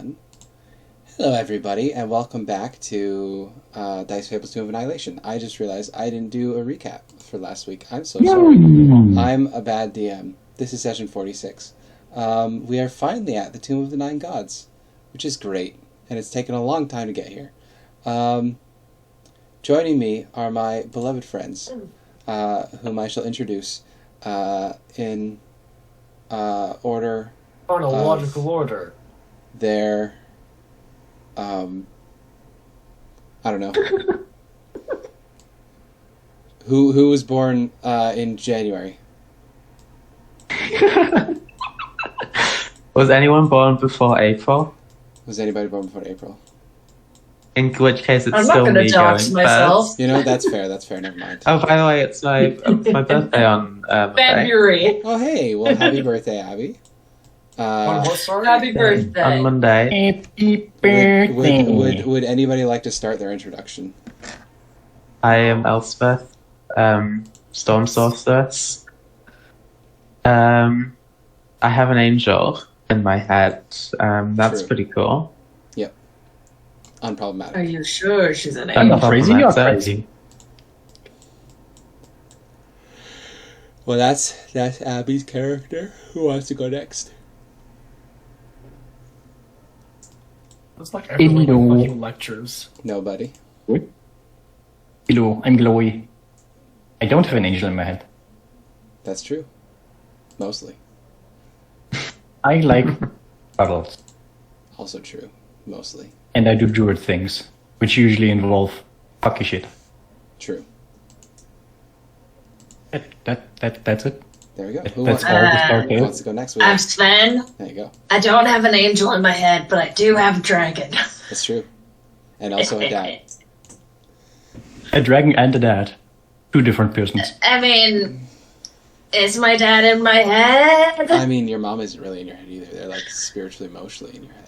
1. Hello everybody, and welcome back to Dice Fables Tomb of Annihilation. I just realized I didn't do a recap for last week. I'm so sorry. I'm a bad DM. This is session 46. We are finally at the Tomb of the Nine Gods, which is great, and it's taken a long time to get here. Joining me are my beloved friends, whom I shall introduce in order... Chronological order. Their... I don't know. Who was born in January? Was anyone born before April? Was anybody born before April? In which case, it's I'm still not me going to dox going myself. first. You know, that's fair, never mind. Oh, by the way, it's my birthday on Monday. February. Oh, hey, well, happy birthday, Abby. Happy birthday. On Monday. Happy birthday. Would anybody like to start their introduction? I am Elspeth, Storm Sorceress. I have an angel in my head. That's True. pretty cool. Yep. Unproblematic. Are you sure she's an Are you angel? crazy or crazy? Well, that's Abby's character. Who wants to go next? It's like everyone Hello. fucking lectures. Nobody. Hello, I'm Glowie. I don't have an angel in my head. That's true. Mostly. I like puzzles, Also true. Mostly. and I do druid things, which usually involve fucky shit. True. That's it. There we go. That's Who all the start wants there. to go next? I'm Sven. There you go. I don't have an angel in my head, but I do have a dragon. That's true. And also a dad. A dragon and a dad. Two different persons. I mean, is my dad in my head? I mean, your mom isn't really in your head either. They're like spiritually, emotionally in your head.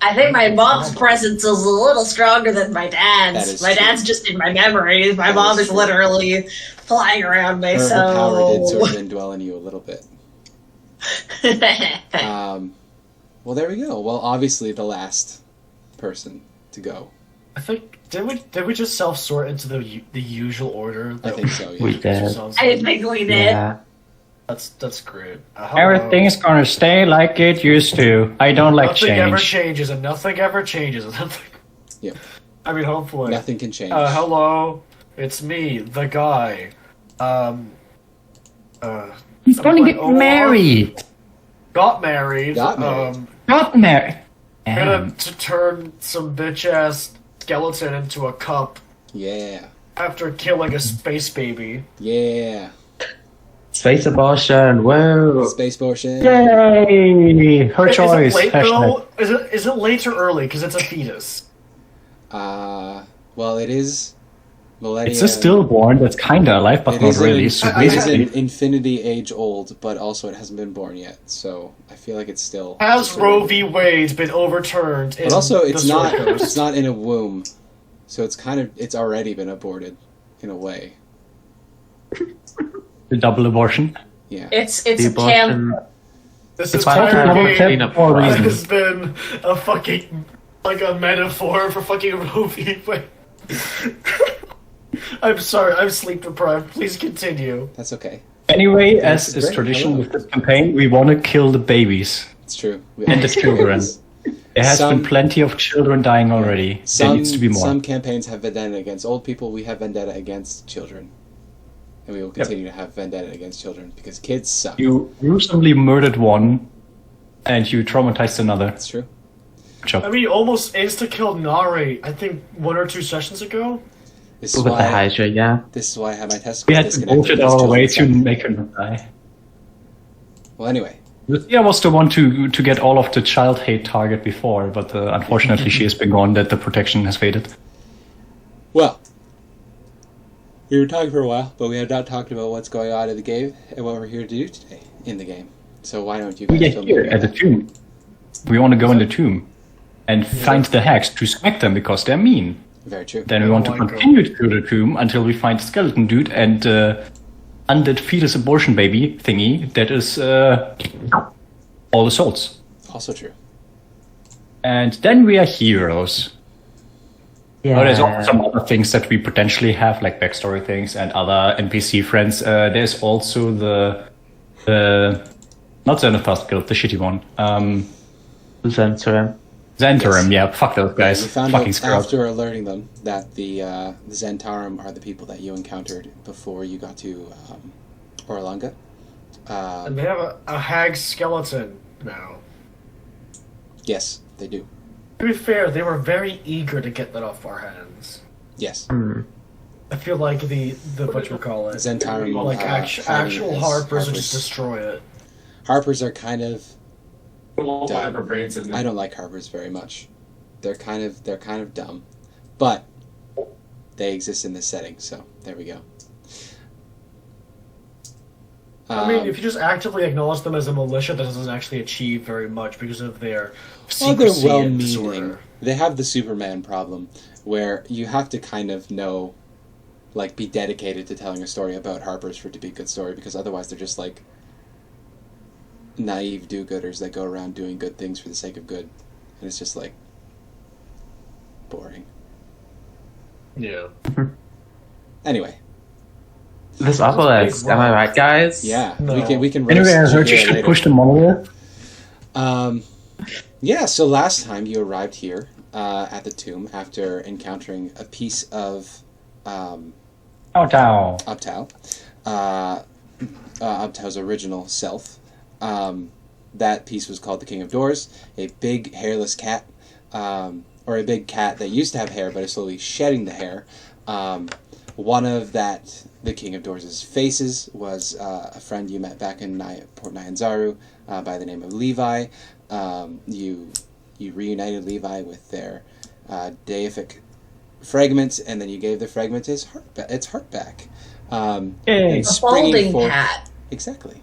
I think my mom's presence is a little stronger than my That dad's. is My true. dad's just in my memories. My That mom is is true. literally flying around me, Her power did sort of so... indwell in you a little bit. Well, there we go. Well, obviously the last person to go. I think did we just self-sort into the usual order? I think so, yeah. We did. I think we did. Yeah. That's great. Everything's gonna stay like it used to. I don't like nothing ever change. changes. and nothing ever changes. Yep. I mean, hopefully. Nothing can change. Hello, it's me, the guy. He's gonna get Olaf married. Got married. Got married. Got married. Gonna to turn some bitch ass skeleton into a cup Yeah. after killing a space baby. Yeah. Space abortion, whoa! Space portion. Yay! Her choice. Is it late Hashtag. though? Is it late or early? Because it's a fetus. Well, it is millennia. It's a stillborn that's kinda alive, but It not is really. an- So it is basically, an infinity age old, but also it hasn't been born yet. So I feel like it's still. Has Roe v. Wade been overturned? But also, it's the not. Sword Coast? It's not in a womb, so it's already been aborted, in a way. the double abortion. Yeah. It's The a camp. abortion. This It's entire called Double double game tap cleanup for a process. reason. has been a fucking like a metaphor for fucking Roe v. Wade. I'm sorry, I'm sleep deprived. Please continue. That's okay. Anyway, That's as is great. tradition Hello. with this campaign, we want to kill the babies It's true. We and the always do children. this. There has Some- been plenty of children dying already. There Some needs to be more. some campaigns have vendetta against old people. We have vendetta against children, and we will continue to have vendetta against children because kids suck. You gruesomely murdered one, and you traumatized another. That's true. Good job. I mean, you almost insta-killed Nare, I think 1 or 2 sessions ago. This is With the why. Hydra, yeah. This is why I have my testicles We had to disconnected bullshit because our children way to suck. make her not die. Well, anyway, Lucia was the one to get all of the child hate target before, but unfortunately she has been gone. That the protection has faded. well, we were talking for a while, but we had not talked about what's going on in the game and what we're here to do today in the game. So why don't you We guys get fill me here in? at the tomb. We want to go in the tomb and find the hacks to smack them because they're mean. Very true. Then we want to Oh my continue to the tomb until we find skeleton dude and undead fetus abortion baby thingy that is all the souls. Also true. And then we are heroes. Yeah. Oh, there's also some other things that we potentially have, like backstory things and other NPC friends. There's also the not Xanathos Guild, the shitty one. Zentrum. Zentarum, yeah, fuck those guys. We found Fucking out scrubs. after alerting them that the Zentarum are the people that you encountered before you got to Orlanga. And they have a hag skeleton now. Yes, they do. To be fair, they were very eager to get that off our hands. Yes. I feel like the whatchamacallit, Zentarum, like hiding actual as Harpers would just destroy it. Harpers are kind of dumb. I I don't like Harpers very much. They're kind of dumb, but they exist in this setting, so there we go. I mean, if you just actively acknowledge them as a militia, that doesn't actually achieve very much because of their well, they're secrecy and well-meaning. disorder. They have the Superman problem, where you have to kind of know, like, be dedicated to telling a story about Harpers for it to be a good story, because otherwise they're just like naive do-gooders that go around doing good things for the sake of good, and it's just like boring. Yeah. Anyway, This obelisk, am I right, guys? yeah, No. we can. Anyway, I roast heard you Jahir should later. push the monolith. Yeah, so last time you arrived here at the tomb after encountering a piece of Down. Uptau, Uptau's original self. That piece was called the King of Doors, a big hairless cat, or a big cat that used to have hair but is slowly shedding the hair. One of the King of Doors' faces was a friend you met back in Port Nyanzaru by the name of Levi. You reunited Levi with their deific fragment, and then you gave the fragment its heart back. Yay. A balding cat. Exactly.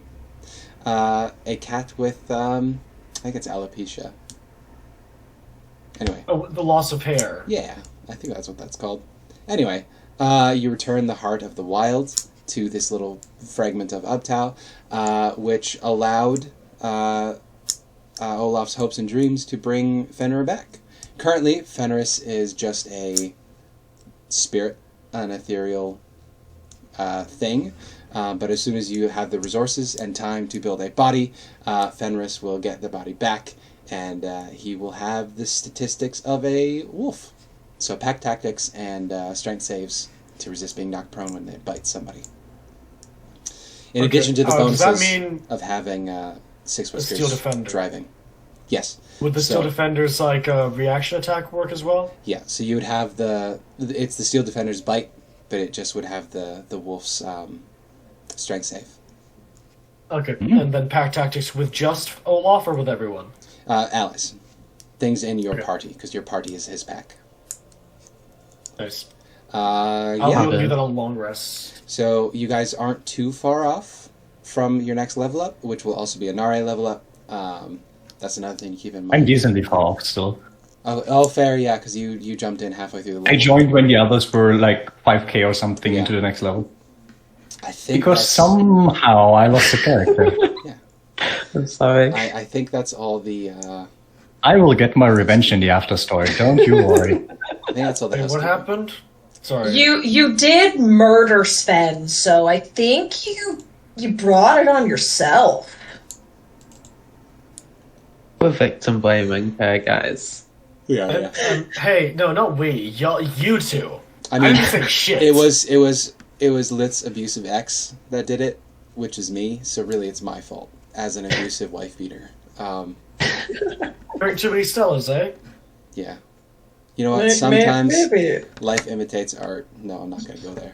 A cat with, I think it's alopecia. Anyway. Oh, the loss of hair. Yeah, I think that's what that's called. Anyway, you return the heart of the wild to this little fragment of Uptau, which allowed Olaf's hopes and dreams to bring Fenrir back. Currently, Fenris is just a spirit, an ethereal thing, but as soon as you have the resources and time to build a body, Fenris will get the body back, and he will have the statistics of a wolf. So pack tactics and strength saves to resist being knocked prone when they bite somebody. In addition to the does that bonuses mean of having Six Steel Whiskers Defender? driving. Yes. Would the Steel Defender's reaction attack work as well? Yeah, so you would have it's the Steel Defender's bite, but it just would have the wolf's strength save. Okay, and then pack tactics with just Olaf or with everyone? Allies. Things in your Okay. party, because your party is his pack. Nice. Yeah. I'll do that on long rest. So you guys aren't too far off from your next level up, which will also be a Nare level up. That's another thing to keep in I'm mind. decently far off still. Oh, fair, yeah, because you jumped in halfway through the level. I joined when the others were like 5k or something Yeah. into the next level. I think Because that's- somehow I lost the character. I'm sorry. I think that's all the. I will get my revenge in the after story, don't you worry. I think that's all the. Wait, what happened? Sorry. You did murder Sven, so I think you brought it on yourself. We're victim blaming her, guys. Yeah. Hey, no, not we. Y'all, you two. I mean, didn't say shit. it was Lit's abusive ex that did it, which is me. So really, it's my fault as an abusive wife beater. Very too many Stellas, eh? Yeah. You know what? Sometimes life imitates art. No, I'm not going to go there.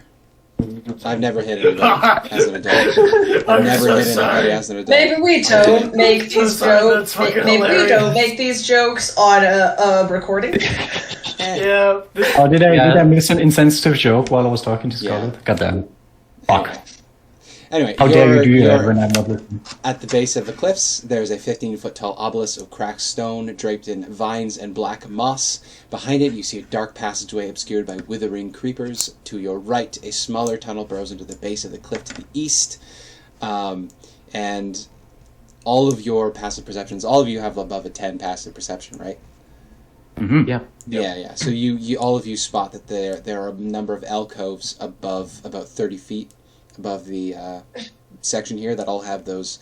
I've never hit anybody as an adult. I've never hit anybody as an adult. Maybe we don't make these That's jokes. fucking Maybe we hilarious. don't make these jokes on a recording. Yeah. Oh, did I Yeah. miss an insensitive joke while I was talking to Yeah. Scarlet? Goddamn. Fuck. Anyway, How dare you do that you're when I'm not listening? at the base of the cliffs. There's a 15-foot tall obelisk of cracked stone draped in vines and black moss. Behind it, you see a dark passageway obscured by withering creepers. To your right, a smaller tunnel burrows into the base of the cliff to the east. And all of your passive perceptions, all of you have above a 10 passive perception, right? Mm-hmm. Yeah. Yeah. So you all of you spot that there are a number of alcoves above about 30 feet above the section here that all have those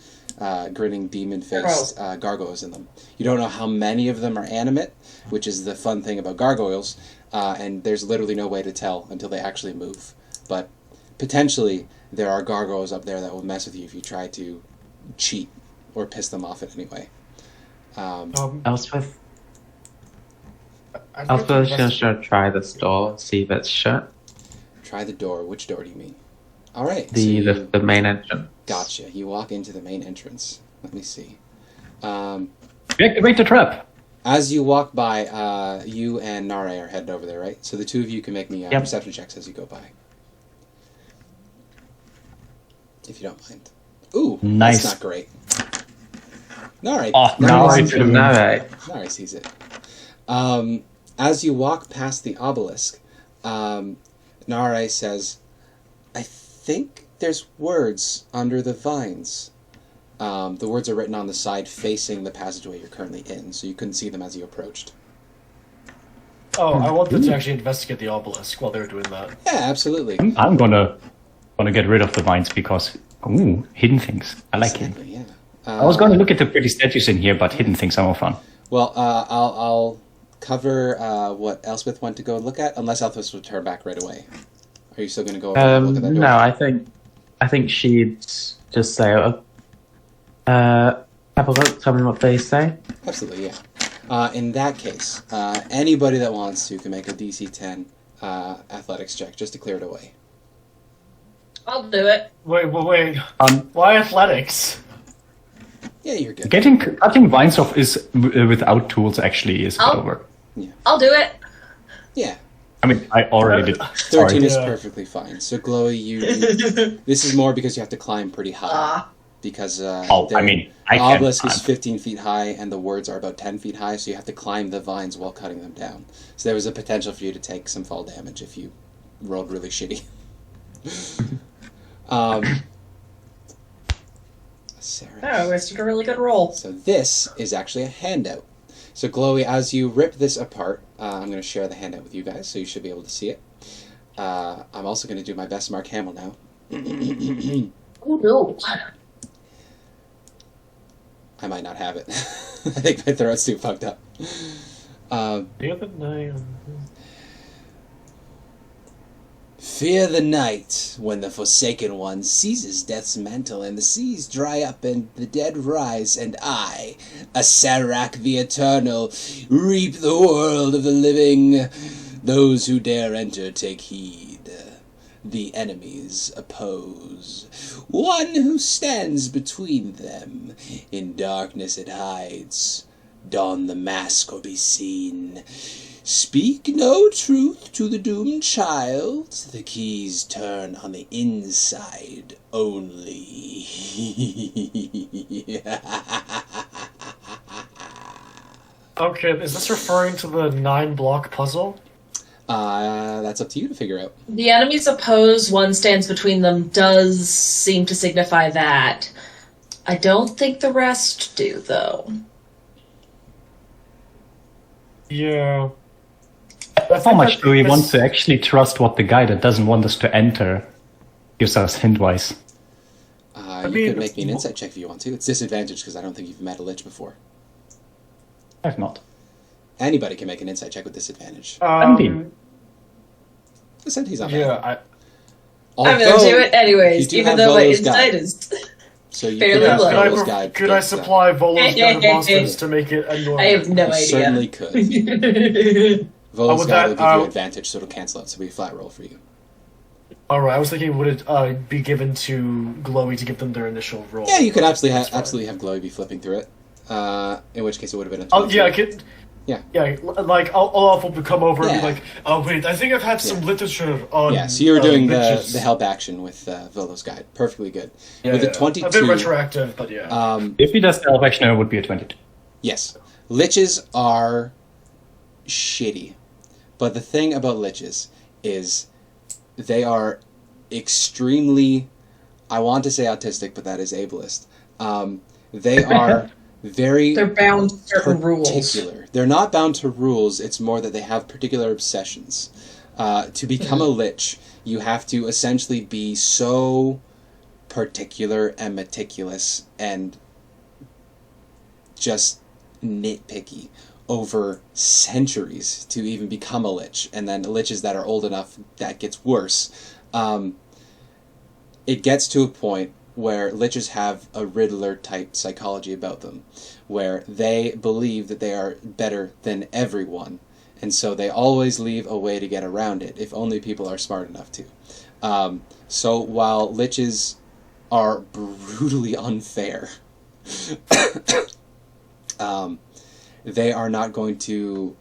grinning demon-faced gargoyles in them. You don't know how many of them are animate, which is the fun thing about gargoyles, and there's literally no way to tell until they actually move. But potentially there are gargoyles up there that will mess with you if you try to cheat or piss them off in any way. Elspeth. Elspeth should try this door, see if it's shut. Try the door. Which door do you mean? All right. The main entrance. Gotcha. You walk into the main entrance. Let me see. Deactivate the trap. As you walk by, you and Nare are headed over there, right? So the two of you can make me perception checks as you go by. If you don't mind. Ooh, nice. That's not great. Nare. Oh, Nare sees it. As you walk past the obelisk, Nare says, I think there's words under the vines. The words are written on the side facing the passageway you're currently in, so you couldn't see them as you approached. Oh, I wanted to actually investigate the obelisk while they were doing that. Yeah, absolutely. I'm gonna get rid of the vines because hidden things. I like it. Yeah. I was gonna look at the pretty statues in here, but hidden things are more fun. Well, I'll cover what Elspeth went to go look at, unless Elspeth will turn back right away. Are you still going to go over and look at that door? No, I think she'd just say, have a look, tell me what they say. Absolutely, yeah. In that case, anybody that wants to can make a DC 10 athletics check just to clear it away. I'll do it. Wait. Why athletics? Yeah, you're good. Cutting vines off is without tools actually is over. Yeah. I'll do it. Yeah. I mean, I already did. 13 is perfectly fine. So, Glowie, you this is more because you have to climb pretty high. Because the obelisk is 15 feet high and the words are about 10 feet high, so you have to climb the vines while cutting them down. So there was a potential for you to take some fall damage if you rolled really shitty. Sarah. Oh, I did a really good roll. So this is actually a handout. So Glowie, as you rip this apart, I'm going to share the handout with you guys, so you should be able to see it. I'm also going to do my best Mark Hamill now. Oh no. I might not have it. I think my throat's too fucked up. The other night. Fear the night, when the Forsaken One seizes death's mantle, and the seas dry up, and the dead rise, and I, Asarak the Eternal, reap the world of the living. Those who dare enter take heed. The enemies oppose. One who stands between them, in darkness it hides. Don the mask or be seen. Speak no truth to the doomed child. The keys turn on the inside only. Okay, is this referring to the 9-block puzzle? That's up to you to figure out. The enemies oppose, one stands between them does seem to signify that. I don't think the rest do, though. Yeah. How much do we want to actually trust what the guy that doesn't want us to enter gives us hint-wise? You could make me an insight check if you want to. It's disadvantaged because I don't think you've met a lich before. I've not. Anybody can make an insight check with disadvantage. 17. He's not bad. Yeah, I'm gonna do it anyways, even though my insight is so you fairly low. Could I supply Volo's Guide of Monsters to make it a normal? I have no idea. Certainly could. Volo's Guide will give you advantage, so it'll cancel out, so it'll be a flat roll for you. Alright, I was thinking, would it be given to Glowie to give them their initial roll? Yeah, you could absolutely have Glowie be flipping through it. In which case it would have been a 20. Yeah, I could... Yeah. Yeah, like, Olaf will come over and be like, oh wait, I think I've had some literature on... Yeah, so you were doing the help action with Volo's Guide. Perfectly good. With a 22... A bit retroactive, but yeah. If he does the help action, it would be a 22. Yes. Liches are shitty. But the thing about liches is they are extremely, I want to say autistic, but that is ableist. They are very They're bound to certain rules. particular. They're not bound to rules. It's more that they have particular obsessions. To become a lich, you have to essentially be so particular and meticulous and just nitpicky over centuries to even become a lich. And then liches that are old enough, that gets worse. It gets to a point where liches have a Riddler-type psychology about them, where they believe that they are better than everyone, and so they always leave a way to get around it, if only people are smart enough to. So while liches are brutally unfair, they are not going to...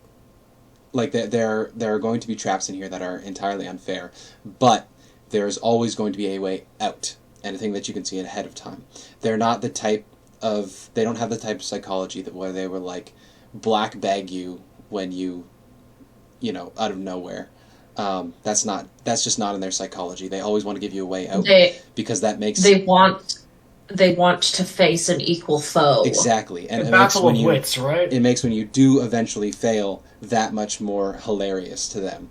Like, there are going to be traps in here that are entirely unfair, but there's always going to be a way out, and a thing that you can see ahead of time. They're not the type of... They don't have the type of psychology that where they were like, black bag you when you know, out of nowhere. That's just not in their psychology. They always want to give you a way out, because that makes... They want to face an equal foe. Exactly. And it battle makes of wits, right? It makes when you do eventually fail that much more hilarious to them.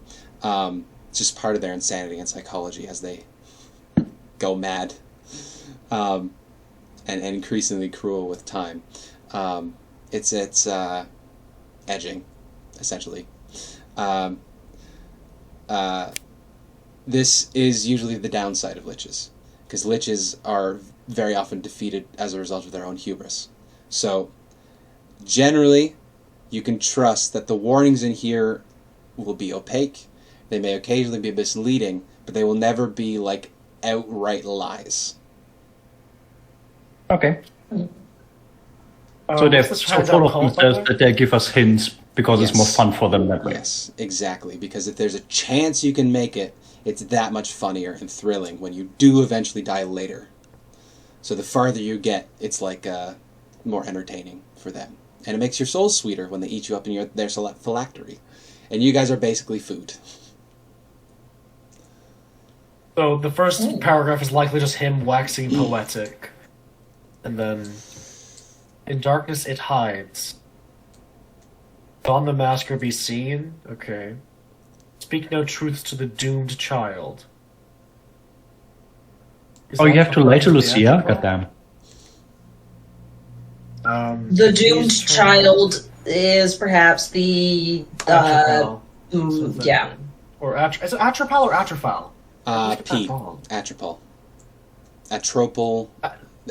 Just part of their insanity and psychology as they go mad, and increasingly cruel with time. It's edging, essentially. This is usually the downside of liches, because liches are very often defeated as a result of their own hubris. So, generally, you can trust that the warnings in here will be opaque. They may occasionally be misleading, but they will never be, like, outright lies. Okay. So they're so full of themselves that they give us hints because it's more fun for them that way. Yes, exactly. Because if there's a chance you can make it, it's that much funnier and thrilling when you do eventually die later. So the farther you get, it's like more entertaining for them. And it makes your soul sweeter when they eat you up in their phylactery. And you guys are basically food. So the first paragraph is likely just him waxing poetic. And then, in darkness it hides. On the masker be seen? Okay. Speak no truths to the doomed child. Oh, you have to lie to Lucia? Goddamn. The doomed child is perhaps the... yeah. Or is it Atropal or Atrophal? P. Atropal. Atropal.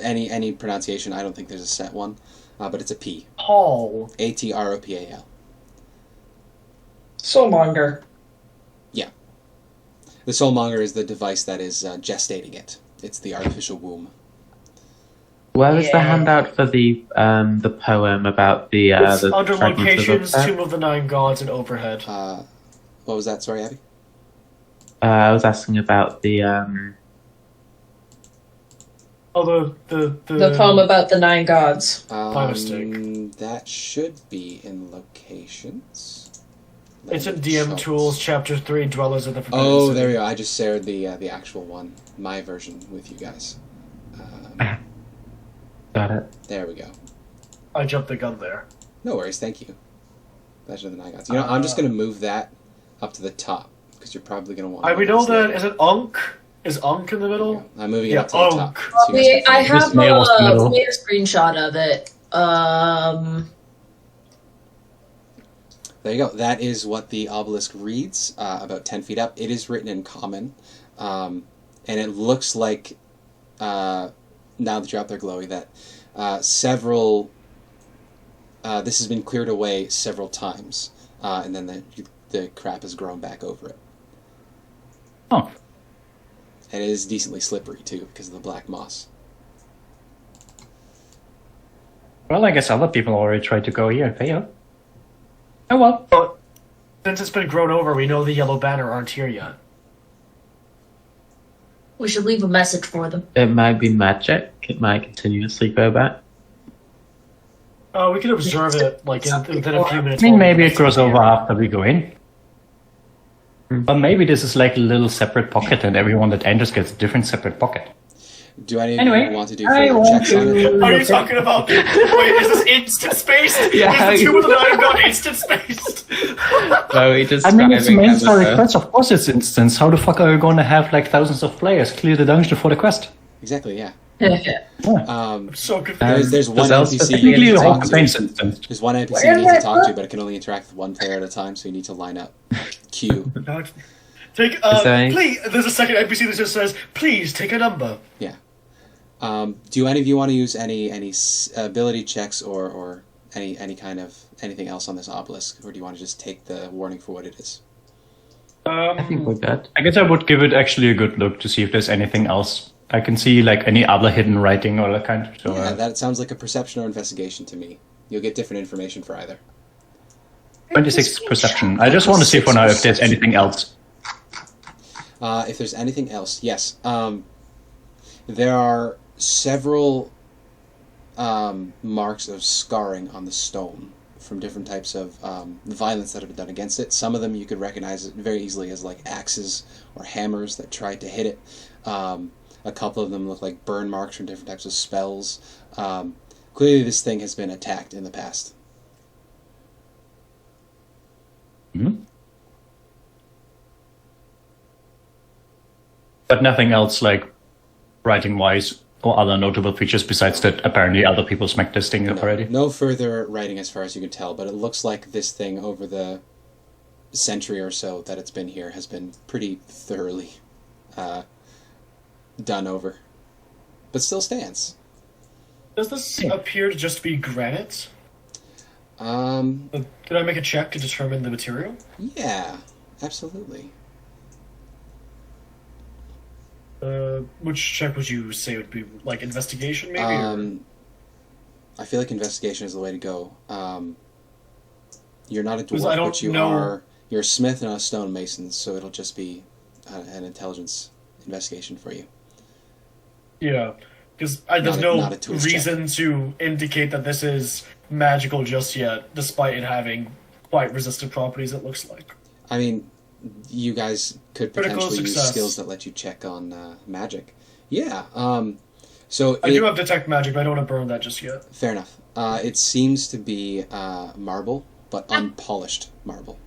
Any pronunciation, I don't think there's a set one. But it's a P. Paul. Atropal. Soulmonger. Yeah. The Soulmonger is the device that is gestating it. It's the artificial womb. Where is the handout for the poem about the under fragments locations, of Tomb of the Nine Gods, and overhead. What was that? Sorry, Abby? I was asking about the the poem about the nine gods. My mistake. That should be in locations. It's in DM Tools, Chapter 3, Dwellers of the Forbidden Oh, City. there we go. I just shared the actual one, my version, with you guys. Got it. There we go. I jumped the gun there. No worries, thank you. Legend of the Nine Gods. You know, I'm just going to move that up to the top, because you're probably going to want to... we know that... Is it Unk? Is Unk in the middle? I'm moving it up to the top. So I have made a screenshot of it. There you go. That is what the obelisk reads, about 10 feet up. It is written in common, and it looks like, now that you're out there, Glowie, that several... this has been cleared away several times, and then the crap has grown back over it. Oh. And it is decently slippery, too, because of the black moss. Well, I guess other people already tried to go here. Fail. Oh well. But since it's been grown over, we know the Yellow Banner aren't here yet. We should leave a message for them. It might be magic. It might continuously go back. We can observe it, like, within a few minutes. I think maybe it grows over after we go in. But maybe this is like a little separate pocket and everyone that enters gets a different separate pocket. Do any of Anyway, you want to do I further want checks on it? to- Are you talking about? Wait, is this instant spaced? Yeah, Is the 2 with the 9 not instant spaced? So he just I mean, it's a main story quest. Of course, it's instance. How the fuck are you going to have like thousands of players clear the dungeon for the quest? Exactly, yeah. I'm so confused. There's one Elspeth NPC you need technically to the whole talk to. campaign's instance. There's one NPC you need to talk to, but it can only interact with one player at a time, so you need to line up. Queue. Take, there- please. There's a second NPC that just says, "Please take a number." Yeah. Do any of you want to use any ability checks or any kind of anything else on this obelisk, or do you want to just take the warning for what it is? I think we're good. I guess I would give it actually a good look to see if there's anything else. I can see like any other hidden writing or that kind. So, Yeah, that sounds like a perception or investigation to me. You'll get different information for either. 26 perception. I just want to see for now if there's anything else. If there's anything else, yes. There are several marks of scarring on the stone from different types of violence that have been done against it. Some of them you could recognize it very easily as like axes or hammers that tried to hit it. A couple of them look like burn marks from different types of spells. Clearly this thing has been attacked in the past. Mm-hmm. But nothing else like writing-wise or other notable features besides that apparently other people smacked this thing up already. No further writing as far as you can tell, but it looks like this thing over the century or so that it's been here has been pretty thoroughly done over. But still stands. Does this appear to just be granite? Um, Can I make a check to determine the material? yeah, absolutely. Which check would you say would be like investigation, maybe? Or? I feel like investigation is the way to go. You're not a 'Cause I dwarf, don't but you're a smith and a stonemason, so it'll just be an intelligence investigation for you. Yeah, because there's Not no a tools reason to indicate that this is magical just yet, despite it having quite resistant properties, it looks like. I mean, you guys could Critical potentially use success. skills that let you check on magic. Yeah. So I do have detect magic, but I don't want to burn that just yet. fair enough. It seems to be marble, but unpolished marble.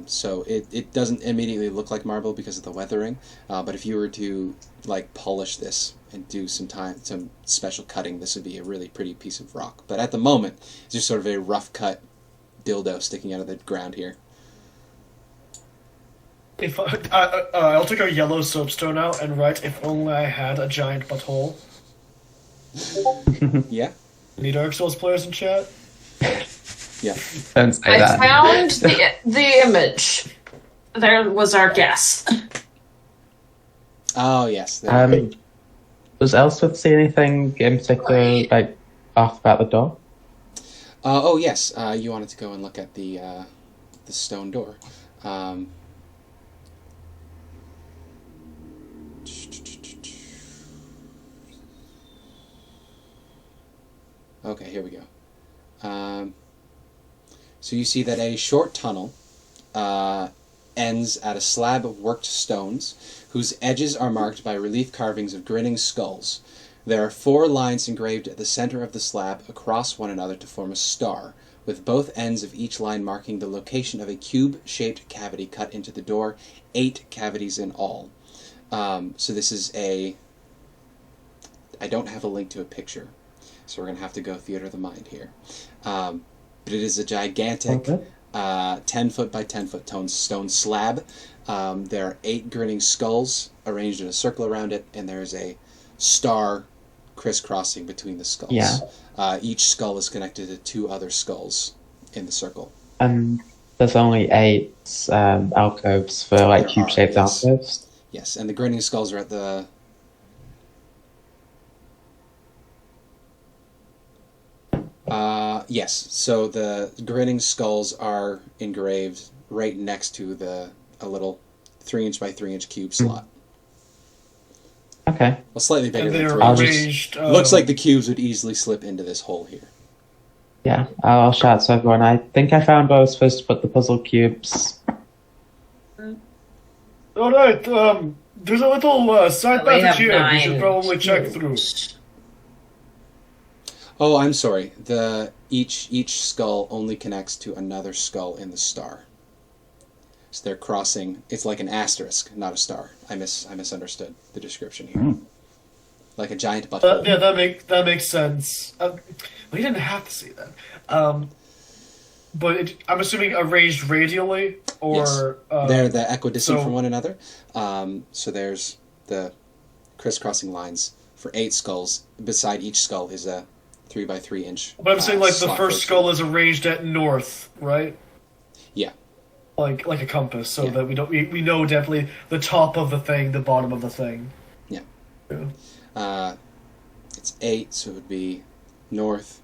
So it doesn't immediately look like marble because of the weathering. But if you were to like polish this and do some special cutting, this would be a really pretty piece of rock. But at the moment, it's just sort of a rough cut dildo sticking out of the ground here. If I'll take a yellow soapstone out and write, "If only I had a giant butthole." Yeah. Any Dark Souls players in chat? Yeah. Don't say I that. found the image. There was our guess. Oh yes. There we go. Does Elspeth see anything in particular, like, off about the door? Oh yes. You wanted to go and look at the stone door. Okay, here we go. So you see that a short tunnel ends at a slab of worked stones, whose edges are marked by relief carvings of grinning skulls. There are 4 lines engraved at the center of the slab across one another to form a star, with both ends of each line marking the location of a cube-shaped cavity cut into the door, 8 cavities in all. So this is a... I don't have a link to a picture, so we're going to have to go theater of the mind here. But it is a gigantic 10-foot by 10-foot stone slab. There are 8 grinning skulls arranged in a circle around it, and there is a star crisscrossing between the skulls. Yeah. Each skull is connected to 2 other skulls in the circle. There's only 8 alcoves for, like, There are, cube-shaped yes. alcoves. Yes, and the grinning skulls are at the... yes, so the grinning skulls are engraved right next to a little 3-inch by 3-inch cube slot. Okay. Well, slightly bigger And than they're 3 inches. arranged. Looks like the cubes would easily slip into this hole here. Yeah, I'll shout to everyone. I think I found where I was supposed to put the puzzle cubes. Alright, There's a little side We have passage here. We 9 should probably check through. cubes. Oh, I'm sorry. Each skull only connects to another skull in the star. So they're crossing. It's like an asterisk, not a star. I misunderstood the description here. Like a giant butthole. Yeah, that makes sense. We didn't have to see that. But I'm assuming arranged radially, or Yes. They're the equidistant so- from one another. So there's the crisscrossing lines for 8 skulls. Beside each skull is a 3x3 inch. But I'm saying like the slot for first each skull one. is arranged at north, right? Yeah. Like a compass, so Yeah. that we know definitely the top of the thing, the bottom of the thing. Yeah. Yeah. It's 8, so it would be north,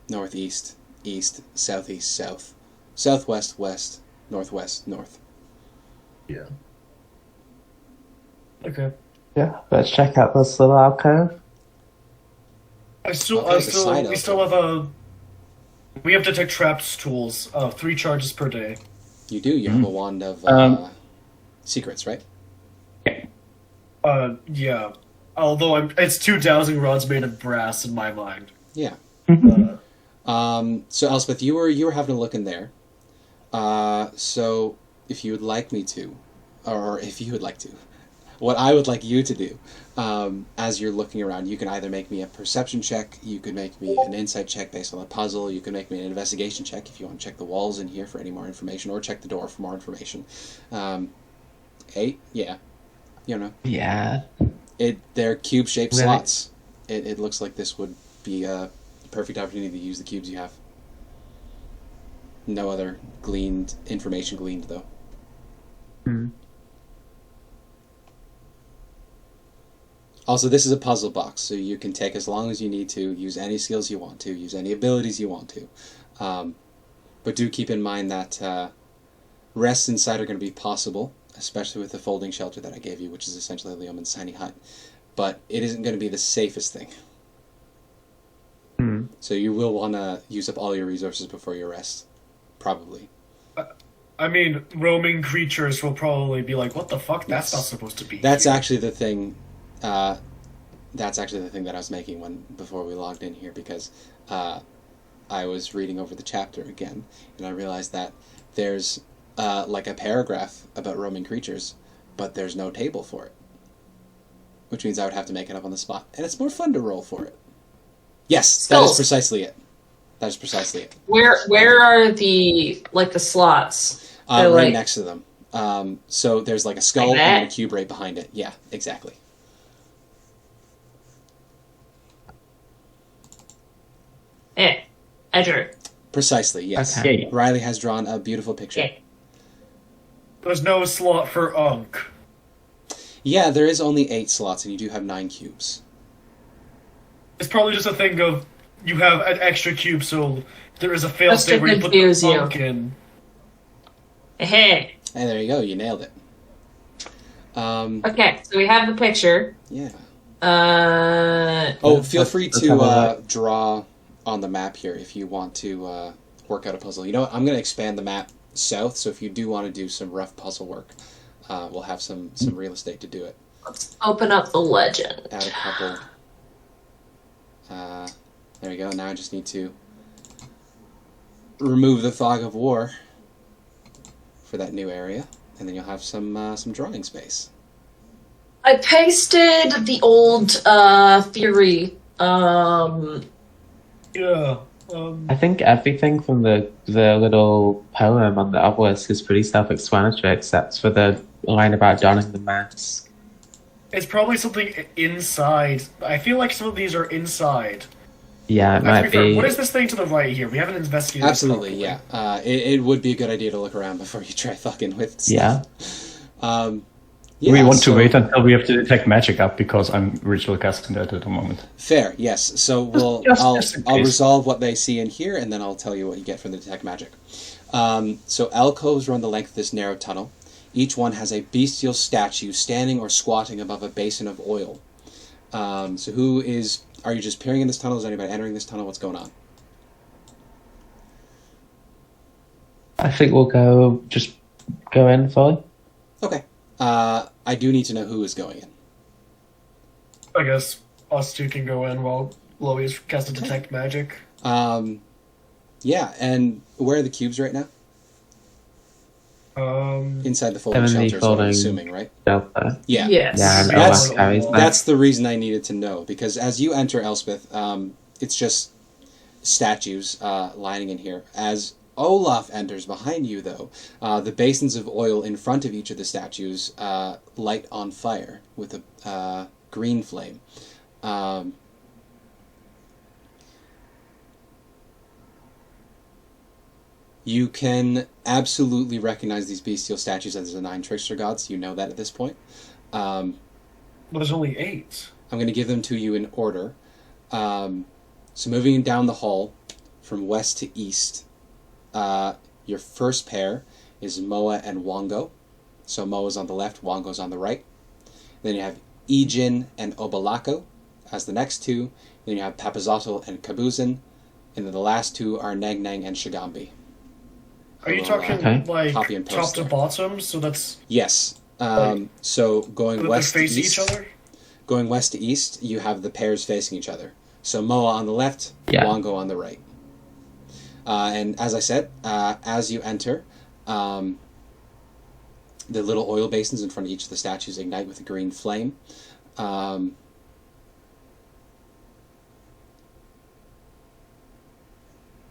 northeast, east, southeast, south, southwest, west, northwest, north. Yeah. Okay. Yeah, let's check out this little alcove. Okay, the side We still have we have detect traps tools. 3 charges per day. You do. You have a wand of secrets, right? Yeah. Although it's 2 dowsing rods made of brass in my mind. Yeah. Uh, So Elspeth, you were having a look in there. So if you would like me to, or if you would like to, what I would like you to do, as you're looking around, you can either make me a perception check, you could make me an insight check based on the puzzle, you can make me an investigation check if you want to check the walls in here for any more information, or check the door for more information. 8? Yeah. You know. Yeah. They're cube-shaped Really? slots. It looks like this would be a perfect opportunity to use the cubes you have. No other information gleaned, though. Also, this is a puzzle box, so you can take as long as you need to, use any skills you want to, use any abilities you want to. But do keep in mind that rests inside are going to be possible, especially with the folding shelter that I gave you, which is essentially Leoman's tiny hut. But it isn't going to be the safest thing. So you will want to use up all your resources before you rest. Probably. I mean, roaming creatures will probably be like, "What the fuck? That's not supposed to be." That's here." actually the thing. That's actually the thing that I was making before we logged in here, because I was reading over the chapter again, and I realized that there's like a paragraph about roaming creatures, but there's no table for it, which means I would have to make it up on the spot, and it's more fun to roll for it. Yes, that is Skulls. precisely it. That is precisely it. Where are the slots? They're Right like- next to them. So there's like a skull Like that? and a cube right behind it. Yeah, exactly. Edger. Precisely, yes. Okay. Riley has drawn a beautiful picture. Yeah. There's no slot for Unk. Yeah, there is only 8 slots, and you do have 9 cubes. It's probably just a thing of you have an extra cube, so there is a Just to fail-safe where you put confuse the you. Unk in. Hey. And there you go, you nailed it. Okay, so we have the picture. Yeah. Uh, Feel free let's have a to draw on the map here if you want to work out a puzzle. You know what? I'm going to expand the map south, so if you do want to do some rough puzzle work, we'll have some real estate to do it. let's open up the legend. Add a couple. There we go. Now I just need to remove the fog of war for that new area, and then you'll have some drawing space. I pasted the old theory. Yeah. I think everything from the little poem on the obelisk is pretty self-explanatory, except for the line about donning the mask. It's probably something inside. I feel like some of these are inside. Yeah, it To might be fair, be. what is this thing to the right here? We haven't investigated this Absolutely, properly. yeah. It would be a good idea to look around before you try fucking with Yeah. stuff. We want so- to wait until we have to detect magic up because I'm ritual casting that at the moment. Fair, yes. So Just in I'll case. resolve what they see in here, and then I'll tell you what you get from the detect magic. So alcoves run the length of this narrow tunnel. Each one has a bestial statue standing or squatting above a basin of oil. So are you just peering in this tunnel? Is anybody entering this tunnel? What's going on? I think we'll go in fully. Okay. I do need to know who is going in. I guess us two can go in while Glowie is casting Detect Magic. Yeah, and where are the cubes right now? Inside the folding Heavenly shelter, is what I'm folding assuming, right? Delta. Yeah. Yes. Yeah, and That's- Olaf carries that. That's the reason I needed to know, because as you enter Elspeth, it's just statues lining in here. As Olaf enters behind you, though, the basins of oil in front of each of the statues light on fire with a green flame. You can absolutely recognize these bestial statues as the 9 trickster gods. You know that at this point. But there's only 8. I'm going to give them to you in order. So moving down the hall from west to east, your first pair is Moa and Wongo. So Moa's on the left, Wongo's on the right. Then you have Ejin and Obalako as the next two. Then you have Papazotl and Kabuzin. And then the last two are Nagnang and Shigambi. Are you will, talking copy like and top post to there. bottom? So that's Yes. Like, So going that they west to face east. each other? Going west to east, you have the pairs facing each other. So Moa on the left, Yeah. Wongo on the right. And as I said, as you enter, the little oil basins in front of each of the statues ignite with a green flame.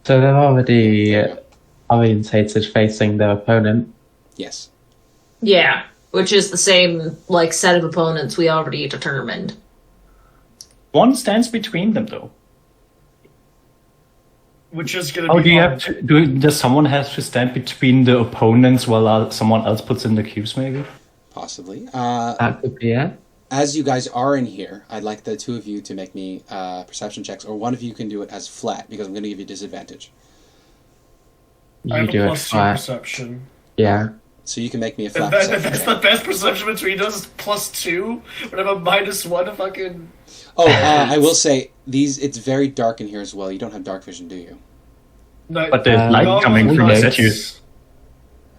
So they're already There you go. orientated facing their opponent. Yes. Yeah, which is the same like set of opponents we already determined. One stands between them, though. Which is going to Oh, be do you hard. have to? Does someone have to stand between the opponents while someone else puts in the cubes? Maybe. Possibly. That could be it. As you guys are in here, I'd like the two of you to make me perception checks, or one of you can do it as flat, because I'm going to give you disadvantage. I You have do a it plus 2 flat. perception. Yeah. So you can make me a And flat that's perception the check. best perception between us is plus 2, but I have a -1 fucking... Oh, I will say, it's very dark in here as well. You don't have dark vision, do you? No, But there's light no, coming no, from the no, statues.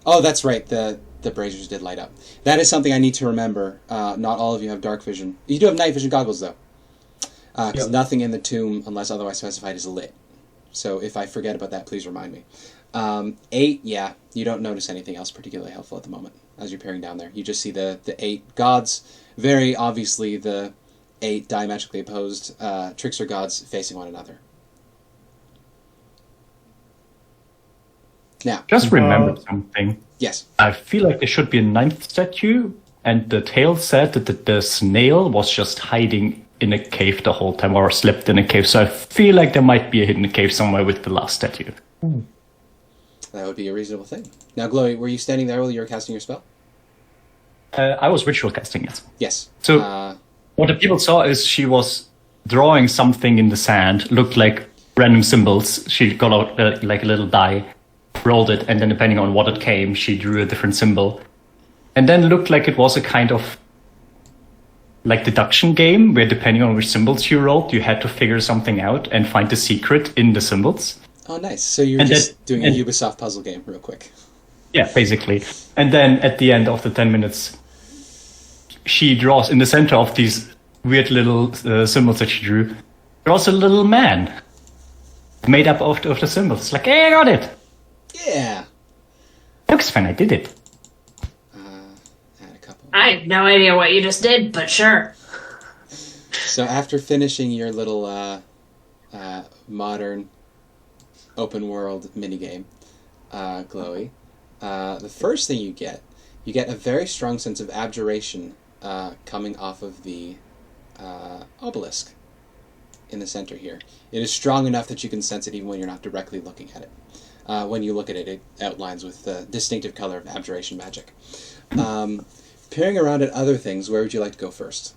Oh, that's right. The braziers did light up. That is something I need to remember. Not all of you have dark vision. You do have night vision goggles, though. Because Yep. nothing in the tomb, unless otherwise specified, is lit. So if I forget about that, please remind me. 8, yeah. You don't notice anything else particularly helpful at the moment as you're peering down there. You just see the 8 gods. Very obviously the 8 diametrically opposed trickster gods facing one another. Now, Just remember something. yes. I feel like there should be a 9th statue, and the tale said that the snail was just hiding in a cave the whole time, or slept in a cave. So I feel like there might be a hidden cave somewhere with the last statue. That would be a reasonable thing. Now, Glowie, were you standing there while you were casting your spell? I was ritual casting it. Yes. So what the people saw is she was drawing something in the sand, looked like random symbols. She got out like a little die, rolled it, and then depending on what it came, she drew a different symbol. And then looked like it was a kind of like deduction game where depending on which symbols you rolled, you had to figure something out and find the secret in the symbols. Oh, nice. So you're And just then- doing a and- Ubisoft puzzle game real quick. Yeah, basically. And then at the end of the 10 minutes, she draws in the center of these weird little symbols that she drew, draws a little man made up of the symbols. It's like, hey, I got it. Yeah. Looks fine, I did it. Add a couple. I have no idea what you just did, but sure. So after finishing your little modern open world minigame, Glowie, the first thing you get a very strong sense of abjuration coming off of the obelisk in the center here. It is strong enough that you can sense it even when you're not directly looking at it. When you look at it, it outlines with the distinctive color of abjuration magic. Peering around at other things, where would you like to go first?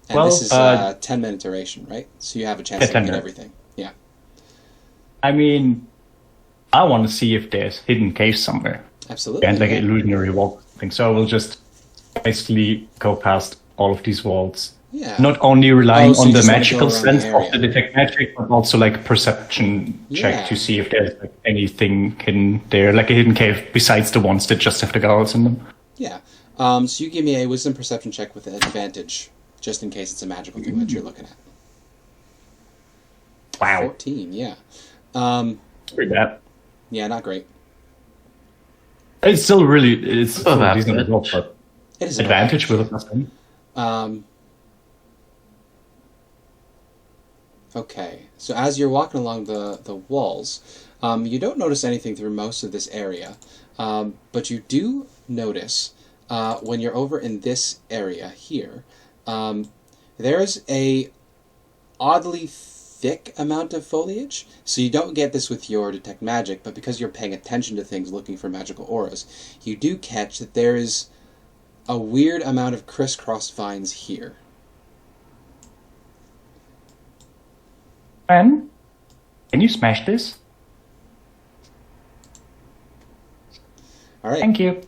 And Well, this is 10-minute duration, right? So you have a chance Yeah, to 10 look at minutes. everything. Yeah. I mean, I want to see if there's hidden caves somewhere. Absolutely. And like yeah. an illusionary wall thing. So I will just basically go past all of these walls. Yeah. Not only relying so on you the just wanna magical go around the sense area. of the detect magic, but also like perception check Yeah. to see if there's like anything hidden there, like a hidden cave besides the ones that just have the goggles in them. Yeah. So you give me a wisdom perception check with an advantage, just in case it's a magical thing that you're looking at. Wow. 14, yeah. Pretty bad. Yeah, not great. It's still still that decent good. result, but It is an advantage with a +10. Okay, so as you're walking along the walls, you don't notice anything through most of this area, but you do notice when you're over in this area here, there's a oddly thick amount of foliage. So you don't get this with your detect magic, but because you're paying attention to things looking for magical auras, you do catch that there is a weird amount of crisscross vines here. Sven, can you smash this? All right. Thank you.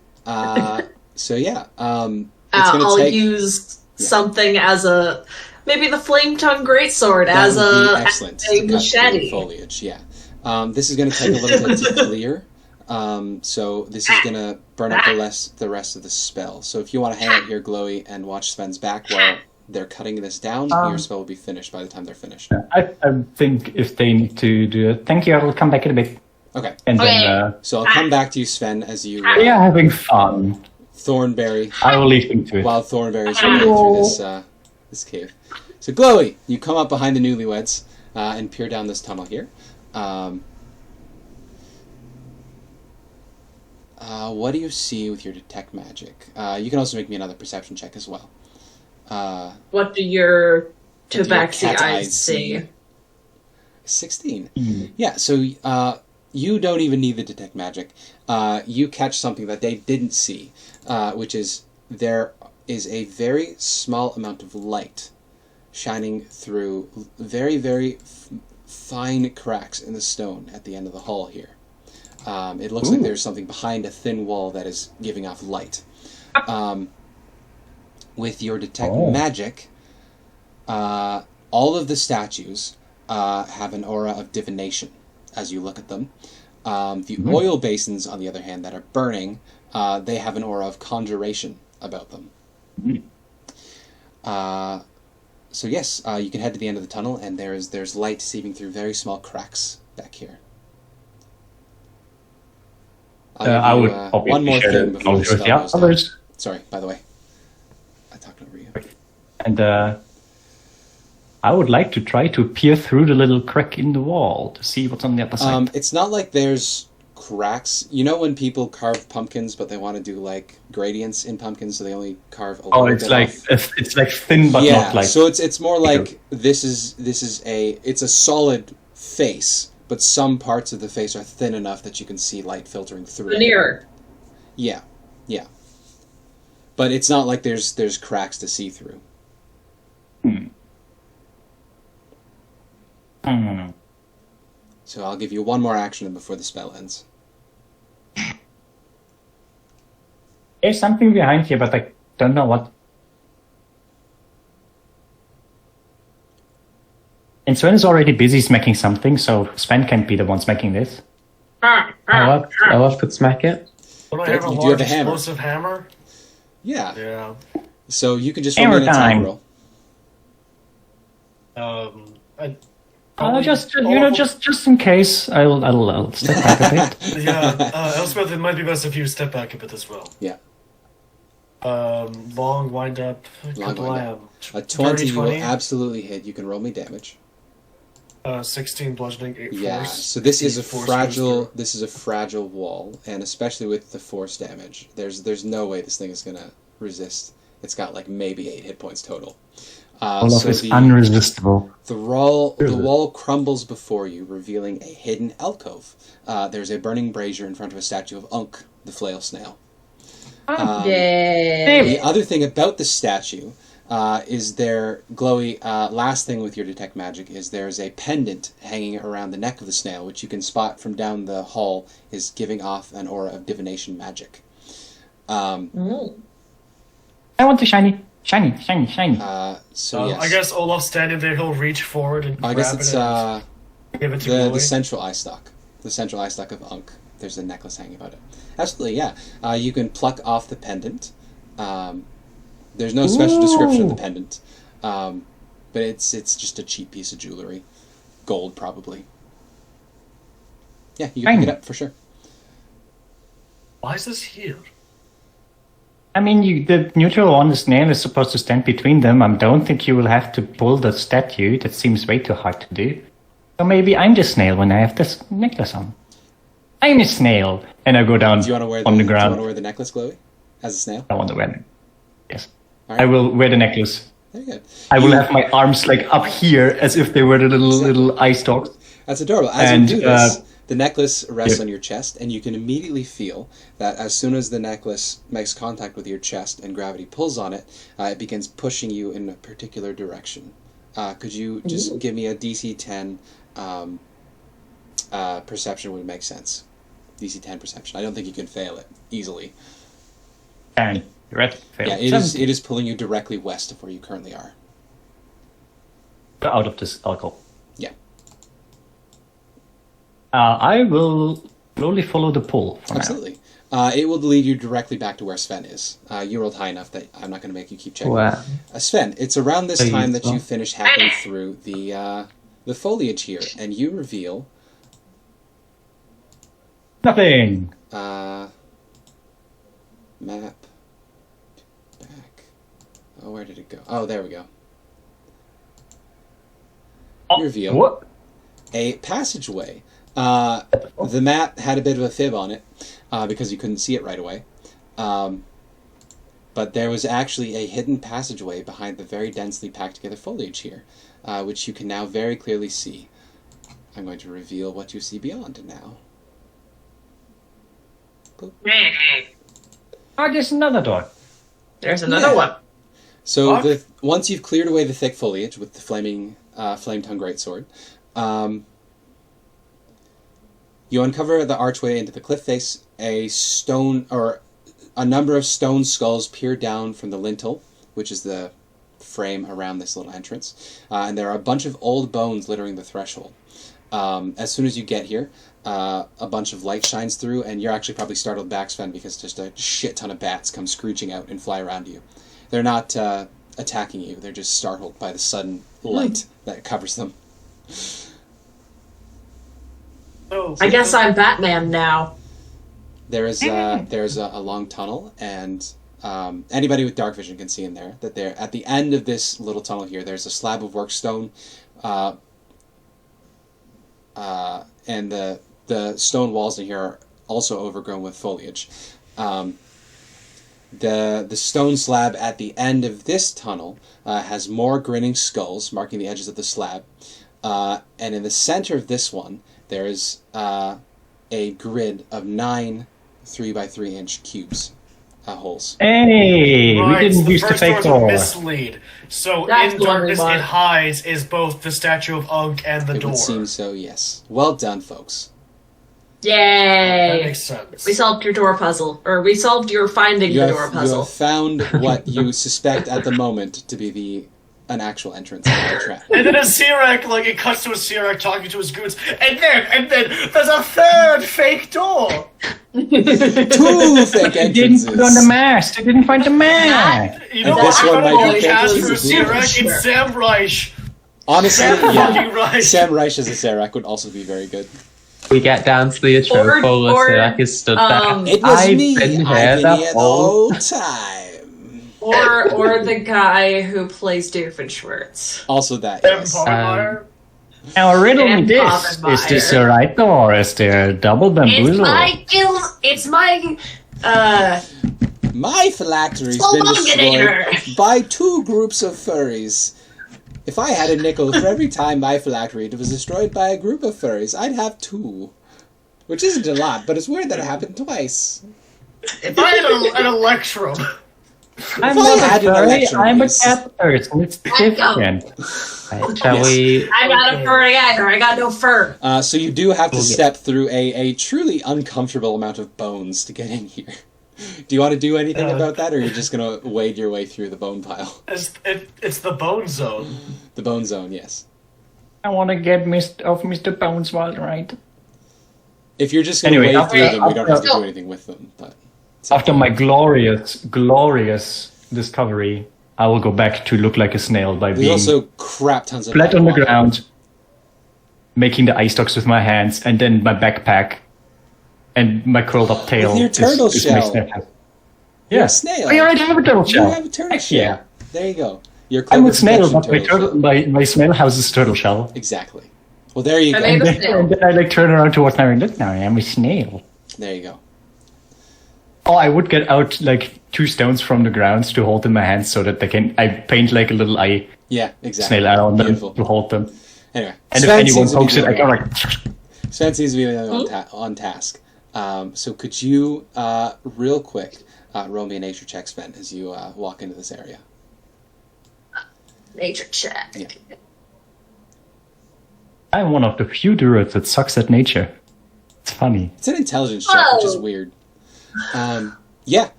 So yeah, it's gonna I'll take. use something as a maybe the flame tongue greatsword That as would be a excellent as to a cut through machete. foliage. Yeah, this is going to take a little bit to clear. So this is going to burn up the rest of the spell. So if you want to hang out here, Glowie, and watch Sven's back while they're cutting this down, your spell will be finished by the time they're finished. I think if they need to do it, thank you. I will come back in a bit. Okay. And then So I'll come back to you, Sven, as you we are having fun. Thornberry. I will leave them to it. While Thornberry's running through this cave. So Glowie, you come up behind the newlyweds and peer down this tunnel here. What do you see with your detect magic? You can also make me another perception check as well. What do your What do your Tabaxi cat's eyes see? 16. Yeah, so you don't even need the detect magic. You catch something that they didn't see, which is there is a very small amount of light shining through very, very fine cracks in the stone at the end of the hall here. It looks like there's something behind a thin wall that is giving off light. With your detect magic, all of the statues have an aura of divination as you look at them. The oil basins, on the other hand, that are burning, they have an aura of conjuration about them. So yes, you can head to the end of the tunnel, and there's light seeping through very small cracks back here. I would one more obviously share thing the before the knowledge with spell the goes down. others. Sorry, by the way, I talked over you. And I would like to try to peer through the little crack in the wall to see what's on the other side. It's not like there's cracks. You know when people carve pumpkins, but they want to do like gradients in pumpkins, so they only carve a little it's bit like off. it's like thin, but Yeah, not like. so it's more like this is it's a solid face, but some parts of the face are thin enough that you can see light filtering through. Veneer. Yeah, but it's not like there's cracks to see through. So I'll give you one more action before the spell ends. There's something behind here, but I don't know what. And Sven is already busy smacking something, so Sven can't be the one smacking this. Olaf could smack it. Don't I have a You do large have a hammer. explosive hammer? Yeah. Yeah. So you can just roll Hammer an attack time. roll. Just in case, I'll step back a bit. Yeah, Elspeth, it might be best if you step back a bit as well. Yeah. Long wind up. Long Good wind lamb. A 20 you will 20. absolutely hit. You can roll me damage. 16 bludgeoning, 8 Yeah. force. So this is a 8 force fragile. goes This is a fragile wall, and especially with the force damage, there's no way this thing is gonna resist. It's got like maybe 8 hit points total. Olaf is unresistible. The wall crumbles before you, revealing a hidden alcove. There's a burning brazier in front of a statue of Unk, the flail snail. Yay. The other thing about the statue is Glowie, last thing with your detect magic is there's a pendant hanging around the neck of the snail, which you can spot from down the hall is giving off an aura of divination magic. I want the shiny. So yes. I guess Olaf's standing there, he'll reach forward and I grab guess it it's and give it to the Glowie. central eye stalk. The central eye stalk of Unk. there's a necklace hanging about it. Absolutely, yeah. You can pluck off the pendant. There's no special description of the pendant, but it's just a cheap piece of jewelry, gold probably. Yeah, you can pick it up for sure. Why is this here? I mean, the neutral on the snail is supposed to stand between them. I don't think you will have to pull the statue. That seems way too hard to do. So maybe I'm the snail when I have this necklace on. I'm a snail, and I go down Do you want to wear on the Do you ground. want to wear the necklace, Glowie, as a snail? I want to wear it. Yes, All right. I will wear the necklace. Very good. I will have my arms like up here as if they were the little eye stalks. That's adorable. As And, you do this, the necklace rests yeah. on your chest, and you can immediately feel that as soon as the necklace makes contact with your chest and gravity pulls on it, it begins pushing you in a particular direction. Could you just give me a DC 10 perception would make sense? DC 10 perception. I don't think you can fail it easily. And red fail. Yeah, it is pulling you directly west of where you currently are. Out of this alcove. Yeah. I will slowly follow the pull for Absolutely. It will lead you directly back to where Sven is. You rolled high enough that I'm not going to make you keep checking. Wow. Sven, it's around this time that you useful. finish hacking through the foliage here, and you reveal Nothing. map back. Oh, where did it go? Oh, there we go. You reveal What? a passageway. The map had a bit of a fib on it because you couldn't see it right away. But there was actually a hidden passageway behind the very densely packed together foliage here, which you can now very clearly see. I'm going to reveal what you see beyond now. Oh, there's another door. There's another one. So Fuck. once you've cleared away the thick foliage with the flame tongue greatsword, you uncover the archway into the cliff face. A number of stone skulls peer down from the lintel, which is the frame around this little entrance, and there are a bunch of old bones littering the threshold. As soon as you get here, a bunch of light shines through, and you're actually probably startled back, Sven, because just a shit ton of bats come screeching out and fly around you. They're not attacking you, they're just startled by the sudden light that covers them. Oh, I guess I'm Batman now. There's a long tunnel, and anybody with dark vision can see in there that there at the end of this little tunnel here, there's a slab of work stone, and the stone walls in here are also overgrown with foliage. The stone slab at the end of this tunnel has more grinning skulls marking the edges of the slab, and in the center of this one there is a grid of 9 3x3-inch cubes, holes. Hey, right, we didn't so use the the first fake door's a door. mislead. So That's in the one we darkness want. it hides is both the statue of Ugg and the It door. would seem so, yes. Well done, folks. That Yay! makes sense. We solved your door puzzle. Or we solved your finding the door You puzzle. have found what you suspect at the moment to be an actual entrance into the trap. And then a Sirak, like it cuts to a Sirak talking to his goons, and then there's a third fake door. 2 fake I didn't entrances. put on the mask. I didn't find the mask. You know And this what? one might be You cast fake for news. Sirak in Sam Reich. Honestly, Sam yeah. fucking Reich. Sam Reich as a Serac would also be very good. We get down to the intro. Or- Serac is stood um, there. It was I've me. been I've here been here the whole time. or the guy who plays Doofenshmirtz. Also that, Sam yes. Pomermeyer. Now riddle me And this. Pomermeyer. Is this the right door or is there a double bamboozle? It's my My phylactery's been destroyed Fulminator. by 2 groups of furries. If I had a nickel for every time my phylactery was destroyed by a group of furries, I'd have 2. Which isn't a lot, but it's weird that it happened twice. If I had an Electrum. I'm If I not had a an furry, election I'm a piece. cat person. It's different. Right, shall we? I'm not a furry either. I got no fur. So you do have to Okay. step through a truly uncomfortable amount of bones to get in here. Do you want to do anything about that, or are you just going to wade your way through the bone pile? It's the bone zone. The bone zone, yes. I want to get Mr. Boneswald right. If you're just going to Anyway, wade through them, we don't have to after- do anything with them. But After my glorious discovery, I will go back to look like a snail by there's being also crap tons of flat on the water. ground, making the ice dogs with my hands, and then my backpack and my curled up tail. With your turtle is my shell. snapshot. You're Yeah. a snail. I already have a turtle You shell. have a turtle Heck shell. yeah. There you go. Your I'm clever a snail, protection but my snail house is turtle shell. Exactly. Well, there you I go. made And a then, snail. and then I like turn around towards my look now, I am a snail. There you go. Oh, I would get out like 2 stones from the ground to hold in my hands so that I paint like a little eye Yeah, exactly. snail arrow on them Beautiful. to hold them. Anyway, And Sven if anyone seems to be pokes it, I doing go well. like. Sven seems to be the only one on task. So could you, real quick, roll me a nature check, Sven, as you walk into this area? Nature check. Yeah. I'm one of the few druids that sucks at nature. It's funny. It's an intelligence check, which is Whoa. weird. Yeah.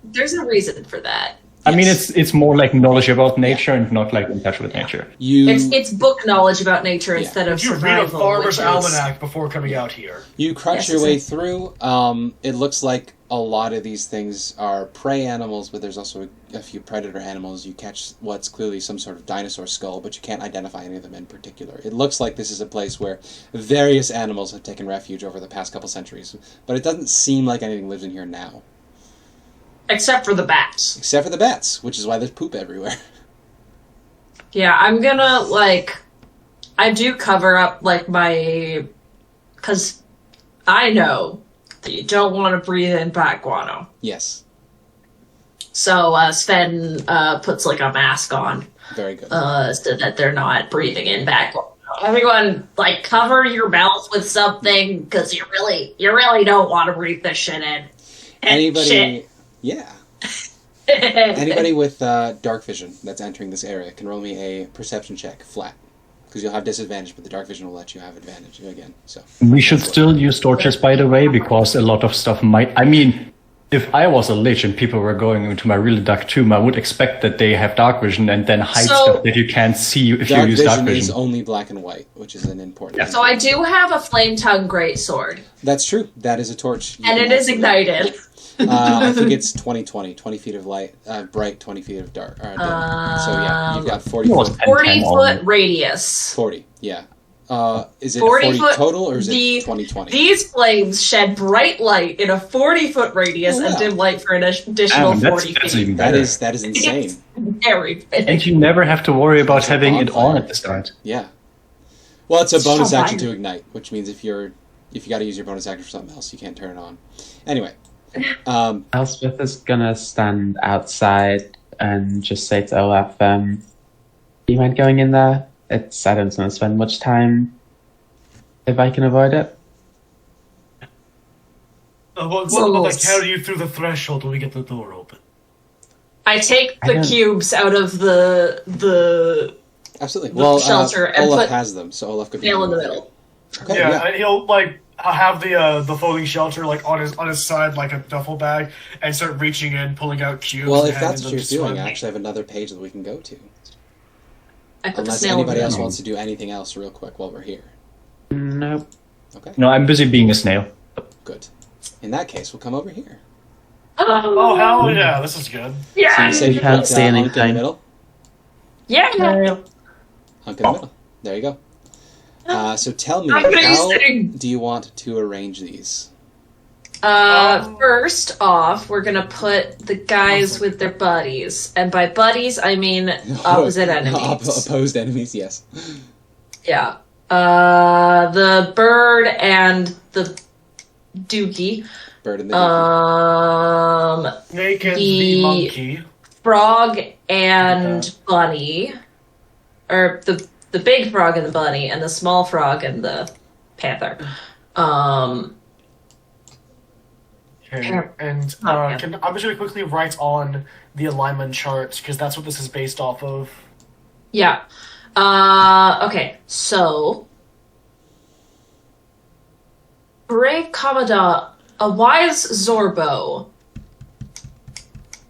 There's a reason for that. I mean, Yes. it's more like knowledge about nature and not like in touch with nature. You It's book knowledge about nature instead of You read a survival. farmer's which is- almanac before coming out here. you crunch Yes, your it's way a- through. It looks like a lot of these things are prey animals, but there's also a few predator animals. You catch what's clearly some sort of dinosaur skull, but you can't identify any of them in particular. It looks like this is a place where various animals have taken refuge over the past couple centuries, but it doesn't seem like anything lives in here now. Except for the bats. Except for the bats, which is why there's poop everywhere. Yeah, I'm gonna, I do cover up, because I know that you don't want to breathe in bat guano. Yes, So, Sven, puts, a mask on, very good. so that they're not breathing in bat guano. Everyone, cover your mouth with something, because you really don't want to breathe this shit in. Anybody? Shit. Yeah. Anybody with dark vision that's entering this area can roll me a perception check flat, because you'll have disadvantage, but the dark vision will let you have advantage again. So We should still use torches, by the way, because a lot of stuff might. I mean, if I was a lich and people were going into my really dark tomb, I would expect that they have dark vision and then hide So- stuff that you can't see if you dark use dark vision is vision. only black and white, which is an important. Yeah. So I do have a flame tongue greatsword, That's true. That is a torch. You and can it is absolutely- ignited. I think it's 20-20, 20 feet of light, bright, 20 feet of dark. Dim. So yeah, you've got 40 Almost foot. 10 40 10 foot on. radius. 40, yeah. Is it 40 40 foot- total or is the- it 20-20? These flames shed bright light in a 40-foot radius Oh, wow. and dim light for an additional Damn, 40 that's feet. even That better. is insane. It's very big. And you never have to worry about It's a having it bonfire. on at the start. Yeah. Well, it's a bonus So action fun. to ignite, which means if you got to use your bonus action for something else, you can't turn it on. Anyway, Elspeth is gonna stand outside and just say to Olaf, do you mind going in there? I don't want to spend much time if I can avoid it. What So- if I carry you through the threshold when we get the door open? I take I the don't- cubes out of the absolutely. The Well, shelter and Olaf put has them, so Olaf could be nail in the with it. middle. Okay, Yeah, yeah. and he'll have the folding shelter on his side like a duffel bag and start reaching in, pulling out cubes. Well, and if that's handing what them you're to doing, Sven. I actually have another page that we can go to. I put the Unless snail in the anybody else middle. wants to do anything else real quick while we're here. Nope. Okay, No, I'm busy being a snail. good. In that case, we'll come over here. Oh hell yeah, this is good. So Yeah! you said you can't put, see hunk in the anything. middle? Yeah! Hunk in the middle. There you go. So tell me, how Amazing. do you want to arrange these? First off, we're gonna put the guys with their buddies. And by buddies, I mean opposite enemies. Opposed enemies, yes. Yeah. The bird and the dookie. Bird and the dookie. Naked The- the monkey. Frog and bunny. Or the big frog and the bunny, and the small frog and the panther. Okay. And Oh, yeah. I'm just gonna quickly write on the alignment chart because that's what this is based off of. Yeah. Okay, so Brave Commodore, a wise Zorbo,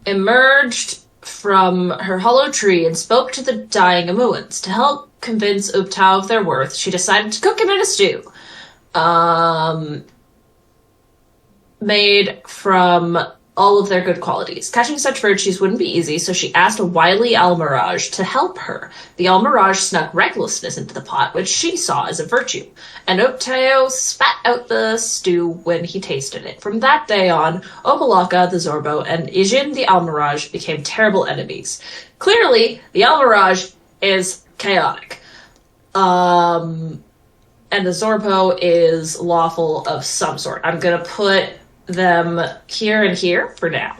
emerged from her hollow tree and spoke to the dying Amuans. To help convince Uptau of their worth, she decided to cook him in a stew. made from all of their good qualities. Catching such virtues wouldn't be easy, so she asked a wily Almirage to help her. The Almirage snuck recklessness into the pot, which she saw as a virtue, and Opteo spat out the stew when he tasted it. From that day on, Opalaka, the Zorbo, and Ijin, the Almirage, became terrible enemies. Clearly, the Almirage is chaotic. And the Zorbo is lawful of some sort. I'm gonna put them here and here for now.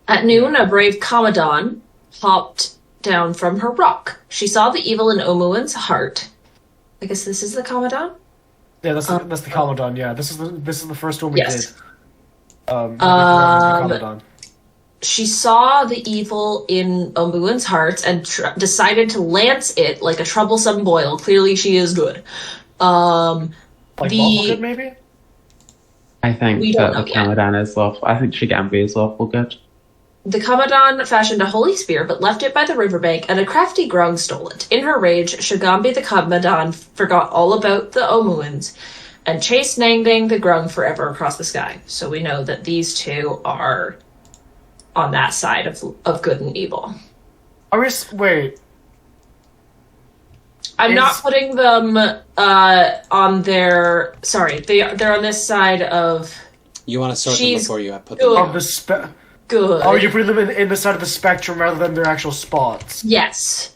At noon, a brave Kamadan hopped down from her rock. She saw the evil in Omuan's heart. I guess this is the Kamadan? Yeah, that's the Commandant. Yeah, this is the first one we Yes. did. Commandant. She saw the evil in Omuan's heart and decided to lance it like a troublesome boil. Clearly, she is good. Like lawful good, maybe? I think We that don't the know yet. Kamadan is lawful. I think Shigambi is lawful good. The Kamadan fashioned a holy spear, but left it by the riverbank, and a crafty Grung stole it. In her rage, Shigambi the Kamadan forgot all about the Omuans and chased Nangdang the Grung forever across the sky. So we know that these two are on that side of good and evil. Wait. I'm not putting them on their... Sorry, they're on this side of... You want to sort them She's before you put them good. on. Of the Good. Oh, you put them in the side of the spectrum rather than their actual spots. Yes.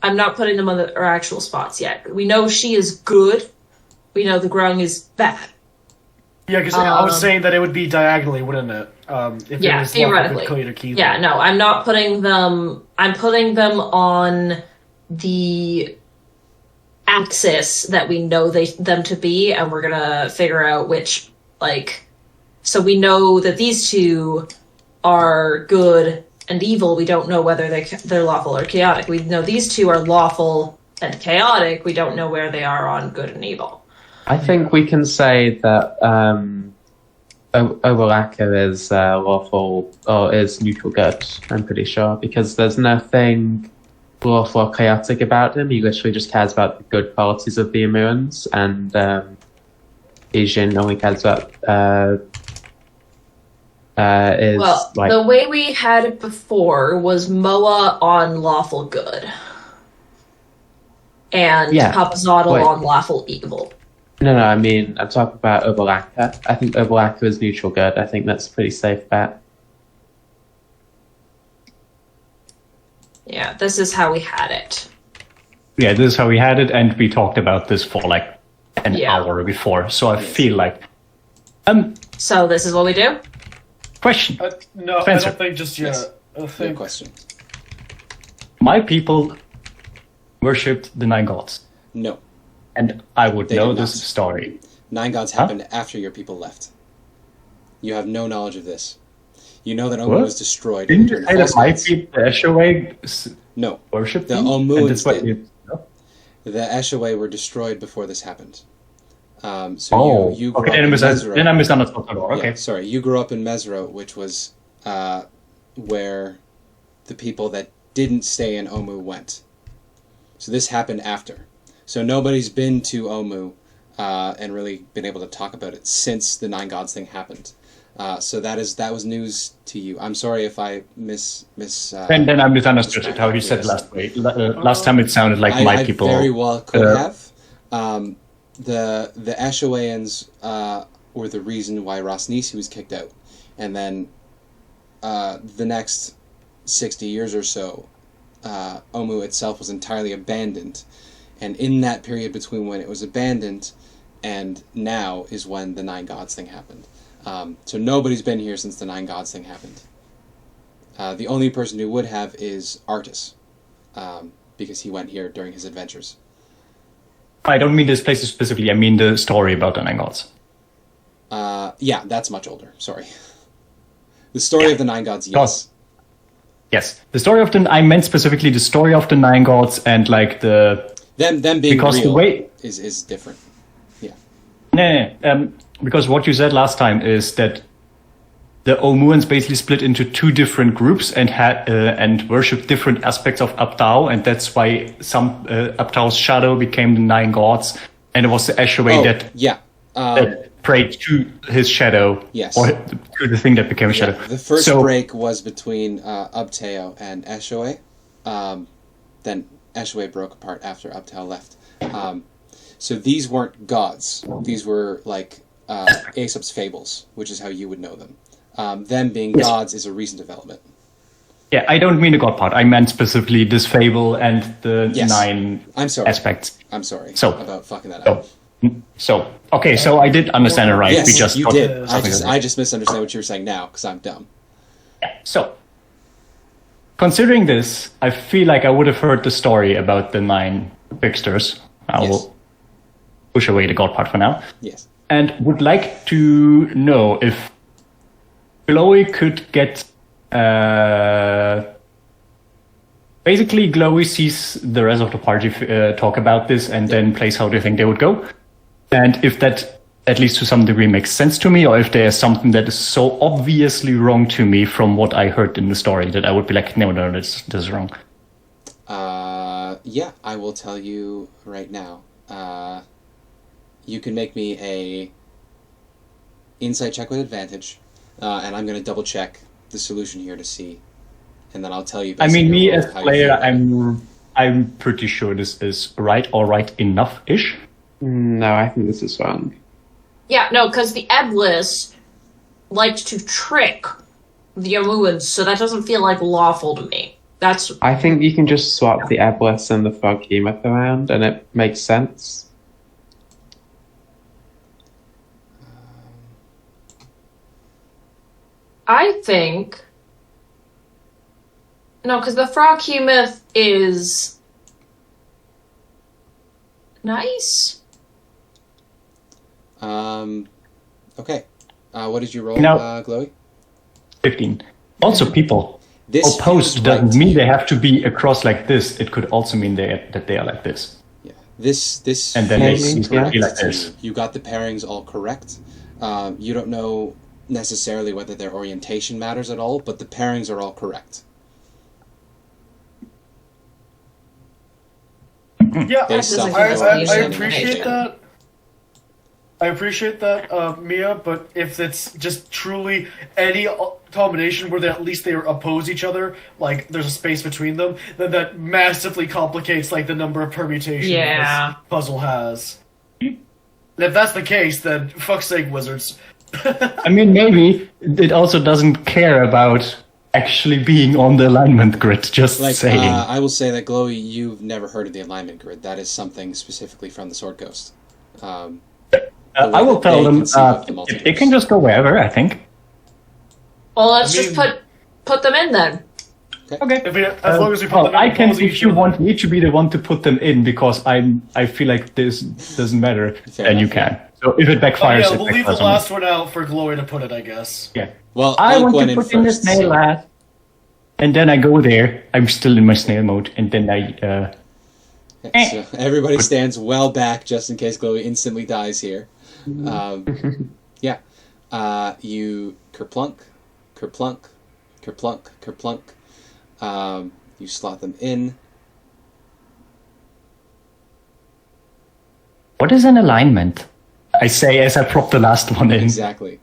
I'm not putting them on their actual spots yet. We know she is good. We know the Grung is bad. Yeah, because I was saying that it would be diagonally, wouldn't it? If Yeah, it was theoretically. Clear to keep Yeah, no, I'm not putting them... I'm putting them on the axis that we know them to be, and we're gonna figure out which, like... So we know that these two are good and evil. We don't know whether they're lawful or chaotic. We know these two are lawful and chaotic. We don't know where they are on good and evil. I think we can say that Obalaka is lawful or is neutral good, I'm pretty sure, because there's nothing lawful or chaotic about him. He literally just cares about the good qualities of the Amurans, and Ijin only cares about The way we had it before was Moa on lawful good. And Papazotl on lawful evil. No, I mean, I'm talking about Obalaka. I think Obalaka is neutral good. I think that's a pretty safe bet. Yeah, this is how we had it. Yeah, this is how we had it, and we talked about this for like an hour before. So I feel like So this is what we do? question. No, Spencer. I don't think just yet. Yes. I think... Good question. My people worshipped the 9 gods, No. and I would They know did this not. story. 9 gods happened after your people left. You have no knowledge of this. You know that Omu What? was destroyed. Didn't you and say that false my gods. people, the Eshaway, No. worshipped The them? Omuans And that's what did. you- no? The Eshaway were destroyed before this happened. So you grew okay, up in then I misunderstood the lore. Yeah, Okay. sorry, you grew up in Mesro, which was where the people that didn't stay in Omu went. So this happened after. So nobody's been to Omu and really been able to talk about it since the 9 gods thing happened. So that was news to you. I'm sorry if I Then I misunderstood it, how you said it last week. Last time it sounded like my I people. very well could have. The Ashawayans were the reason why Rosnisi was kicked out. And then the next 60 years or so, Omu itself was entirely abandoned. And in that period between when it was abandoned and now is when the 9 gods thing happened. So nobody's been here since the 9 gods thing happened. The only person who would have is Artis, because he went here during his adventures. I don't mean this place specifically, I mean the story about the 9 gods. Yeah, that's much older. Sorry. The story of the 9 gods, yes. Yes, the story of I meant specifically the story of the 9 gods and like the... Them being because real the way... is different. Yeah. No, because what you said last time is that the Omuans basically split into two different groups and had and worshipped different aspects of Abtao, and that's why some Abtao's shadow became the 9 gods, and it was the Eshaway that prayed to his shadow, yes, or to the thing that became a shadow. The first break was between Abtao and Eshaway. Then Eshaway broke apart after Abtao left. So these weren't gods. These were like Aesop's Fables, which is how you would know them. Them being gods is a recent development. Yeah, I don't mean the god part. I meant specifically this fable and the 9 aspects. I'm sorry about fucking that up. So I did understand it right. Yes, you did. I just misunderstand what you were saying now because I'm dumb. Yeah. So, considering this, I feel like I would have heard the story about the 9 fixtures. I will push away the god part for now. Yes. And would like to know if Glowie could get... basically, Glowie sees the rest of the party talk about this and then plays how they think they would go. And if that, at least to some degree, makes sense to me, or if there's something that is so obviously wrong to me from what I heard in the story that I would be like, no, this is wrong. Yeah, I will tell you right now. You can make me a insight check with advantage, and I'm going to double check the solution here to see, and then I'll tell you. I mean, me as player, I'm pretty sure this is right or right enough-ish. No, I think this is wrong. Yeah, no, because the Eblis liked to trick the Omuans, so that doesn't feel like lawful to me. I think you can just swap the Eblis and the Froghemoth around, and it makes sense. I think... No, because the Froghemoth is... nice? Okay. What did you roll, Glowie? 15. Also, people. This opposed doesn't mean they have to be across like this. It could also mean that they are like this. Yeah. This and then they seem to be like this. You got the pairings all correct. You don't know necessarily whether their orientation matters at all, but the pairings are all correct. Yeah, I appreciate that. I appreciate that, Mia, but if it's just truly any combination where at least they oppose each other, like there's a space between them, then that massively complicates like the number of permutations this puzzle has. And if that's the case, then fuck's sake, wizards. I mean, maybe it also doesn't care about actually being on the alignment grid, just saying. I will say that, Glowie, you've never heard of the alignment grid. That is something specifically from the Sword Coast. I will tell them they can just go wherever, I think. Well, let's just put them in then. Okay. As long as we put them in, I can, if you want me to be the one to put them in, because I feel like this doesn't matter, then you can. So if it backfires, we'll leave the last one out for Glowie to put it, I guess. Yeah. Well, I want to put in the snail last, and then I go there. I'm still in my snail mode, and then I. So everybody stands well back just in case Glowie instantly dies here. Yeah. You kerplunk, kerplunk, kerplunk, kerplunk. You slot them in. What is an alignment? I say as I prop the last one in. Exactly.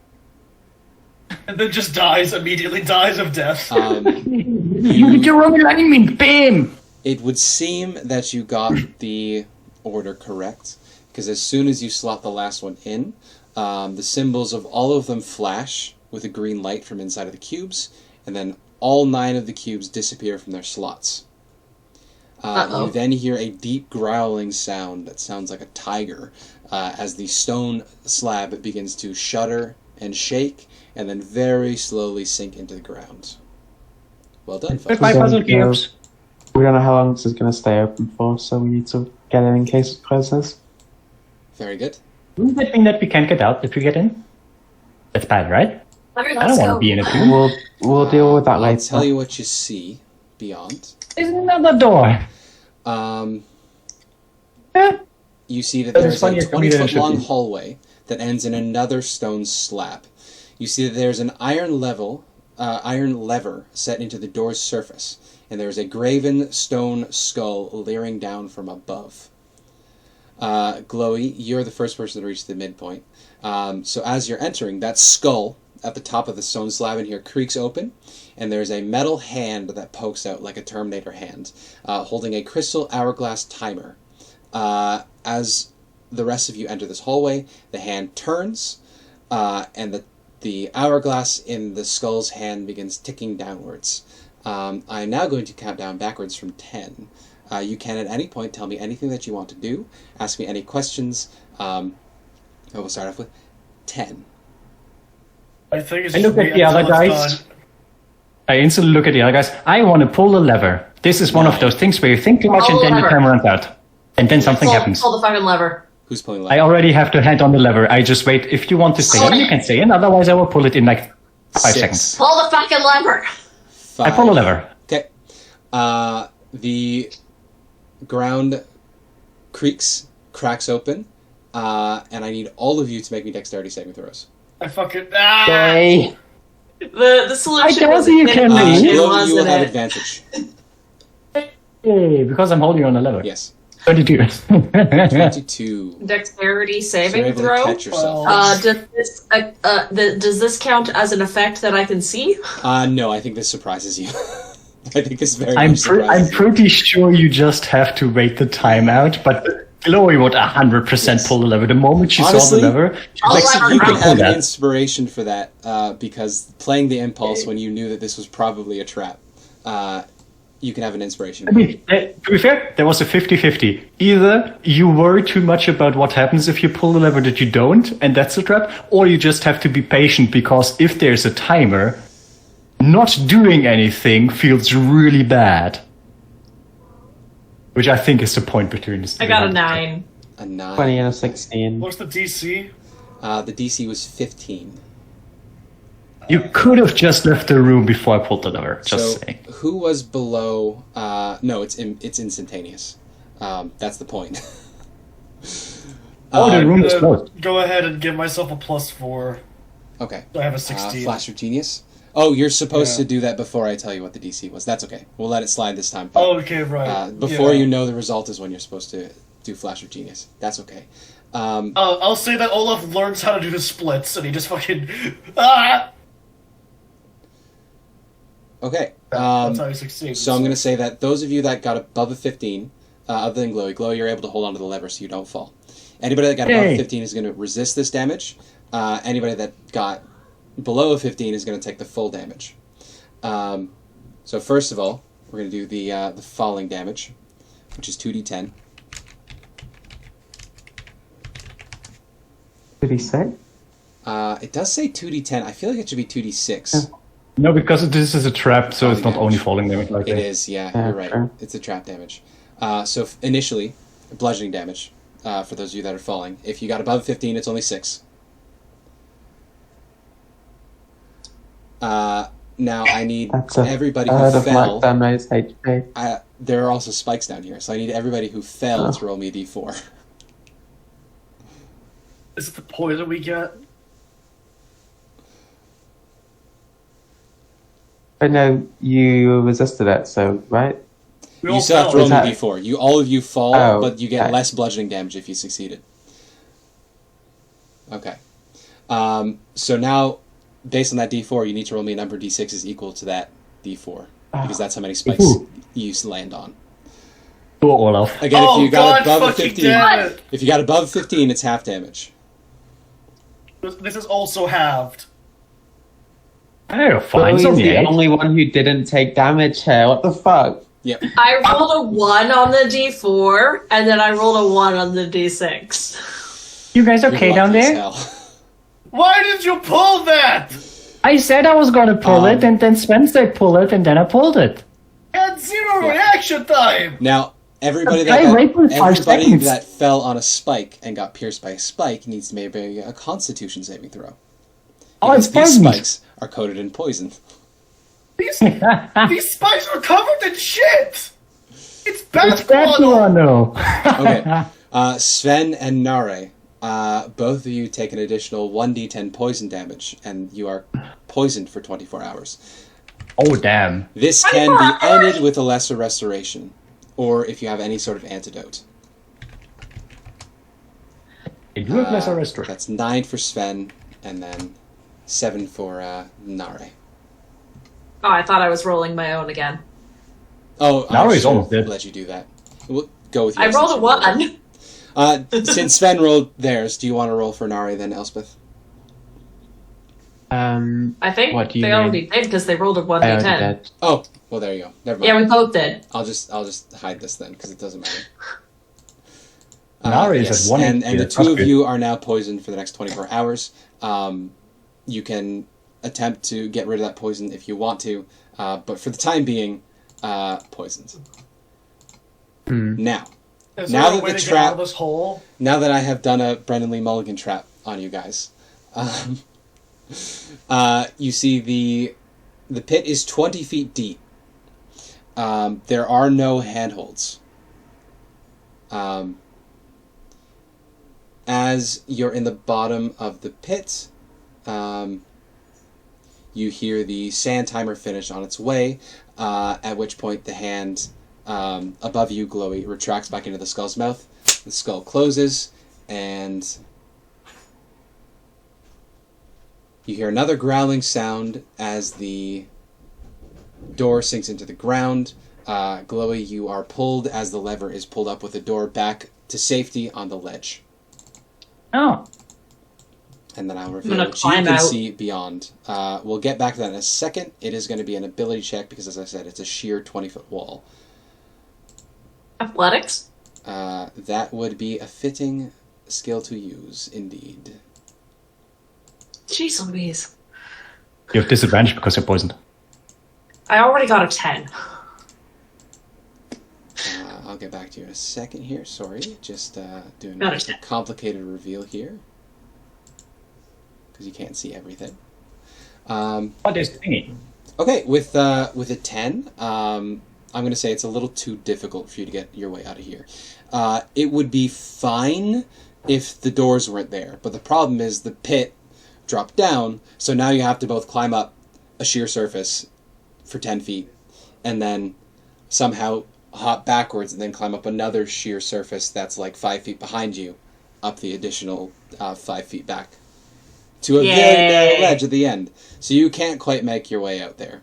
And then just immediately dies of death. You did your wrong alignment, bam! It would seem that you got the order correct, because as soon as you slot the last one in, the symbols of all of them flash with a green light from inside of the cubes, and then all 9 of the cubes disappear from their slots. You then hear a deep growling sound that sounds like a tiger, as the stone slab begins to shudder and shake, and then very slowly sink into the ground. Well done, folks. Goodbye, puzzle cubes. We don't know how long this is going to stay open for, so we need to get in case it closes. Very good. Does that mean that we can't get out if we get in? That's bad, right? I don't want to be in a tomb. We'll deal with that later. I'll tell you what you see beyond. There's another door. You see that there's a 20-foot long hallway that ends in another stone slab. You see that there's an iron lever set into the door's surface, and there's a graven stone skull leering down from above. Glowie, you're the first person to reach the midpoint. So as you're entering, that skull at the top of the stone slab in here creaks open, and there's a metal hand that pokes out like a Terminator hand, holding a crystal hourglass timer. As the rest of you enter this hallway, the hand turns, and the hourglass in the skull's hand begins ticking downwards. I'm now going to count down backwards from 10. You can at any point tell me anything that you want to do, ask me any questions. We'll start off with 10. I think it's I look at the other guys. I instantly look at the other guys. I want to pull the lever. This is one of those things where you think too much and then the time runs out. And then something happens. Pull the fucking lever. Who's pulling the lever? I already have to hand on the lever. I just wait. If you want to stay in, you can stay in. Otherwise, I will pull it in like 5 6. seconds. Pull the fucking lever. 5. I pull the lever. Okay. The ground cracks open, and I need all of you to make me dexterity saving throws. I fucking Yay. The solution I was told you can leave. You will wasn't have it? advantage. Yay, because I'm holding on the lever. Yes. 22. 22. Dexterity You're saving able to throw. catch yourself. Does this count as an effect that I can see? No, I think this surprises you. I think this very I'm much surprises I'm you. pretty sure you just have to wait the time out, but Glowie would 100% pull the lever. The moment she Honestly, saw the lever, she's I'll like, let her You you can can know. pull have an that. inspiration for that, because playing the impulse when you knew that this was probably a trap, you can have an inspiration. I mean, to be fair, there was a 50-50. Either you worry too much about what happens if you pull the lever that you don't, and that's a trap, or you just have to be patient because if there's a timer, not doing anything feels really bad. Which I think is the point between this. I got a 9. A 9. 20 and a 16. What's the DC? The DC was 15. You could have just left the room before I pulled the lever. Just So saying. who was below? No, it's instantaneous. That's the point. Oh, the room is Uh, closed. Go ahead and give myself a +4. Okay. I have a 16. Flash of Genius. Oh, you're supposed Yeah. to do that before I tell you what the DC was. That's okay. We'll let it slide this time. Oh, okay, right. Before Yeah. you know the result is when you're supposed to do Flash of Genius. That's okay. I'll say that Olaf learns how to do the splits, and he just fucking... Ah! Okay. That's how he succeeds. So I'm going to say that those of you that got above a 15, other than Glowie, you're able to hold onto the lever so you don't fall. Anybody that got above Yay. 15 is going to resist this damage. Anybody that got below a 15 is going to take the full damage. So first of all, we're going to do the falling damage, which is 2d10. Did he say? It does say 2d10. I feel like it should be 2d6. No, because this is a trap, so it's not damage. only falling damage like It that. is, yeah, Yeah, you're right. sure. It's a trap damage. So initially, bludgeoning damage, for those of you that are falling. If you got above 15, it's only 6. Now I need That's a everybody third who of fell. Black HP. There are also spikes down here, so I need everybody who fell to roll me a d4. Is it the poison we get? But no, you resisted it, so, right? We You all still have to fell. roll me a Is that- d4. All of you fall, Oh, but you get okay. less bludgeoning damage if you succeeded. Okay. So now, based on that d4, you need to roll me a number of d6s equal to that d4. Because that's how many spikes Ooh. you land on. Go, Olaf. Again, Oh, if you got God above a fucking 15, damn it! if you got above 15, it's half damage. This is also halved. Oh, fine. He's It's only the 8. only one who didn't take damage here. What the fuck? Yep. I rolled a 1 on the d4, and then I rolled a 1 on the d6. You guys okay You're down lucky as there? hell. Why did you pull that? I said I was gonna pull it, and then Sven said pull it, and then I pulled it. Had 0 reaction time. Now, everybody Okay, that wait for 5 everybody seconds. that fell on a spike and got pierced by a spike needs to make a Constitution saving throw. Oh, it's Because these poisoned. spikes are coated in poison. These spikes are covered in shit. It's What's bad that guano. guano? Okay. Sven and Nare, both of you take an additional 1d10 poison damage, and you are poisoned for 24 hours. Oh, damn. This can be ended with a lesser restoration, or if you have any sort of antidote. I do have lesser restoration. That's 9 for Sven, and then 7 for Nare. Oh, I thought I was rolling my own again. Oh, Nare I is almost should dead. let you do that. We'll go with you. I rolled a 1. Since Sven rolled theirs, do you want to roll for Nare then, Elspeth? I think what do you they mean? already did because they rolled a I already 1d10. did. Oh, well, there you go. Never mind. Yeah, we both did. I'll just hide this then, because it doesn't matter. Nare is at 1 and HP. the That's two of good. you are now poisoned for the next 24 hours. You can attempt to get rid of that poison if you want to, but for the time being, poisoned. Now, Is Now there a that way the to get trap- out of this hole? now that I have done a Brendan Lee Mulligan trap on you guys, you see the pit is 20 feet deep. There are no handholds. As you're in the bottom of the pit, you hear the sand timer finish on its way, at which point the hand above you, Glowie, retracts back into the skull's mouth. The skull closes, and you hear another growling sound as the door sinks into the ground. Glowie, you are pulled as the lever is pulled up with the door back to safety on the ledge. Oh. And then I'll gonna reveal what you climb can out. see beyond. We'll get back to that in a second. It is going to be an ability check because, as I said, it's a sheer 20-foot wall. Athletics? That would be a fitting skill to use, indeed. Jeez Louise. You have disadvantage because you're poisoned. I already got a 10. I'll get back to you in a second here. Sorry, just doing Got a it. complicated reveal here because you can't see everything. What is thingy? Okay, with a 10, I'm going to say it's a little too difficult for you to get your way out of here. It would be fine if the doors weren't there, but the problem is the pit dropped down, so now you have to both climb up a sheer surface for 10 feet, and then somehow hop backwards and then climb up another sheer surface that's like 5 feet behind you, up the additional 5 feet back to a very narrow ledge at the end. So you can't quite make your way out there.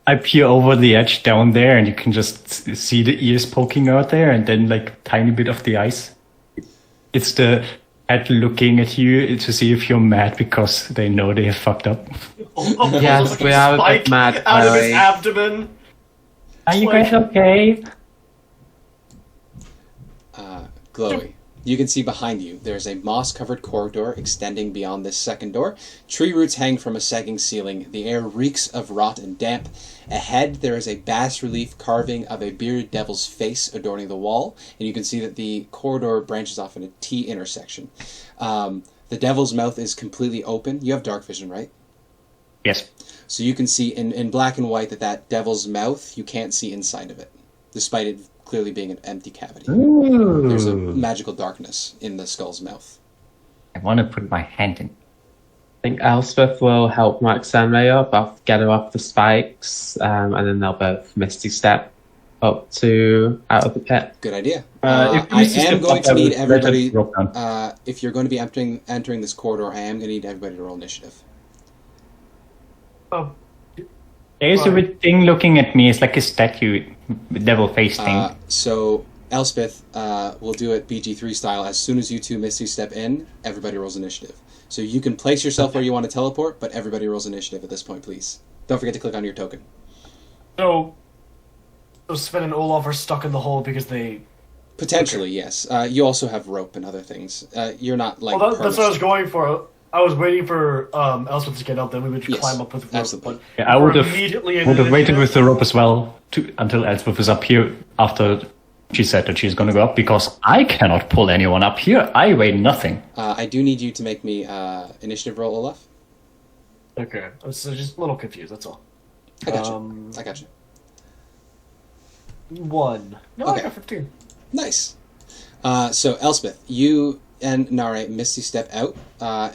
I peer over the edge down there, and you can just see the ears poking out there, and then like tiny bit of the ice. It's the head looking at you to see if you're mad because they know they have fucked up. Yes, we are a bit mad, out of his Chloe. abdomen. Are you guys okay? Glowy. You can see behind you, there's a moss-covered corridor extending beyond this second door. Tree roots hang from a sagging ceiling. The air reeks of rot and damp. Ahead, there is a bas-relief carving of a bearded devil's face adorning the wall, and you can see that the corridor branches off in a T intersection. The devil's mouth is completely open. You have dark vision, right? Yes. So you can see in black and white that devil's mouth, you can't see inside of it, despite it clearly being an empty cavity. There's a magical darkness in the skull's mouth. I want to put my hand in. I think Elspeth will help Maxime up. I'll get her up the spikes, and then they'll both Misty Step up to out of the pit. Good idea. If I Misty am Step going up, to I will need let everybody. it drop down. If you're going to be entering this corridor, I am going to need everybody to roll initiative. Oh, There's a weird thing looking at me. It's like a statue, devil face thing. So Elspeth will do it BG3 style. As soon as you two Misty step in, everybody rolls initiative. So you can place yourself where you want to teleport, but everybody rolls initiative at this point, please. Don't forget to click on your token. so Sven and Olaf are stuck in the hole because they... Potentially, yes. You also have rope and other things. You're not like. Well, that's what I was perma- going for. I was waiting for Elspeth to get up, then we would Yes, climb up with the rope. absolutely. But Yeah, I we're would have immediately in waited initiative. with the rope as well until Elspeth was up here after she said that she's going to go up, because I cannot pull anyone up here. I weigh nothing. I do need you to make me initiative roll, Olaf. Okay, I was just a little confused, that's all. I got you. I got you. 1. No, I Okay. got 15. Nice. So Elspeth, you and Nare Misty step out,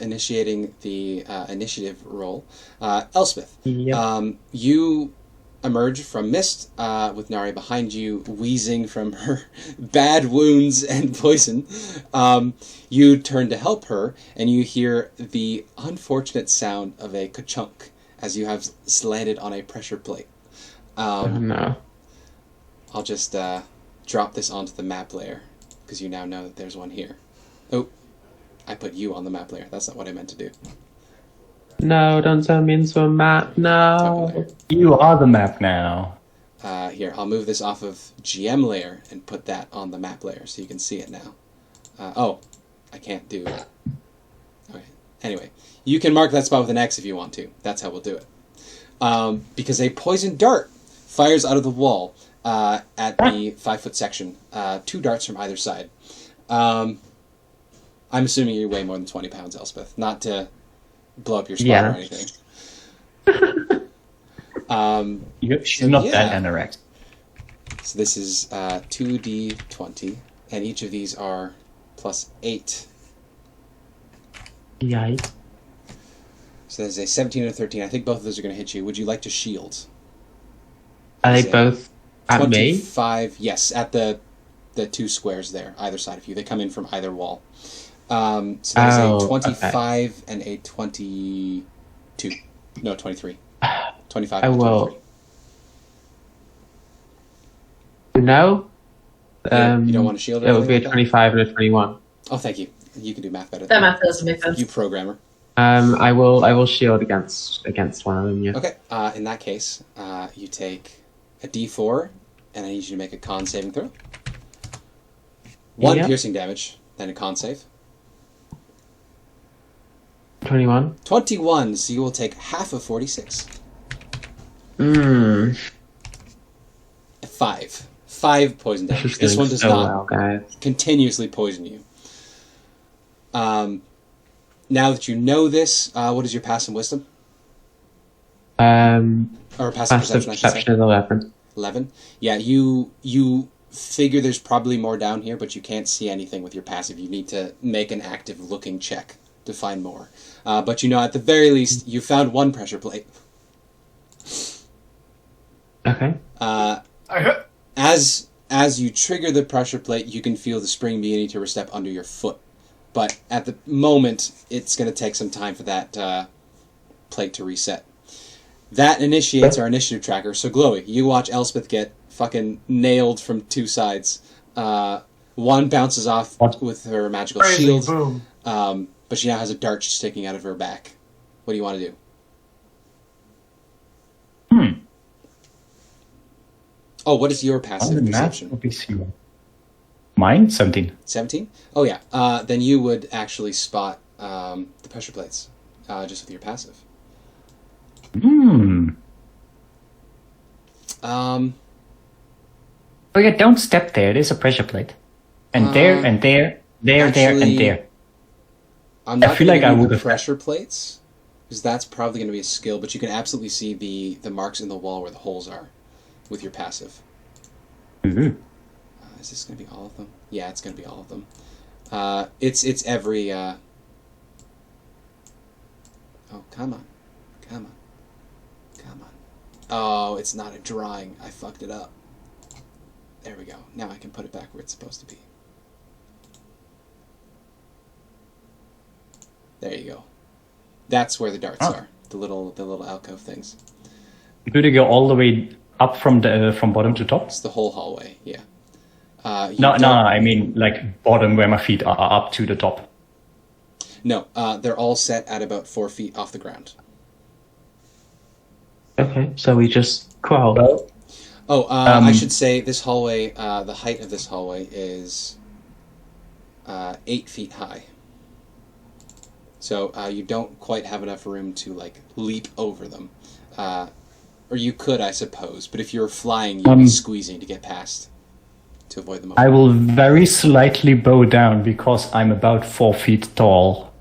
initiating the initiative roll. Elspeth, Yep. you emerge from mist with Nare behind you, wheezing from her bad wounds and poison. You turn to help her, and you hear the unfortunate sound of a ka-chunk as you have landed on a pressure plate. Oh no. I'll just drop this onto the map layer, because you now know that there's one here. Oh, I put you on the map layer. That's not what I meant to do. No, don't turn me into a map. No. You are the map now. Here, I'll move this off of GM layer and put that on the map layer so you can see it now. Oh, I can't do it. Okay. Anyway, you can mark that spot with an X if you want to. That's how we'll do it. Because a poison dart fires out of the wall at the 5-foot section. 2 darts from either side. I'm assuming you weigh more than 20 pounds, Elspeth. Not to blow up your spot or anything. She's not that anorexic. So this is 2d20, and each of these are plus 8. Yikes. So there's a 17 and a 13. I think both of those are going to hit you. Would you like to shield? Are they both at me? 25, yes, at the 2 squares there, either side of you. They come in from either wall. So there's a 25 and a 22. No, 23. 25 and 23. No? You don't want to shield or it would be a anything like 25 and a 21. Oh, thank you. You can do math better That than math doesn't make sense. you programmer. I will shield against one of them, yeah. Okay, in that case, you take a d4, and I need you to make a con saving throw. 1 piercing damage, then a con save. 21. 21, so you will take half of 46. 5. 5 poison damage. This one does not continuously poison you. Now that you know this, what is your passive wisdom? Or passive perception, I should say. Is 11. 11? Yeah, you figure there's probably more down here, but you can't see anything with your passive. You need to make an active looking check to find more. But you know, at the very least, you found 1 pressure plate. Okay. As you trigger the pressure plate, you can feel the spring beginning to step under your foot. But at the moment, it's going to take some time for that plate to reset. That initiates our initiative tracker. So, Glowie, you watch Elspeth get fucking nailed from 2 sides. One bounces off with her magical shield. Boom. But she now has a dart sticking out of her back. What do you want to do? Oh, what is your passive perception? Mine? 17. 17? Oh, yeah. Then you would actually spot the pressure plates just with your passive. Oh, yeah, don't step there. There's a pressure plate. And there, and there, there, and there. I'm not I feel like I would have have pressure plates, because that's probably going to be a skill, but you can absolutely see the marks in the wall where the holes are with your passive. Mm-hmm. Is this going to be all of them? Yeah, it's going to be all of them. It's every... Oh, come on. Come on. Come on. Oh, it's not a drawing. I fucked it up. There we go. Now I can put it back where it's supposed to be. There you go. That's where the darts are. The little alcove things. Do they go all the way up from bottom to top? It's the whole hallway, yeah. No, I mean like bottom where my feet are up to the top. No, they're all set at about 4 feet off the ground. Okay, so we just crawl. I should say this hallway, the height of this hallway is 8 feet high. So you don't quite have enough room to like leap over them. Or you could, I suppose, but if you're flying, you'd be squeezing to get past to avoid them. I will very slightly bow down because I'm about 4 feet tall.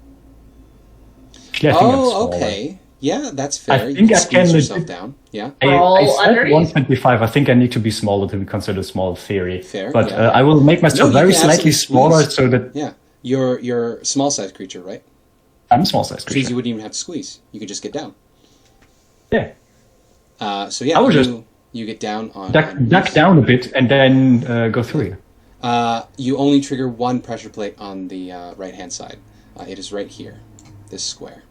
Oh, okay. Yeah, that's fair. I You think can I squeeze can yourself legit- down. Yeah, Roll I said underneath. 125. I think I need to be smaller to be considered small theory. Fair, But yeah. I will make myself No, you very can slightly absolutely smaller squeeze. so that yeah. You're a small sized creature, right? I'm a small size Which means you creature. wouldn't even have to squeeze. You could just get down. Yeah. So yeah, I would you get down on Duck down a bit and then go through here. You only trigger one pressure plate on the right hand side. It is right here, this square.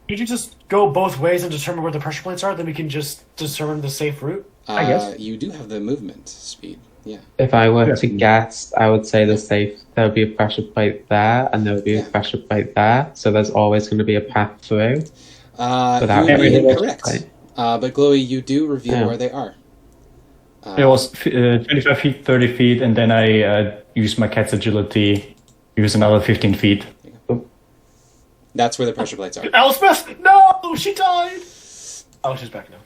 Could you just go both ways and determine where the pressure plates are? Then we can just determine the safe route. I guess. You do have the movement speed. Yeah. If I were to guess, I would say there would be a pressure plate there, and there would be a pressure plate there. So there's always going to be a path through. You would be incorrect. But Glowie, you do reveal where they are. It was 25 feet, 30 feet, and then I use my cat's agility, use another 15 feet. That's where the pressure plates are. Elspeth! No! She died! Oh, she's back now.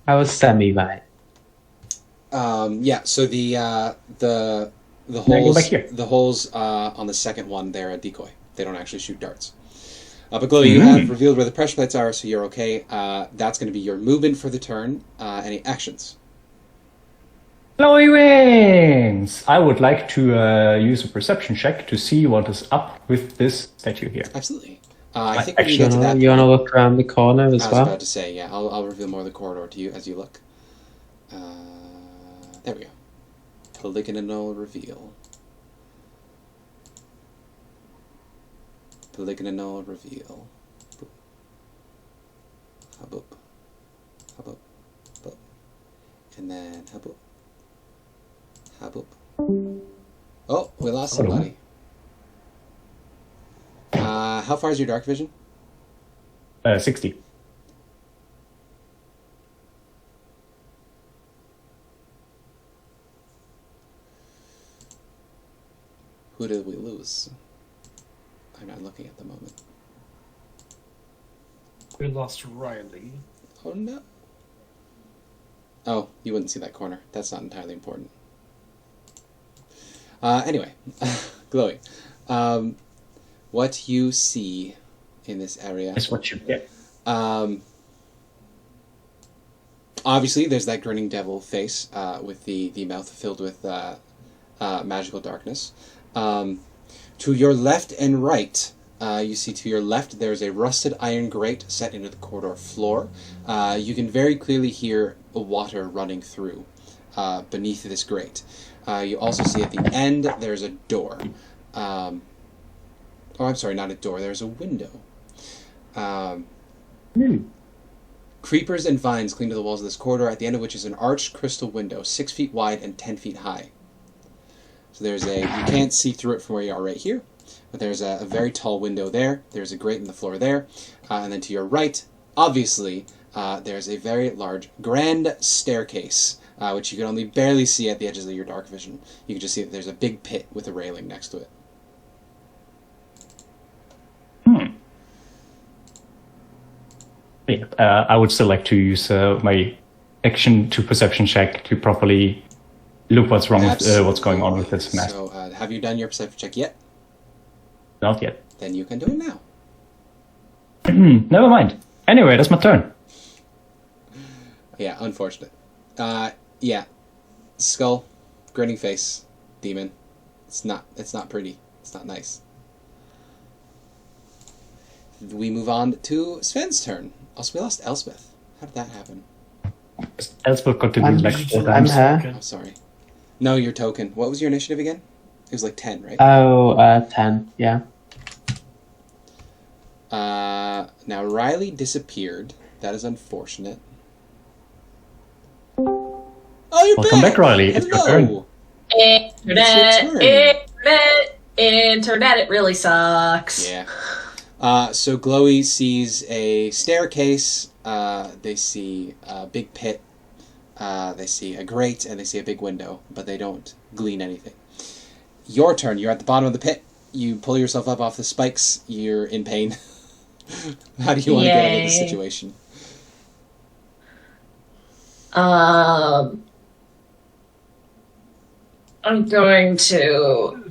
I was semi-right. Yeah, so the go holes back here. the holes on the second one, they're a decoy. They don't actually shoot darts. But Glowie, you have revealed where the pressure plates are, so you're okay. That's going to be your movement for the turn. Any actions? Glowy wings! I would like to use a perception check to see what is up with this statue here. Absolutely. I think we can get to that. You want to look around the corner as I was well? about to say, yeah. I'll reveal more of the corridor to you as you look. There we go. Polygonal reveal. Polygonal reveal. Boop. Haboop. Haboop. Boop. And then haboop. Haboop. Oh, we lost somebody. How far is your dark vision? 60. Who did we lose? I'm not looking at the moment. We lost Riley. Oh no. Oh, you wouldn't see that corner. That's not entirely important. Anyway, Glowie. What you see in this area... Is what you get. Obviously, there's that grinning devil face with the mouth filled with magical darkness. To your left and right, you see to your left there's a rusted iron grate set into the corridor floor. You can very clearly hear water running through beneath this grate. You also see at the end there's a door. Oh, I'm sorry, not a door. There's a window. Creepers and vines cling to the walls of this corridor, at the end of which is an arched crystal window, 6 feet wide and 10 feet high. So there's you can't see through it from where you are right here, but there's a very tall window there. There's a grate in the floor there. And then to your right, obviously, there's a very large grand staircase, which you can only barely see at the edges of your dark vision. You can just see that there's a big pit with a railing next to it. I would still like to use my action to perception check to properly look what's wrong with what's going on with this mess. So, have you done your perception check yet? Not yet. Then you can do it now. Never mind. Anyway, that's my turn. Yeah, unfortunate. Yeah. Skull, grinning face, demon. It's not pretty. It's not nice. We move on to Sven's turn. Also, we lost Elspeth. How did that happen? Elspeth got to do like 4 I'm times. here. Oh, sorry. No, your token. What was your initiative again? It was like 10, right? 10, yeah. Now, Riley disappeared. That is unfortunate. Oh, you're Welcome back, Riley. It's your Hello. turn. Internet, it really sucks. Yeah. So Glowie sees a staircase, they see a big pit, they see a grate, and they see a big window, but they don't glean anything. Your turn. You're at the bottom of the pit. You pull yourself up off the spikes. You're in pain. How do you want to get out of this situation? I'm going to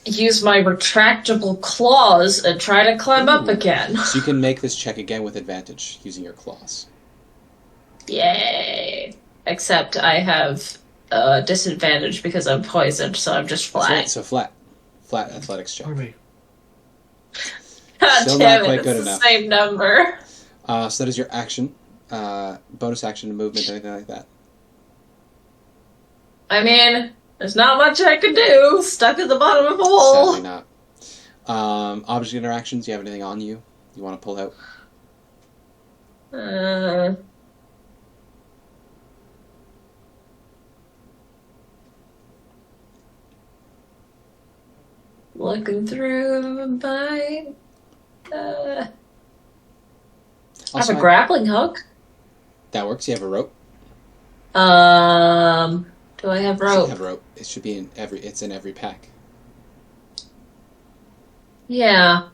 use my retractable claws and try to climb up again. So you can make this check again with advantage using your claws. Yay! Except I have disadvantage because I'm poisoned, so I'm just flat. Right, so flat athletics check. me. God Still damn not quite it, good it's the enough. same number. So that is your action, bonus action, movement, anything like that. I mean, there's not much I could do. Stuck at the bottom of a hole. Sadly not. Object interactions. Do you have anything on you want to pull out? Looking through my. I have a grappling hook. That works. You have a rope. Do I have You rope? should have rope. It should be in every. It's in every pack. Yeah.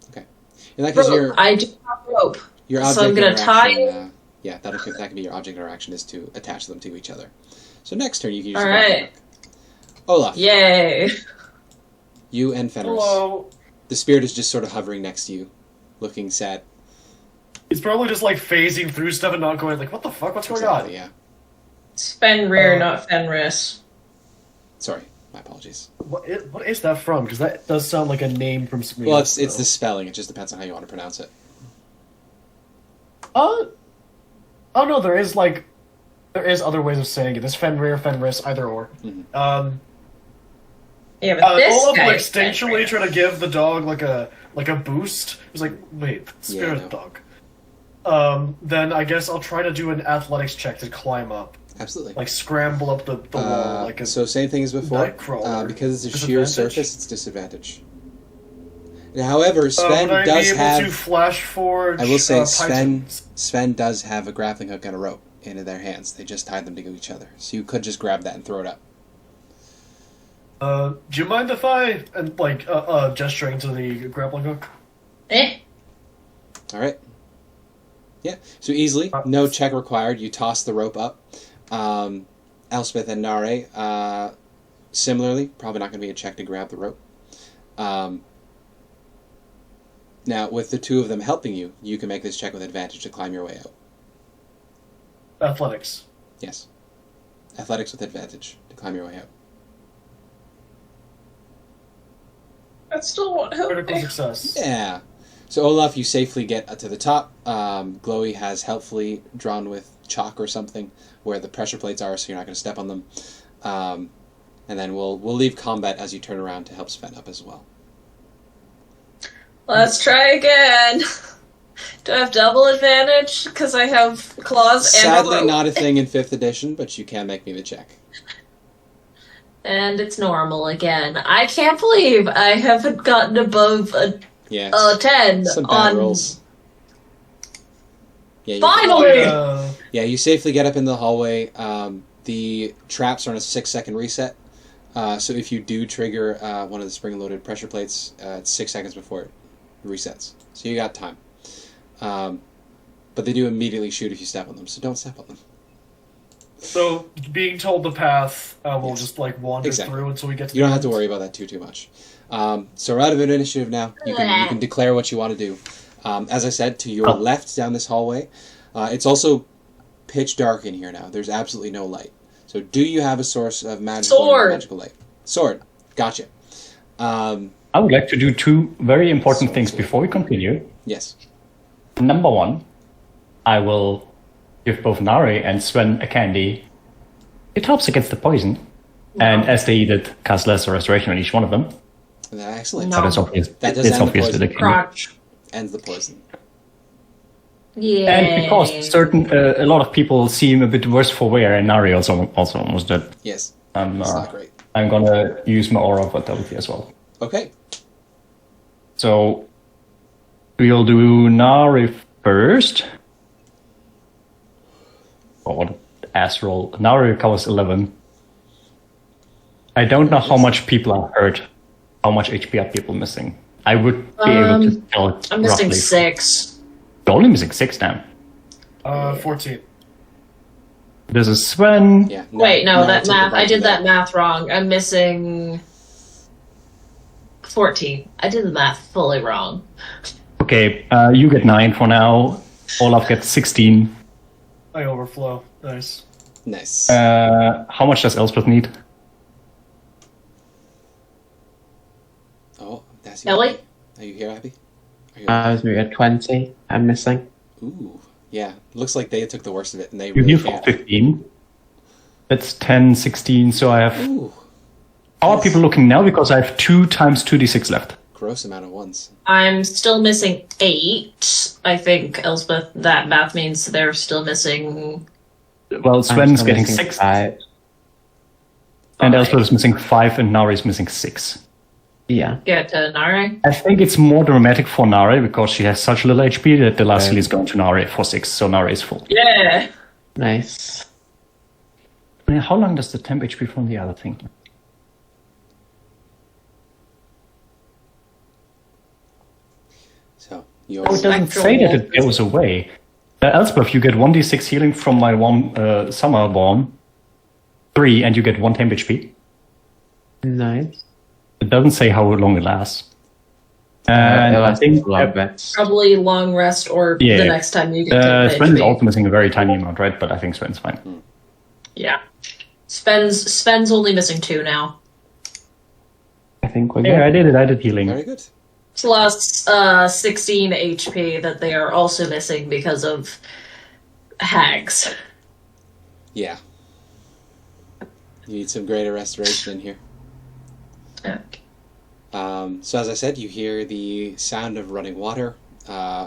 In that case, Rope. I do have rope. your So object I'm gonna interaction. Yeah, that can be your object interaction is to attach them to each other. So next turn you can use. All the grappling right. hook. Olaf. Yay. You and Fenris. Hello. The spirit is just sort of hovering next to you, looking sad. He's probably just like phasing through stuff and not going like, what the fuck? What's going on? Exactly, yeah. It's Fenrir, not Fenris. Sorry, my apologies. What is that from? Because that does sound like a name from something. Well, else, it's though. the spelling. It just depends on how you want to pronounce it. Oh no, there is other ways of saying it. There's Fenrir, Fenris, either or. Mm-hmm. Yeah, but this Olaf guy like is instinctually Fenrir. trying to give the dog like a boost. He's like, wait, spirit no. dog. Then I guess I'll try to do an athletics check to climb up, Absolutely. like scramble up the wall, like a So same thing as before. Nightcrawler. Because it's a sheer Disadvantage? surface, it's disadvantage. Now, however, Sven would I does be able have. to flash forge? I will say pythons? Sven does have a grappling hook and a rope in their hands. They just tied them to each other, so you could just grab that and throw it up. Do you mind if I gesturing to the grappling hook? All right. Yeah. So easily, no check required. You toss the rope up. Elspeth and Nare, similarly, probably not going to be a check to grab the rope. Now, with the two of them helping you, you can make this check with advantage to climb your way out. Athletics. Yes. Athletics with advantage to climb your way out. That still won't help Critical me. success. Yeah. So Olaf, you safely get to the top. Glowie has helpfully drawn with chalk or something where the pressure plates are, so you're not going to step on them. And then we'll leave combat as you turn around to help Sven up as well. Let's try again. Do I have double advantage because I have claws and a Sadly, rope? not a thing in 5th edition, but you can make me the check. And it's normal again. I can't believe I haven't gotten above a Yeah. 10 Some bad on. rolls. Yeah, you Finally! Yeah, you safely get up in the hallway. The traps are on a 6-second reset. So if you do trigger one of the spring-loaded pressure plates, it's 6 seconds before it resets. So you got time. But they do immediately shoot if you step on them, so don't step on them. So, being told the path, we'll Yes. just wander Exactly. through until we get to You don't the have to end. worry about that too much. So we're out of initiative now. You can declare what you want to do. As I said, to your left down this hallway, it's also pitch dark in here now. There's absolutely no light. So do you have a source of magical light? Sword. Gotcha. I would like to do two very important things before we continue. Yes. Number one, I will give both Nari and Sven a candy. It helps against the poison. And as they eat it, cast lesser restoration on each one of them. Excellent. No. That is obvious. That does It's end the obvious to poison. the king. Crotch. Ends the poison. Yeah. And because a lot of people seem a bit worse for wear, and Nari also almost dead. Yes. I'm That's not great. I'm gonna use my aura of vitality as well. Okay. So we'll do Nari first. Oh, what an ass roll. Nari recovers 11. I don't know how much people are hurt, how much HP are people missing. I would be able to tell it I'm missing roughly. 6. You're only missing 6 now. 14. This is Sven. Yeah. Wait, no, that took the math. brunt I of did that math wrong. I'm missing 14. I did the math fully wrong. Okay, you get 9 for now. Olaf gets 16. I overflow. Nice. Nice. How much does Elspeth need? Oh, that's you. Ellie? Are you here, Abby? Are you I was moving at 20. I'm missing. Ooh, yeah. Looks like they took the worst of it, and they You really need can't. 15. That's 10, 16, so I have... Ooh, How are people looking now? Because I have 2 times 2d6 left. gross amount of ones. I'm still missing 8. I think, Elspeth, that math means they're still missing... Well, I'm Sven's still getting missing 6, 5. and Five. Elspeth is missing 5, and Nari is missing 6. Yeah. Get to Nare. I think it's more dramatic for Nari because she has such little HP that the last heal is going to Nari for 6, so Nari is full. Yeah! Nice. How long does the temp HP from the other thing? So, Oh, yours. it doesn't Spectral say that wall. it goes away. Elspeth, you get 1d6 healing from my one summer bomb. 3, and you get 1 temp HP. Nice. It doesn't say how long it lasts. And I think Probably long rest or Yeah. the next time you get to Sven is HP. also missing a very tiny amount, right? But I think Sven's fine. Yeah. Sven's only missing 2 now. I think we're Yeah, good. I did healing. Very good. Plus 16 HP that they are also missing because of hags. Yeah. You need some greater restoration in here. Yeah. So as I said, you hear the sound of running water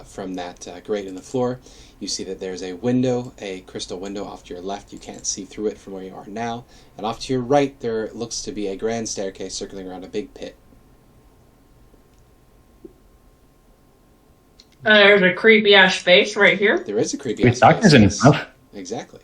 from that grate in the floor. You see that there's a window, a crystal window off to your left. You can't see through it from where you are now. And off to your right, there looks to be a grand staircase circling around a big pit. There's a creepy ass face right here. There is a creepy With darkness in its mouth. Exactly.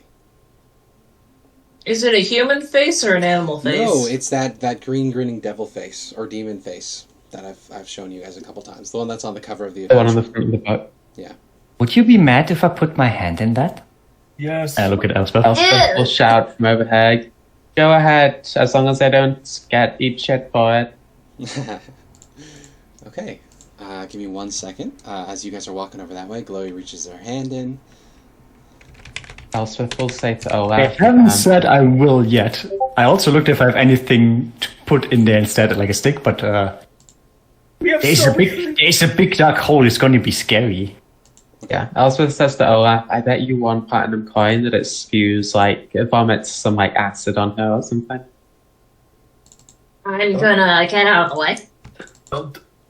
Is it a human face or an animal face? No, it's that green grinning devil face or demon face that I've shown you guys a couple times. The one that's on the cover of the The one on the adventure. front of the book. Yeah. Would you be mad if I put my hand in that? Yes. Look at Elspeth. Elspeth will shout from overhead. Go ahead, as long as I don't eat shit for it. Okay. Give me 1 second. As you guys are walking over that way, Glowie reaches their hand in. Elspeth will say to I Olaf. haven't said I will yet. I also looked if I have anything to put in there instead, like a stick, but We have there's a big dark hole. It's going to be scary. Yeah, Elspeth says to Olaf, I bet you 1 platinum coin that it spews, like, it vomits some, like, acid on her or something. I'm gonna get out of the way.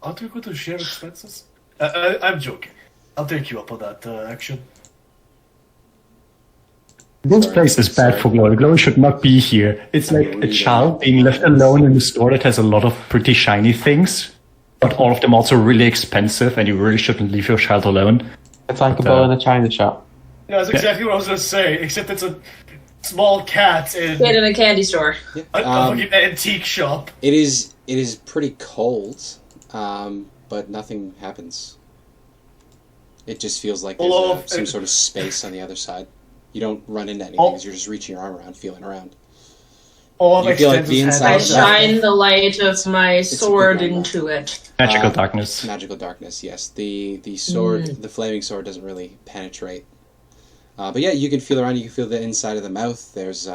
Aren't we going to share expenses? I'm joking. I'll take you up on that action. This Sorry, place is bad sorry. for Glowie. Glowie should not be here. It's like a child being left alone in a store that has a lot of pretty shiny things, but all of them also really expensive, and you really shouldn't leave your child alone. It's like a bull in a china shop. Yeah, that's exactly what I was going to say, except it's a small cat in Get in a candy store. Yeah. a fucking antique shop. It is pretty cold, but nothing happens. It just feels like there's Olaf, some sort of space on the other side. You don't run into anything Oh. because you're just reaching your arm around, feeling around. Olaf You feel like extends the his inside I hand of out. shine the light of my a sword good one, into it. Magical darkness. Magical darkness, yes. The sword, the flaming sword, doesn't really penetrate. But yeah, you can feel around. You can feel the inside of the mouth. There's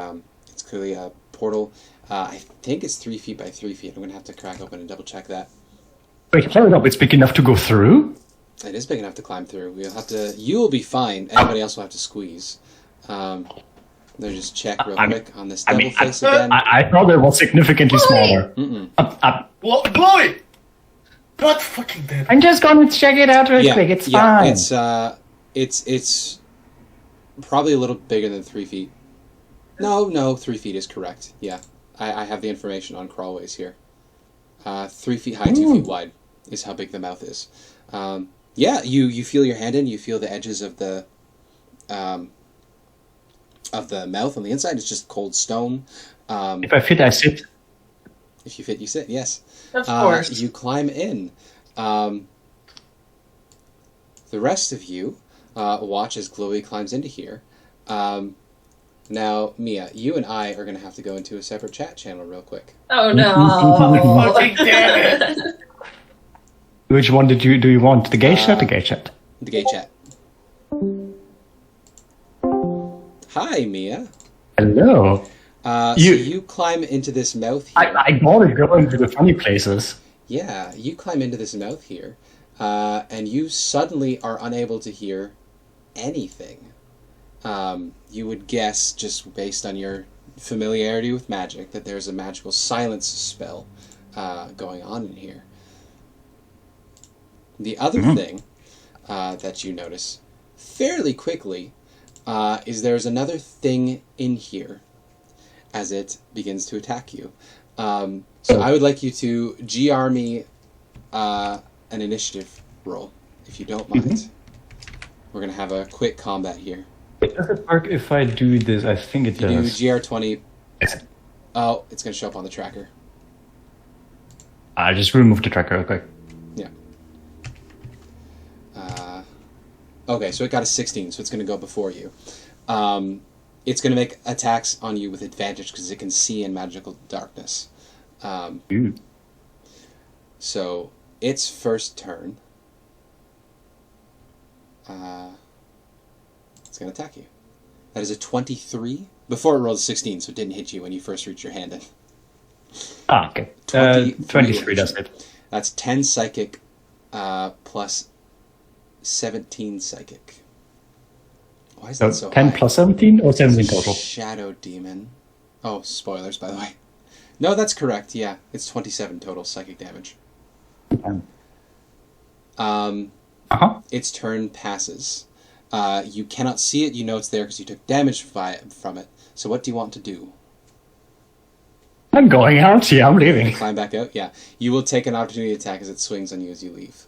it's clearly a portal. I think it's 3 feet by 3 feet. I'm gonna have to crack open and double check that. Wait, clear it up. It's big enough to go through? It is big enough to climb through. We'll have to. You will be fine. Anybody else will have to squeeze. Let me just check real quick on this devil face again. I thought it was significantly smaller. Glowie! God fucking damn it. I'm just going to check it out real Yeah, quick. It's yeah, fine. it's probably a little bigger than 3 feet. No, 3 feet is correct. Yeah, I have the information on crawlways here. 3 feet high, 2 feet wide is how big the mouth is. Yeah, you feel your hand in. You feel the edges of the mouth on the inside. It's just cold stone. If I fit, I sit. If you fit, you sit. Yes. Of course. You climb in. The rest of you watch as Glowie climbs into here. Now, Mia, you and I are going to have to go into a separate chat channel real quick. Oh no. Fucking damn it. Which one do you want? The gay chat? The gay chat. The gay chat. Hi, Mia. Hello. So you climb into this mouth here. I want to go into the funny places. Yeah, you climb into this mouth here, and you suddenly are unable to hear anything. You would guess, just based on your familiarity with magic, that there's a magical silence spell going on in here. The other thing that you notice fairly quickly is there's another thing in here as it begins to attack you. So I would like you to GR me an initiative roll, if you don't mind. We're going to have a quick combat here. Does it work if I do this? I think it does. You do GR20. Oh, it's going to show up on the tracker. I just remove the tracker real quick. Yeah. Okay, so it got a 16, so it's going to go before you. It's going to make attacks on you with advantage because it can see in magical darkness. So, its first turn, it's going to attack you. That is a 23. Before it rolled a 16, so it didn't hit you when you first reached your hand in. Ah, okay. 23 does it. That's 10 psychic plus 17 psychic. Why is that so 10 high? plus 17 or 17 total? Shadow demon. Oh, spoilers, by the way. No, that's correct. Yeah, it's 27 total psychic damage. Its turn passes. You cannot see it. You know it's there because you took damage from it. So what do you want to do? I'm going out. Yeah, I'm leaving. Climb back out? Yeah. You will take an opportunity attack as it swings on you as you leave.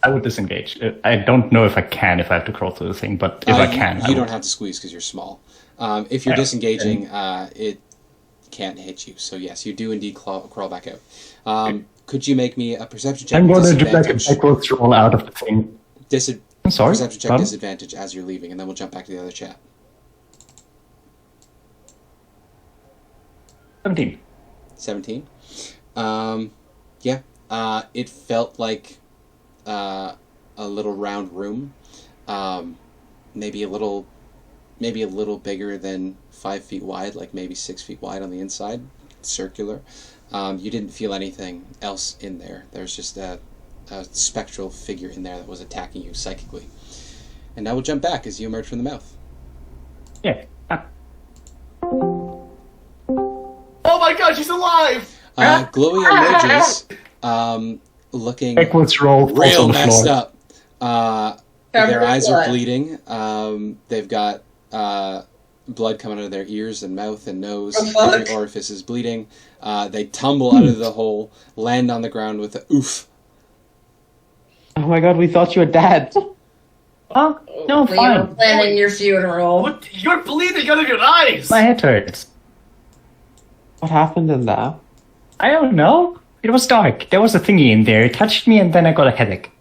I would disengage. I don't know if I can, if I have to crawl through the thing, but if I can, you don't have to squeeze because you're small. If you're disengaging, it can't hit you. So yes, you do indeed crawl back out. Could you make me a perception check? I'm going to do like a backwards roll out of the thing. I'm sorry? Perception check disadvantage as you're leaving, and then we'll jump back to the other chat. 17. 17? Yeah. It felt like a little round room, maybe a little bigger than 5 feet wide, like maybe 6 feet wide on the inside, circular. You didn't feel anything else in there. There's just a spectral figure in there that was attacking you psychically. And now we'll jump back as you emerge from the mouth. Yeah. Oh my god, she's alive! Glowie emerges, looking Backwards roll, real on the messed floor. up. Their eyes are bleeding. They've got blood coming out of their ears and mouth and nose. Every orifice is bleeding. They tumble out of the hole, land on the ground with a oof. Oh my god, we thought you were dead. Oh, no, We fine. were planning your funeral. What? You're bleeding out of your eyes! My head hurts. What happened in there? I don't know. It was dark. There was a thingy in there. It touched me and then I got a headache.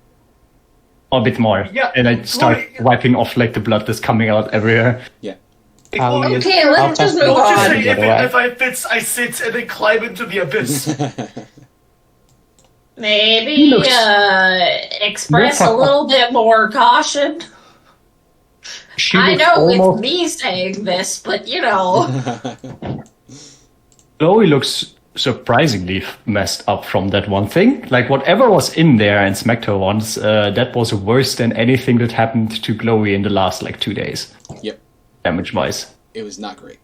Or a bit more. Yeah, And I start wiping off like the blood that's coming out everywhere. Yeah. Okay, let's just move Don't just on. say if I sit and then climb into the abyss. Maybe express a little bit more caution. I know it's me saying this, but you know. Glowie looks surprisingly messed up from that one thing. Like, whatever was in there and smacked her once, that was worse than anything that happened to Glowie in the last, 2 days. Yep. Damage-wise. It was not great.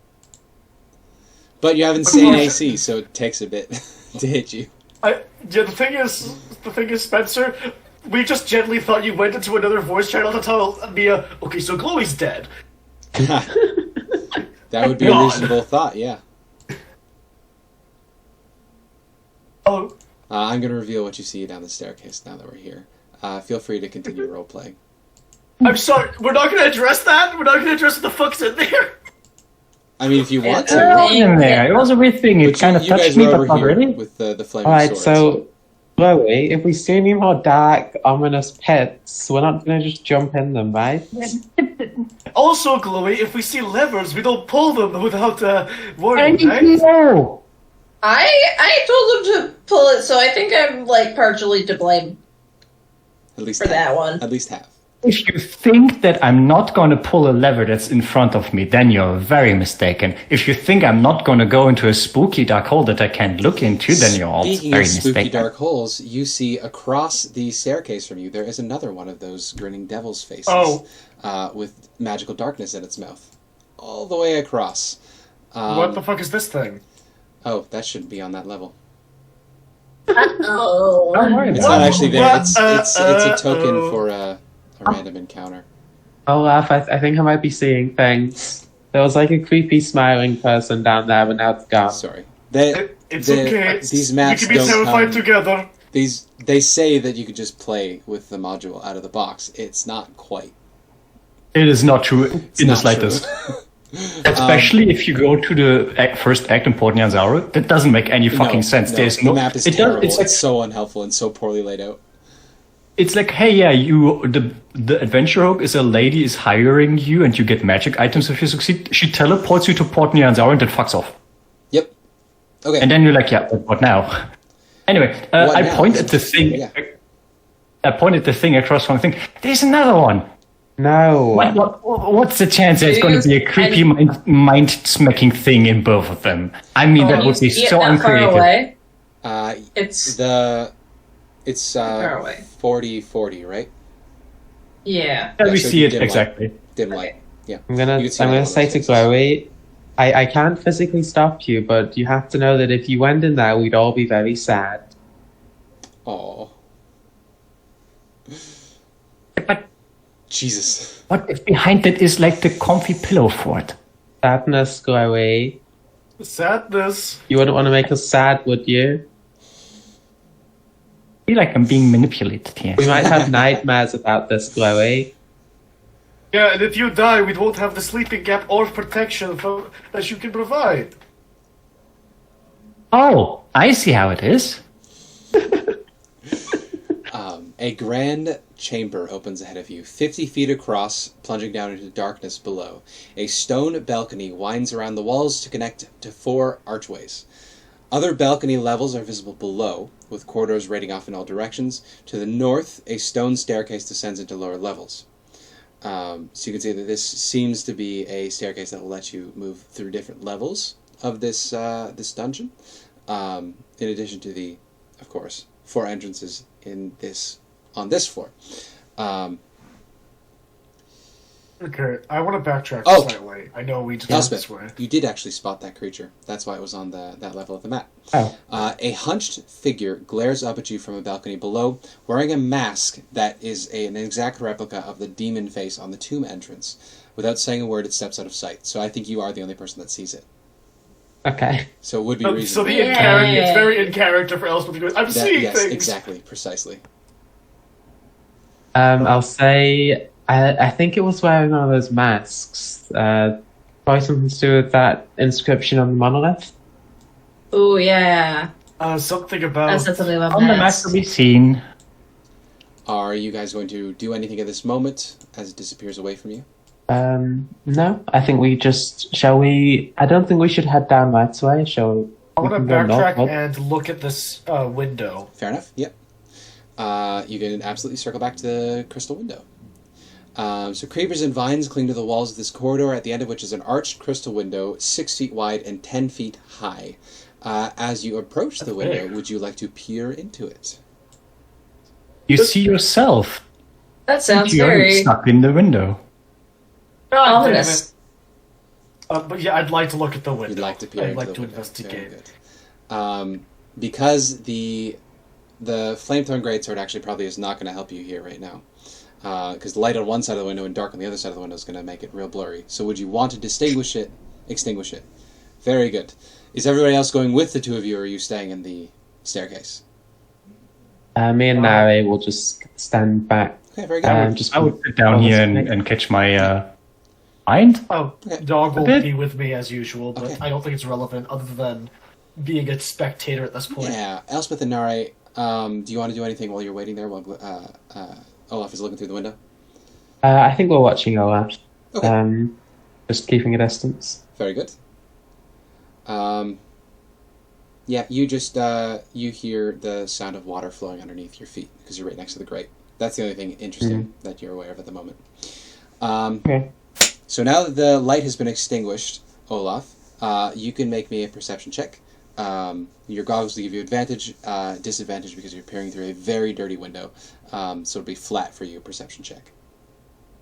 But you have insane AC, so it takes a bit to hit you. The thing is, Spencer, we just gently thought you went into another voice channel to tell Mia, okay, so Glowie's dead. That would be a reasonable thought, yeah. Oh. I'm going to reveal what you see down the staircase now that we're here. Feel free to continue role-playing. I'm sorry, we're not going to address that? We're not going to address what the fuck's in there? I mean, if you want It was to. in there. It was a weird thing. It But kind of you touched guys me, were but over not here really. with the flaming Alright, swords. so, Glowie, if we see any more dark, ominous pits, we're not gonna just jump in them, right? Also, Glowie, if we see levers, we don't pull them without warning, right? No. I told him to pull it, so I think I'm partially to blame. At least For half. that one. At least half. If you think that I'm not going to pull a lever that's in front of me, then you're very mistaken. If you think I'm not going to go into a spooky dark hole that I can't look into, then you're also Speaking very of spooky mistaken. dark holes, you see across the staircase from you, there is another one of those grinning devil's faces with magical darkness in its mouth. All the way across. What the fuck is this thing? Oh, that shouldn't be on that level. Oh. Don't worry It's about not it. actually there. It's a token for a random encounter. Olaf, I think I might be seeing things. There was like a creepy smiling person down there, but now it's gone. Sorry. It's okay. These maps we can be don't terrified come- together. They say that you could just play with the module out of the box. It's not quite. It is not true It's in the not slightest. true. Especially if you go to the first act in Port Nyanzaru, that doesn't make any fucking sense. There's the map is it terrible. does, It's so unhelpful and so poorly laid out. It's like, hey, yeah, the adventure hook is a lady is hiring you, and you get magic items if you succeed. She teleports you to Port Nyanzaru and then fucks off. Yep. Okay. And then you're like, yeah, but what now? Anyway, What I now? point at the thing. Yeah. I point at the thing across from the thing. There's another one. No. What's the chance there's going to be a creepy mind-smacking thing in both of them? I mean, that would be so Not far uncreative. away. It's far away. 40-40, right? Yeah. Yeah, we so see you it dim light. exactly. Dim light. Yeah. I'm gonna You can see another one of say those to faces. Glowie, I can't physically stop you, but you have to know that if you went in there, we'd all be very sad. Aw. But Jesus. what if behind it is like the comfy pillow fort? Sadness, Glowie. Sadness. You wouldn't want to make us sad, would you? I feel like I'm being manipulated here. We might have nightmares about this, Glowie. Yeah, and if you die, we won't have the sleeping gap or protection that you can provide. Oh, I see how it is. A grand chamber opens ahead of you, 50 feet across, plunging down into darkness below. A stone balcony winds around the walls to connect to 4 archways. Other balcony levels are visible below, with corridors rating off in all directions. To the north, a stone staircase descends into lower levels. So you can see that this seems to be a staircase that will let you move through different levels of this this dungeon. In addition to the, of course, 4 entrances on this floor. Okay, I want to backtrack Oh. slightly. I know we just went Elspeth, this way. you did actually spot that creature. That's why it was on that level of the map. Oh. A hunched figure glares up at you from a balcony below, wearing a mask that is an exact replica of the demon face on the tomb entrance. Without saying a word, it steps out of sight. So I think you are the only person that sees it. Okay. So it would be So reasonable. the in character, it's very in character for Elspeth to go, I'm seeing Yes, things. exactly, precisely. I'll say I think it was wearing one of those masks. Probably something to do with that inscription on the monolith. Oh yeah. Something I about... said something about On the map masks. to be seen. Are you guys going to do anything at this moment as it disappears away from you? No, I think we just shall we. I don't think we should head down that way. Shall we? I want to we can go backtrack northward? and look at this window. Fair enough, yep. You can absolutely circle back to the crystal window. So creepers and vines cling to the walls of this corridor, at the end of which is an arched crystal window, 6 feet wide and 10 feet high. As you approach the window, big. would you like to peer into it? You see yourself. That sounds You're very stuck in the window. ominous. But yeah, I'd like to look at the window. You'd like to peer I'd into like the to window. investigate. Very good. Because the flamethorn greatsword actually probably is not going to help you here right now. Because the light on one side of the window and dark on the other side of the window is going to make it real blurry. So would you want to extinguish it? Very good. Is everybody else going with the two of you, or are you staying in the staircase? Me and Nare will just stand back. Okay, very good. Just I would sit down here and catch my mind. Oh, Okay. dog will bit. be with me as usual, but Okay. I don't think it's relevant other than being a spectator at this point. Yeah, Elspeth and Nare, do you want to do anything while you're waiting there while Olaf is looking through the window? I think we're watching Olaf. Okay. Just keeping a distance. Very good. Yeah, you just you hear the sound of water flowing underneath your feet because you're right next to the grate. That's the only thing interesting that you're aware of at the moment. Okay. So now that the light has been extinguished, Olaf, you can make me a perception check. Your goggles will give you advantage, disadvantage because you're peering through a very dirty window. So it'll be flat for you, perception check.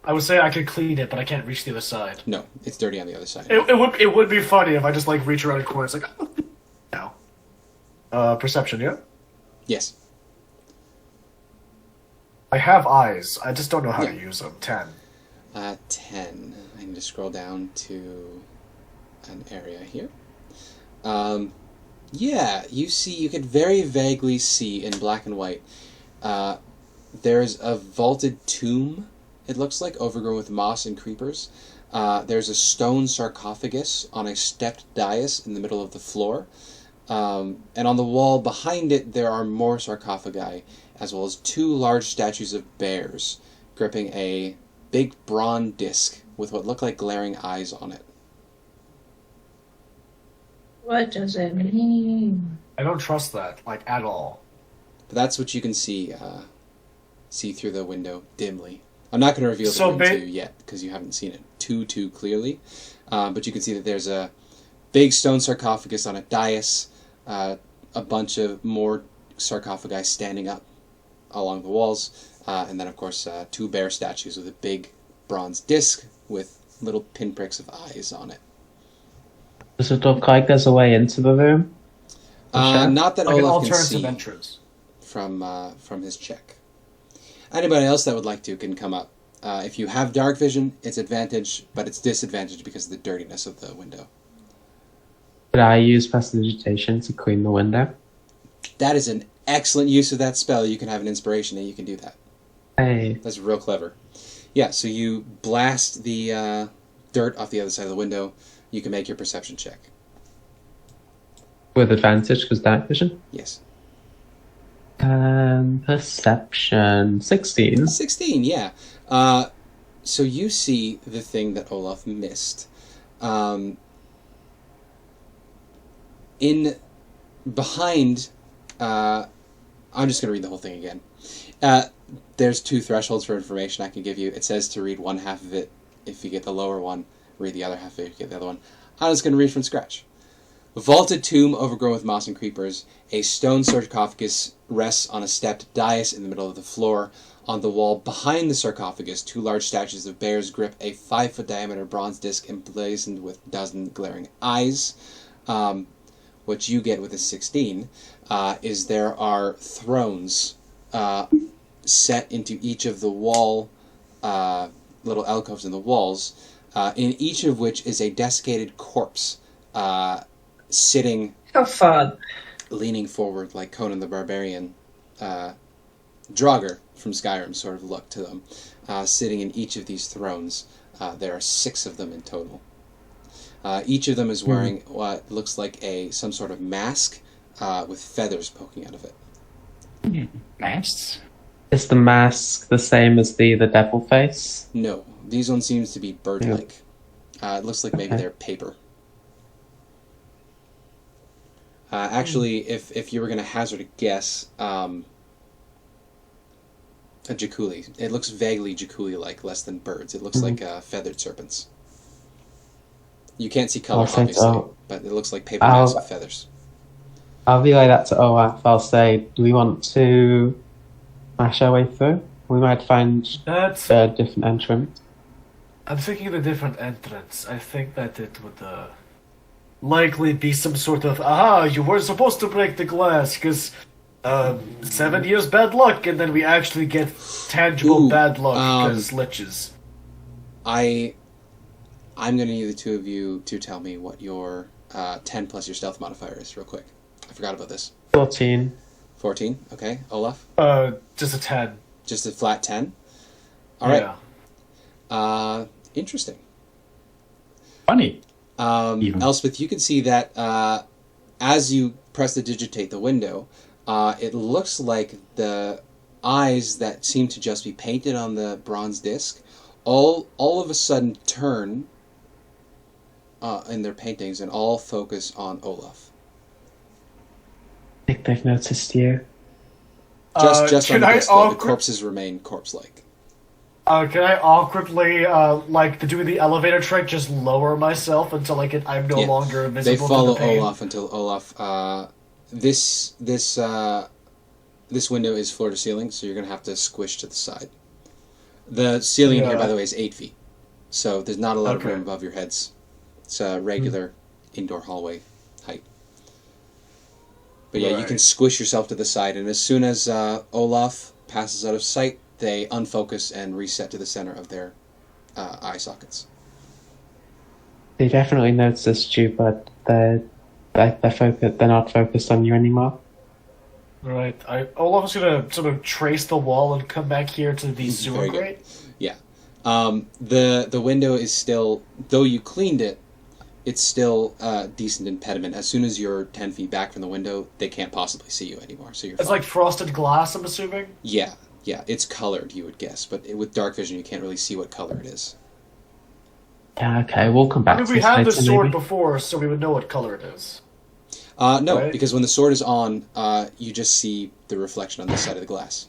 I would say I could clean it, but I can't reach the other side. No, it's dirty on the other side. It would be funny if I just like reach around a corner. It's like, no. Perception, yeah. Yes. I have eyes. I just don't know how to use them. 10. 10. I need to scroll down to an area here. Yeah, you could very vaguely see in black and white. There's a vaulted tomb, it looks like, overgrown with moss and creepers. There's a stone sarcophagus on a stepped dais in the middle of the floor. And on the wall behind it, there are more sarcophagi, as well as 2 large statues of bears, gripping a big bronze disc with what look like glaring eyes on it. What does it mean? I don't trust that, like, at all. But that's what you can see through the window dimly. I'm not going to reveal the room to you yet, because you haven't seen it too clearly. But you can see that there's a big stone sarcophagus on a dais, a bunch of more sarcophagi standing up along the walls, and then, of course, 2 bear statues with a big bronze disc with little pinpricks of eyes on it. Does it look like there's a way into the room? Not that Like an Olaf can alternative see entrance. from his check. Anybody else that would like to can come up. If you have dark vision, it's advantage, but it's disadvantage because of the dirtiness of the window. Could I use prestidigitation to clean the window? That is an excellent use of that spell. You can have an inspiration and you can do that. Hey. That's real clever. Yeah, so you blast the dirt off the other side of the window. You can make your perception check. With advantage, because dark vision? Yes. Perception. 16. 16, yeah. So you see the thing that Olaf missed. Behind, I'm just going to read the whole thing again. There's 2 thresholds for information I can give you. It says to read one half of it if you get the lower one, read the other half of it if you get the other one. I'm just going to read from scratch. Vaulted tomb overgrown with moss and creepers. A stone sarcophagus rests on a stepped dais in the middle of the floor. On the wall behind the sarcophagus, 2 large statues of bears grip a 5-foot diameter bronze disc emblazoned with a dozen glaring eyes. What you get with a 16 is there are thrones set into each of the wall, little alcoves in the walls, in each of which is a desiccated corpse sitting, How fun. leaning forward like Conan the Barbarian. Draugr from Skyrim sort of look to them, sitting in each of these thrones. There are 6 of them in total. Each of them is wearing what looks like some sort of mask with feathers poking out of it. Masks? Is the mask the same as the devil face? No, these ones seems to be bird-like. It looks like maybe they're paper. Actually, if you were going to hazard a guess, a Jakuli. It looks vaguely Jakuli-like, less than birds. It looks like feathered serpents. You can't see color, obviously, but it looks like paper masks with feathers. I'll relay that to Olaf. I'll say, do we want to smash our way through? We might find a different entrance. I'm thinking of a different entrance. I think that it would likely be some sort of, you were supposed to break the glass, because 7 years bad luck, and then we actually get tangible bad luck because liches. I'm going to need the 2 of you to tell me what your 10 plus your stealth modifier is, real quick. I forgot about this. 14. 14, okay. Olaf? Just a 10. Just a flat 10? Alright. Yeah. Interesting. Funny. Elspeth, you can see that as you press to digitate the window, it looks like the eyes that seem to just be painted on the bronze disc all of a sudden turn in their paintings and all focus on Olaf. I think they've noticed you. Just on can the I disc, though, the awkward- corpses remain corpse-like. Can I awkwardly, like doing the elevator trick, just lower myself until I'm no Yeah. longer They visible follow to the pain? Olaf until Olaf. This window is floor to ceiling, so you're gonna have to squish to the side. The ceiling in here, by the way, is 8 feet, so there's not a lot of room above your heads. It's a regular indoor hallway height. But yeah, you can squish yourself to the side, and as soon as Olaf passes out of sight, they unfocus and reset to the center of their eye sockets. They definitely noticed you, but they're not focused on you anymore. Right. Olaf's gonna sort of trace the wall and come back here to the sewer Very good. grate. Yeah. The window is still, though you cleaned it, it's still a decent impediment. As soon as you're 10 feet back from the window, they can't possibly see you anymore, so you're It's fine. like frosted glass, I'm assuming? Yeah, it's colored, you would guess, but with dark vision, you can't really see what color it is. Yeah, okay, we'll come back I mean, to we this had the later, sword maybe. before, so we would know what color it is. No, Right. because when the sword is on, you just see the reflection on this side of the glass.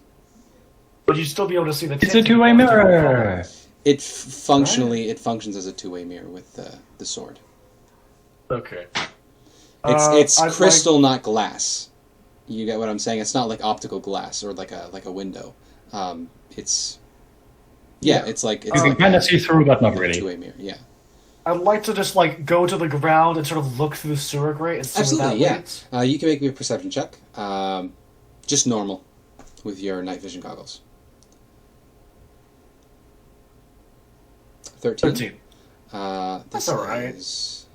But you'd still be able to see the It's a tint two-way of the color. mirror. It functions as a two-way mirror with the sword. Okay. It's I'd crystal, not glass. You get what I'm saying? It's not like optical glass or like a window. It's it's like it's You can like kind of see through, but not really. two-way mirror. Yeah, I'd like to just go to the ground and sort of look through the sewer grate and see absolutely. what Yeah, that leads. you can make me a perception check. Just normal with your night vision goggles. 13. That's alright. Is,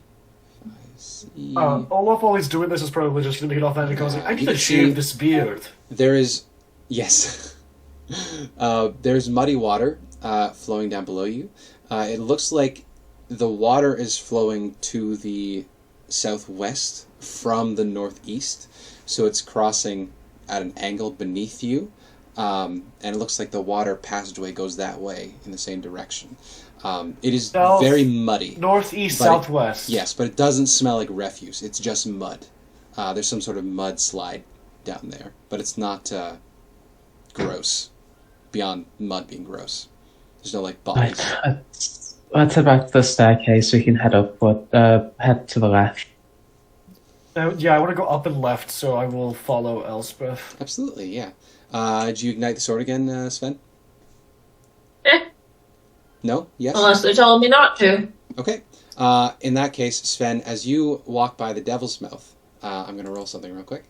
I see. Olaf, while he's doing this, is probably just gonna get off that and goes, I You need can to see- shave this beard. There is, yes. There's muddy water flowing down below you. It looks like the water is flowing to the southwest from the northeast, so it's crossing at an angle beneath you, and it looks like the water passageway goes that way in the same direction. It is South- very muddy. Northeast, But southwest. Yes, but it doesn't smell like refuse. It's just mud. There's some sort of mud slide down there, but it's not gross. Beyond mud being gross, there's no like bodies. Right, let's head back to the staircase. We can head head to the left. Yeah, I want to go up and left, so I will follow Elspeth. Absolutely, yeah. Did you ignite the sword again, Sven? No? Yes? Unless they're telling me not to. Okay. In that case, Sven, as you walk by the Devil's Mouth, I'm going to roll something real quick.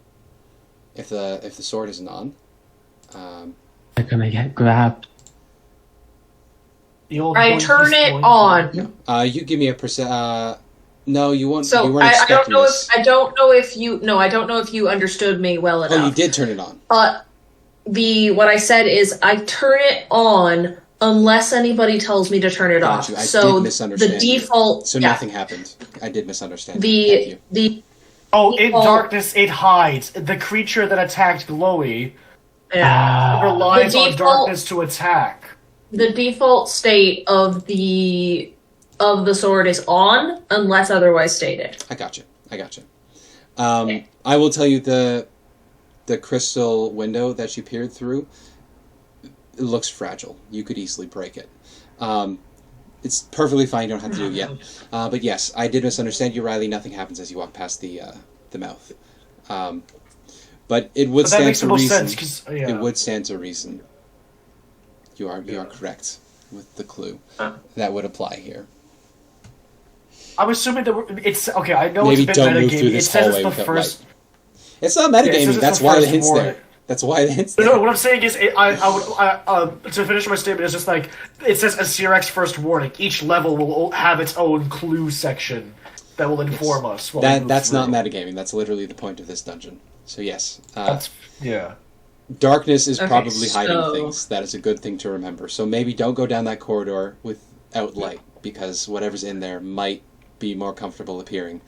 If the sword isn't on, They're gonna get grabbed. The old I boy turn keeps it going- on. you give me a no, you won't. So you weren't I don't expecting know this. if I don't know if you understood me well enough. Oh, you did turn it on. What I said is I turn it on unless anybody tells me to turn it Got off. you. I So did misunderstand the you. default So yeah, nothing happened. I did misunderstand. Thank you. the Oh, in Default- darkness it hides. The creature that attacked Glowie yeah, relies The on default- darkness to attack. the default state of the sword is on unless otherwise stated. I got you. I will tell you the crystal window that you peered through, it looks fragile. You could easily break it. It's perfectly fine. You don't have to do it yet. But yes, I did misunderstand you, Riley. Nothing happens as you walk past the mouth. But it would But that stand makes to the most reason. sense, 'cause, yeah. It would stand to reason. You are correct with the clue that would apply here. I'm assuming that it's okay. I know Maybe it's been don't move through metagaming. It this says hallway it's the without first. light. It's not Yeah, it says metagaming. it's That's the why the first hint's warning. there. That's why the hint's No, there. no, what I'm saying is, I would to finish my statement is just like it says Asirex's first warning. Each level will have its own clue section that will inform us. While we move That's not through. metagaming. That's literally the point of this dungeon. So yes, Yeah. darkness is Okay, probably hiding so- things. That is a good thing to remember. So maybe don't go down that corridor without light, because whatever's in there might be more comfortable appearing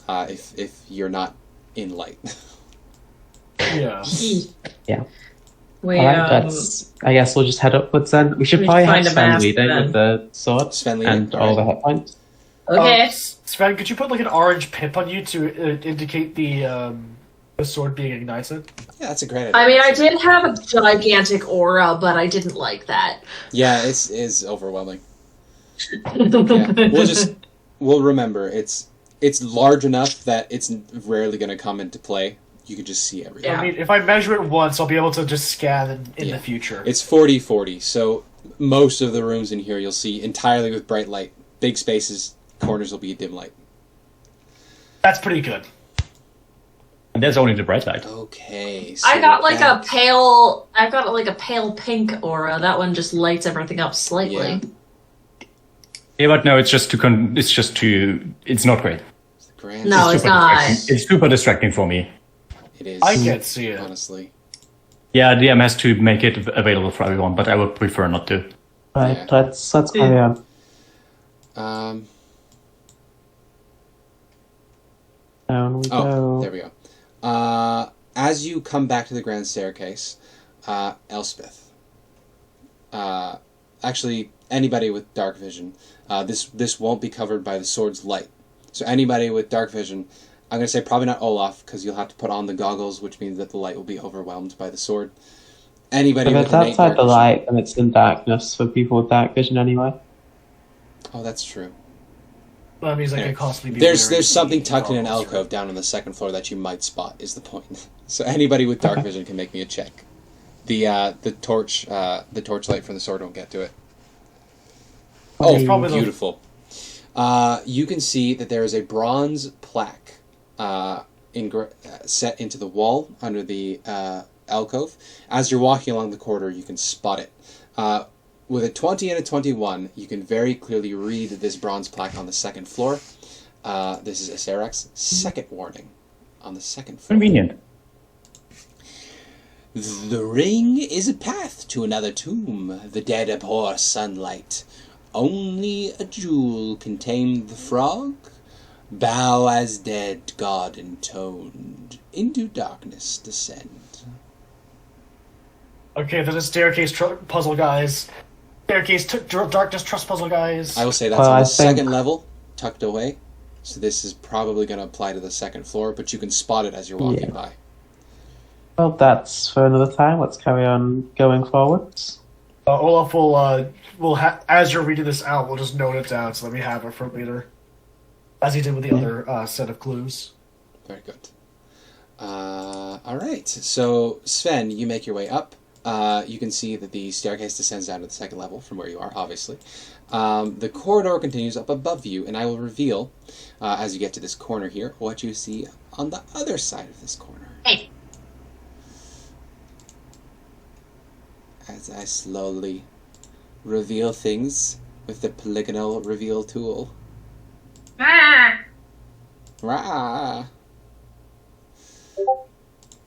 if you're not in light. Yeah. Yeah. We, Alright, I guess we'll just head upwards then. We should we probably find have a Sven mask leading then. with the sword Sven leading? and all the hit points. okay. Sven, could you put like an orange pip on you to indicate the The sword being ignited. Yeah, that's a great idea. I mean, I did have a gigantic aura, but I didn't like that. Yeah, it's overwhelming. Yeah, we'll remember it's large enough that it's rarely going to come into play. You can just see everything. I mean, if I measure it once, I'll be able to just scan in the future. It's 40-40, so most of the rooms in here you'll see entirely with bright light. Big spaces, corners will be dim light. That's pretty good. And there's only the bright light. Okay. So I got like a pale pink aura. That one just lights everything up slightly. Yeah, but no, it's not great. No, it's not. It's super distracting for me. It is. I can't see it. Honestly. Yeah, DM has to make it available for everyone, but I would prefer not to. Right, Yeah. let's carry on. Down we go. There we go. As you come back to the grand staircase, Elspeth. Actually, anybody with dark vision, this won't be covered by the sword's light. So anybody with dark vision, I'm going to say probably not Olaf, because you'll have to put on the goggles, which means that the light will be overwhelmed by the sword. Anybody If with it's innate outside dark the vision. light, then it's in darkness for people with dark vision anyway. Oh, that's true. That means I Anyway, can constantly be There's wearing something the tucked in an goggles, alcove down on the second floor that you might spot, is the point. So anybody with dark vision can make me a check. The torchlight from the sword won't get to it. Oh, probably beautiful. You can see that there is a bronze plaque set into the wall under the alcove. As you're walking along the corridor, you can spot it. With a 20 and a 21, you can very clearly read this bronze plaque on the second floor. This is Asarak's second warning on the second floor. Convenient. The ring is a path to another tomb. The dead abhor sunlight. Only a jewel can tame the frog. Bow as dead, god intoned. Into darkness descend. Okay, there's a staircase puzzle, guys. Darkness trust puzzle, guys. I will say that's on the second level, tucked away. So this is probably going to apply to the second floor, but you can spot it as you're walking by. Well, that's for another time. Let's carry on going forwards. Olaf will as you're reading this out, we'll just note it down so that we have it for later, as he did with the other set of clues. Very good. All right. So Sven, you make your way up. You can see that the staircase descends down to the second level from where you are, obviously. The corridor continues up above you, and I will reveal, as you get to this corner here, what you see on the other side of this corner. Hey. As I slowly reveal things with the polygonal reveal tool. Ah. Rah!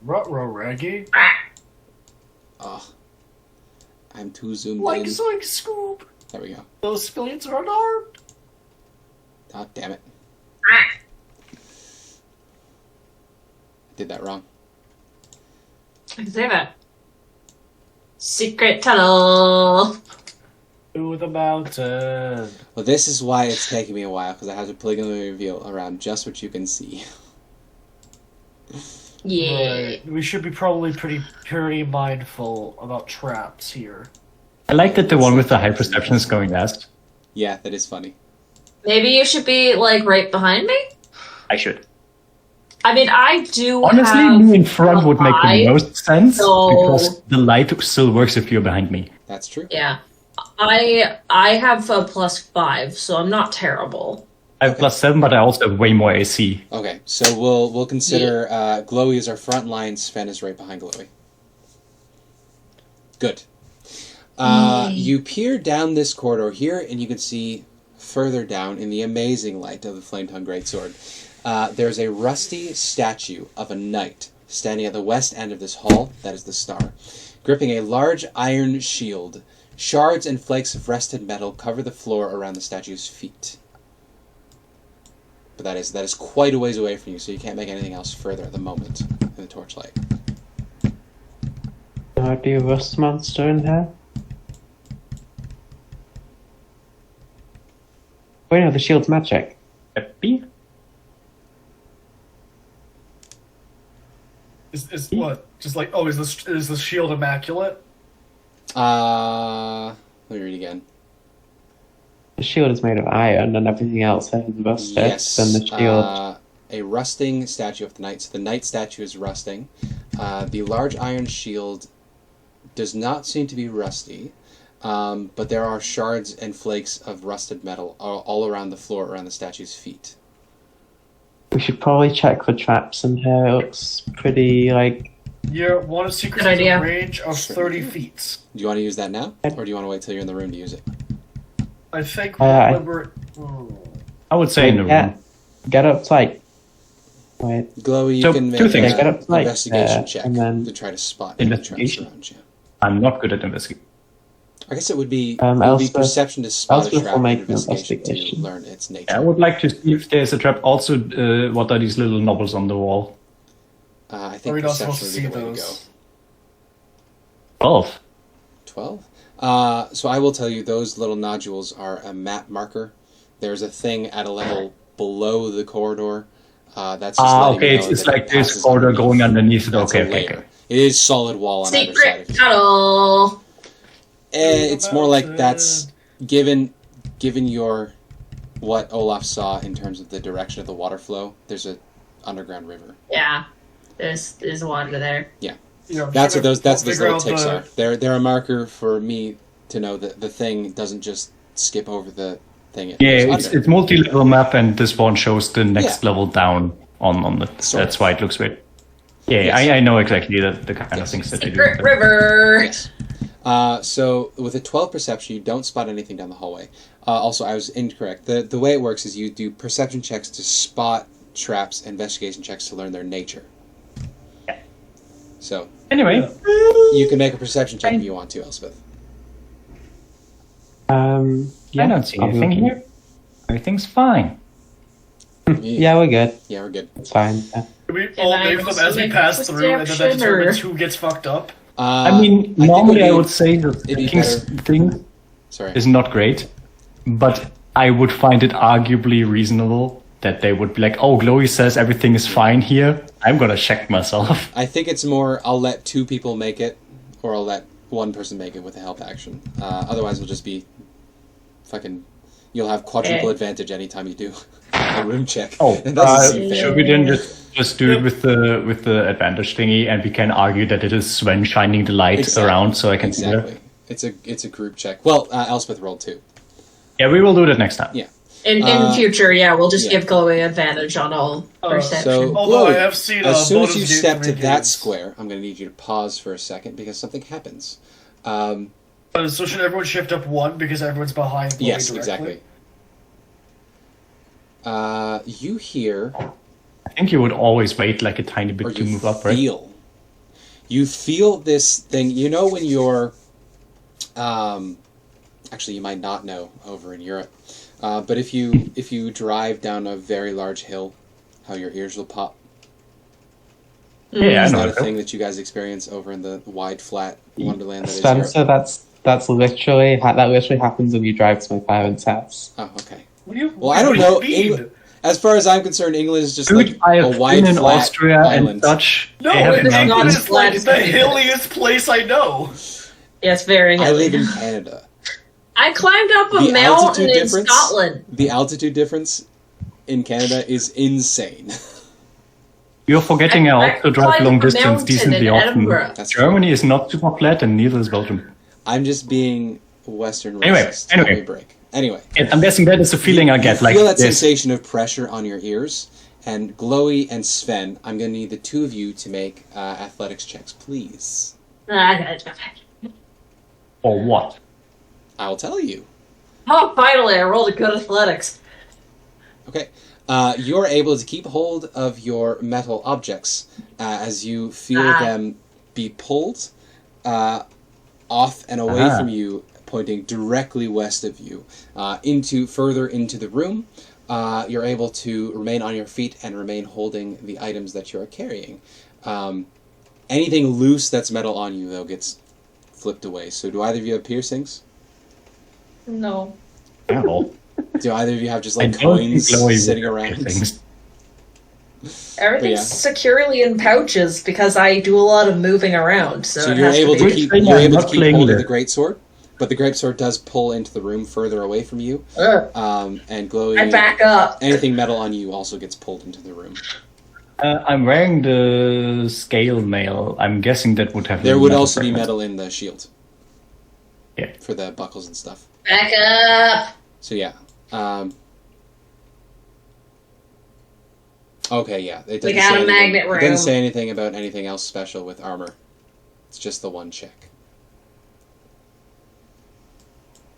Ruh-roh, Reggie. Oh, I'm too zoomed Like in. Zoink Scoop. There we go. Those civilians are unarmed. Oh, damn it. I did that wrong. I can say that. Secret tunnel. To the mountain. Well, this is why it's taking me a while, because I have to polygonally reveal around just what you can see. Yeah. Right. We should be probably pretty mindful about traps here. I like that the one with the high perception is going last. Yeah, that is funny. Maybe you should be like right behind me. I should. I mean, I do. Honestly, have me in front would make the eye, most sense so- because the light still works if you're behind me. That's true. Yeah, I have a +5, so I'm not terrible. I have +7, but I also have way more AC. Okay, so we'll consider Glowie as our front line. Sven is right behind Glowie. Good. You peer down this corridor here, and you can see further down in the amazing light of the flame-tongued greatsword. There's a rusty statue of a knight standing at the west end of this hall, that is the star, gripping a large iron shield. Shards and flakes of rusted metal cover the floor around the statue's feet. But that is quite a ways away from you, so you can't make anything else further at the moment in the torchlight. There might be a rust monster in here. Wait, no, the shield's magic. Happy? Is what? Just like, oh, is the shield immaculate? Let me read again. The shield is made of iron, and everything else is rusted. Yes. Then the shield. A rusting statue of the knight. So the knight statue is rusting. The large iron shield does not seem to be rusty, but there are shards and flakes of rusted metal all around the floor, around the statue's feet. We should probably check for traps in here. It looks pretty like. Yeah, one of secrets Good has a idea. range of 30 feet. Do you want to use that now, or do you want to wait till you're in the room to use it? I think I I would say in the room. Get up tight. Wait. Glowie, you So, can make two things. Get up an tight, investigation check and then to try to spot any traps Investigation? around you. I'm not good at investigating. I guess it would be, Elspeth- perception to spot a Elspeth trap will and make an investigation to investigation. learn its nature. I would like to see if there's a trap. Also, what are these little knobbles on the wall? I Are think we not perception supposed to would be see the way to go. those? 12. 12? So I will tell you, those little nodules are a map marker. There's a thing at a level below the corridor. That's just letting Okay, you know it's that like it this passes corridor going underneath it. That's Okay, a okay, layer. okay. It is solid wall on either side Secret of you. tunnel. It's more like that's given your what Olaf saw in terms of the direction of the water flow. There's a underground river. Yeah, there's water there. Yeah, Yeah, I'm that's what gonna those figure little out ticks the- are. They're a marker for me to know that the thing doesn't just skip over the thing. It Yeah, goes under. it's multi-level map, and this one shows the next Yeah. level down on it. Sort That's of. why it looks weird. Yeah, Yes. I know exactly the kind of Yes. things that they do. Secret river. Yes. So with a 12 perception, you don't spot anything down the hallway. Also, I was incorrect. The way it works is you do perception checks to spot traps, investigation checks to learn their nature. Yeah. So Anyway, you can make a perception check if you want to, Elspeth. Yeah, I don't see I'll be anything looking. here. Everything's fine. Yeah, we're good. Yeah, we're good. It's fine. Yeah. Do we Can all I name them also as we make pass through, and then that perception, determines or- who gets fucked up? I mean, think normally I it'd would be- say the it'd be King's better- thing Sorry. is not great, but I would find it arguably reasonable that they would be like, oh, Glowie says everything is fine here. I'm gonna check myself. I think it's more I'll let two people make it, or I'll let one person make it with a help action. Otherwise, it'll just be fucking. You'll have quadruple advantage anytime you do a room check. Oh, It doesn't seem fair. should we then just do it with the advantage thingy, and we can argue that it is Sven shining the light Exactly. around, so I can see Exactly. that. It's a group check. Well, Elspeth rolled 2. Yeah, we will do that next time. Yeah. In future, yeah, we'll just give Glowie advantage on all perception. So, Although I Glowie, have seen as soon as Baldur's you Gate step to 3 that games. square, I'm going to need you to pause for a second because something happens. So should everyone shift up 1 because everyone's behind Glowie Yes, directly? exactly. You hear, I think you would always wait like a tiny or bit to you move up, right? you feel this thing. You know when you're, actually you might not know over in Europe, but if you drive down a very large hill, how your ears will pop. Yeah, I Is know. that a that. thing that you guys experience over in the wide, flat wonderland that is Spencer, Europe? that's literally that literally happens when you drive to my parents' house. Oh, okay. What do you, Well, I don't know. What do you mean? As far as I'm concerned, England is just Dude, like I a have wide, been in flat Austria island. and such. No, They have it's not England as is like flat the as anything. hilliest place I know. Yeah, it's very I hilly. live in Canada. I climbed up a The mountain altitude in difference? Scotland. The altitude difference in Canada is insane. You're forgetting I I also drive climbed long up a distance mountain decently in often. Edinburgh. That's true. Germany is not super flat, and neither is Belgium. I'm just being Western Anyway, racist. anyway. Give me a break. Anyway, I'm guessing that is the feeling I you get. Like feel that this. sensation of pressure on your ears. And Glowie and Sven, I'm going to need the two of you to make athletics checks, please. Or what? I'll tell you. Oh, finally, I rolled a good athletics. Okay. You're able to keep hold of your metal objects as you feel them be pulled off and away from you, pointing directly west of you, further into the room. You're able to remain on your feet and remain holding the items that you are carrying. Anything loose that's metal on you, though, gets flipped away. So do either of you have piercings? No. No. Do either of you have just I like don't think coins Glowie sitting would around? have things. Everything's yeah. securely in pouches because I do a lot of moving around. So, you're able to keep hold of the greatsword, but the greatsword does pull into the room further away from you. And Glowie, I back up. Anything metal on you also gets pulled into the room. I'm wearing the scale mail. I'm guessing that would have. There would also be metal in the shield. Yeah. For the buckles and stuff. Back up. So yeah. Okay, yeah. It we got a magnet room. It doesn't say anything about anything else special with armor. It's just the one check.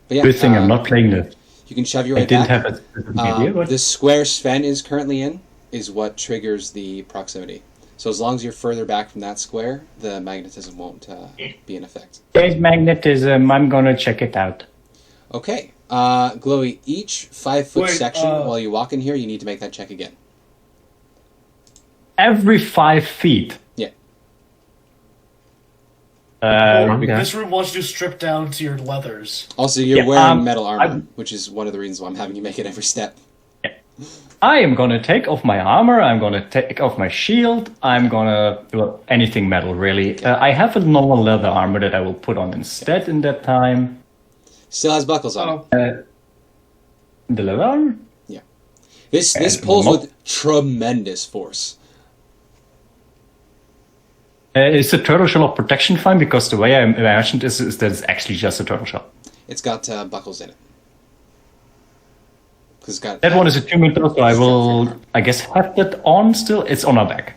But yeah, good thing I'm not playing this. You can shove your way I didn't back. have a idea, but... The square Sven is currently in is what triggers the proximity. So as long as you're further back from that square, the magnetism won't be in effect. There's magnetism. I'm gonna check it out. Okay. Glowie, each 5-foot section while you walk in here, you need to make that check again. Every 5 feet? Yeah. This room wants you to strip down to your leathers. Also, you're wearing metal armor, which is one of the reasons why I'm having you make it every step. I am gonna take off my armor, I'm gonna take off my shield, I'm gonna... Well, anything metal, really. I have a normal leather armor that I will put on instead in that time. Still has buckles on it. The leather armor? Yeah. This pulls with tremendous force. Is the turtle shell of protection fine? Because the way I imagined is that it's actually just a turtle shell. It's got buckles in it. It's got, that one is attunement, so I will, I guess, have that on still. It's on our back.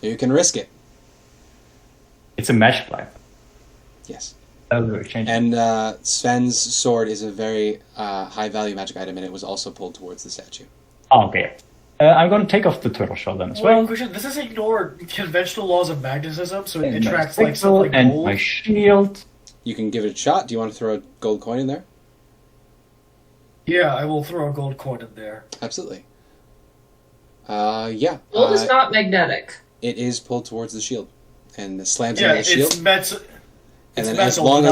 You can risk it. It's a mesh pipe. Yes. And Sven's sword is a very high-value magic item, and it was also pulled towards the statue. Oh, okay. I'm going to take off the turtle shell then as well. This is ignore conventional laws of magnetism, so it attracts like stuff like and gold. My shield. You can give it a shot. Do you want to throw a gold coin in there? Yeah, I will throw a gold coin in there. Absolutely. Yeah. Gold is not magnetic. It is pulled towards the shield, and it slams into the shield. And then as long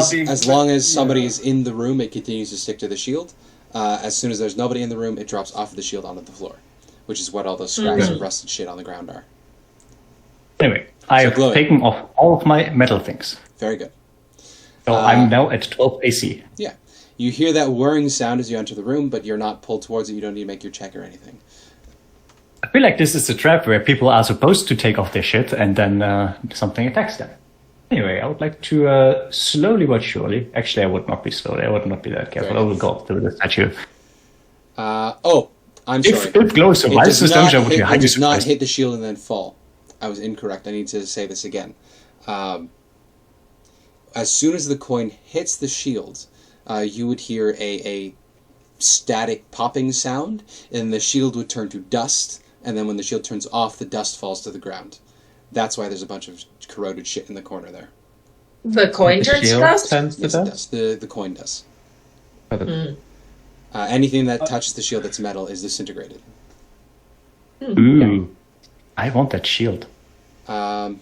as somebody is in the room, it continues to stick to the shield. As soon as there's nobody in the room, it drops off of the shield onto the floor, which is what all those scraps of rusted shit on the ground are. Anyway, I've taken off all of my metal things. Very good. So I'm now at 12 AC. Yeah. You hear that whirring sound as you enter the room, but you're not pulled towards it. You don't need to make your check or anything. I feel like this is a trap where people are supposed to take off their shit and then something attacks them. Anyway, I would like to slowly but surely... Actually, I would not be slowly. I would not be that careful. I will go up to the statue. I'm sorry. If it glows survives this damage, I would be highly surprised. It does not hit the shield and then fall. I was incorrect. I need to say this again. As soon as the coin hits the shield, you would hear a static popping sound, and the shield would turn to dust, and then when the shield turns off, the dust falls to the ground. That's why there's a bunch of corroded shit in the corner there. The coin turns to dust? Yes, it does. The coin does. Anything that touches the shield that's metal is disintegrated. Ooh. I want that shield. That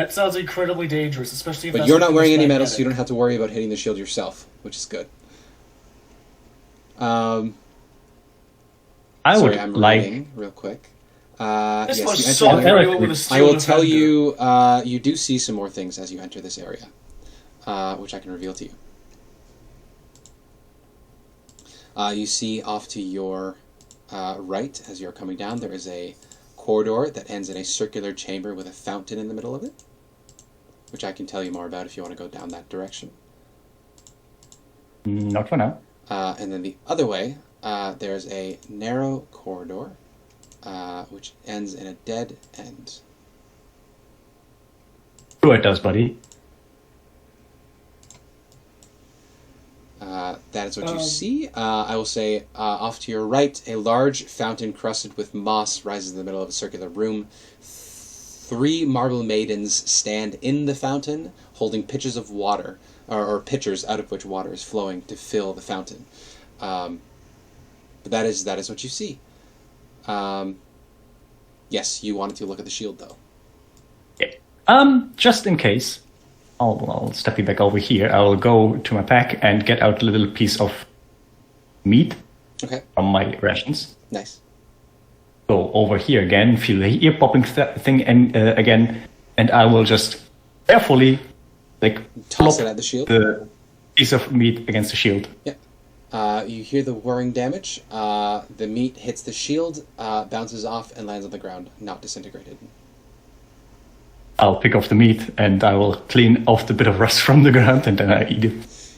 sounds incredibly dangerous, especially if but you're not wearing any metal, so you don't have to worry about hitting the shield yourself, which is good. I'm reading real quick. This yes, was you so I will tell you, you do see some more things as you enter this area, which I can reveal to you. You see off to your right, as you're coming down, there is a corridor that ends in a circular chamber with a fountain in the middle of it, which I can tell you more about if you want to go down that direction. Not for now. And then the other way, there's a narrow corridor, which ends in a dead end. Sure it does, buddy. That is what you see. I will say, off to your right, a large fountain crusted with moss rises in the middle of a circular room. 3 marble maidens stand in the fountain, holding pitchers of water, or pitchers out of which water is flowing to fill the fountain. But that is what you see. Yes, you wanted to look at the shield, though. Yeah. Just in case, I'll step you back over here. I'll go to my pack and get out a little piece of meat from my rations. Nice. go over here again, feel the ear popping thing and again, and I will just carefully Toss plop it at the shield. the piece of meat against the shield. Yep. You hear the whirring damage. The meat hits the shield, bounces off, and lands on the ground, not disintegrated. I'll pick off the meat and I will clean off the bit of rust from the ground and then I eat it.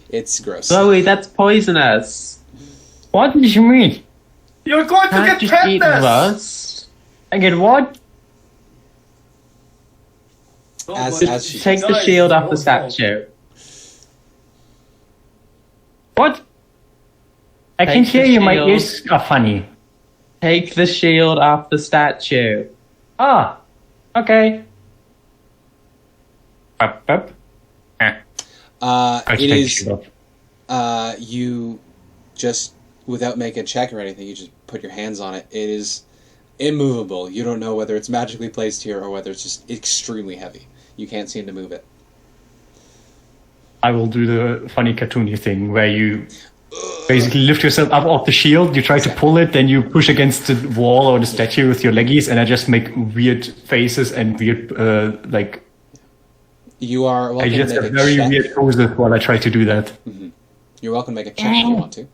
It's gross. Glowie, that's poisonous. What did you mean? You're going to Can't get just eat tetanus! rust. I get what? As she Take the Nice. shield off the Oh, statue. What? I Take can hear the you, my shield. ears are funny. Take the shield off the statue. Ah, okay. Up. it is. You just, without making a check or anything, you just put your hands on it. It is immovable. You don't know whether it's magically placed here or whether it's just extremely heavy. You can't seem to move it. I will do the funny cartoony thing where you basically lift yourself up off the shield, you try to pull it, then you push against the wall or the statue with your leggies, and I just make weird faces and weird, You are I welcome to just make have a very check. weird poses while I try to do that. You're welcome to make a check if you want to.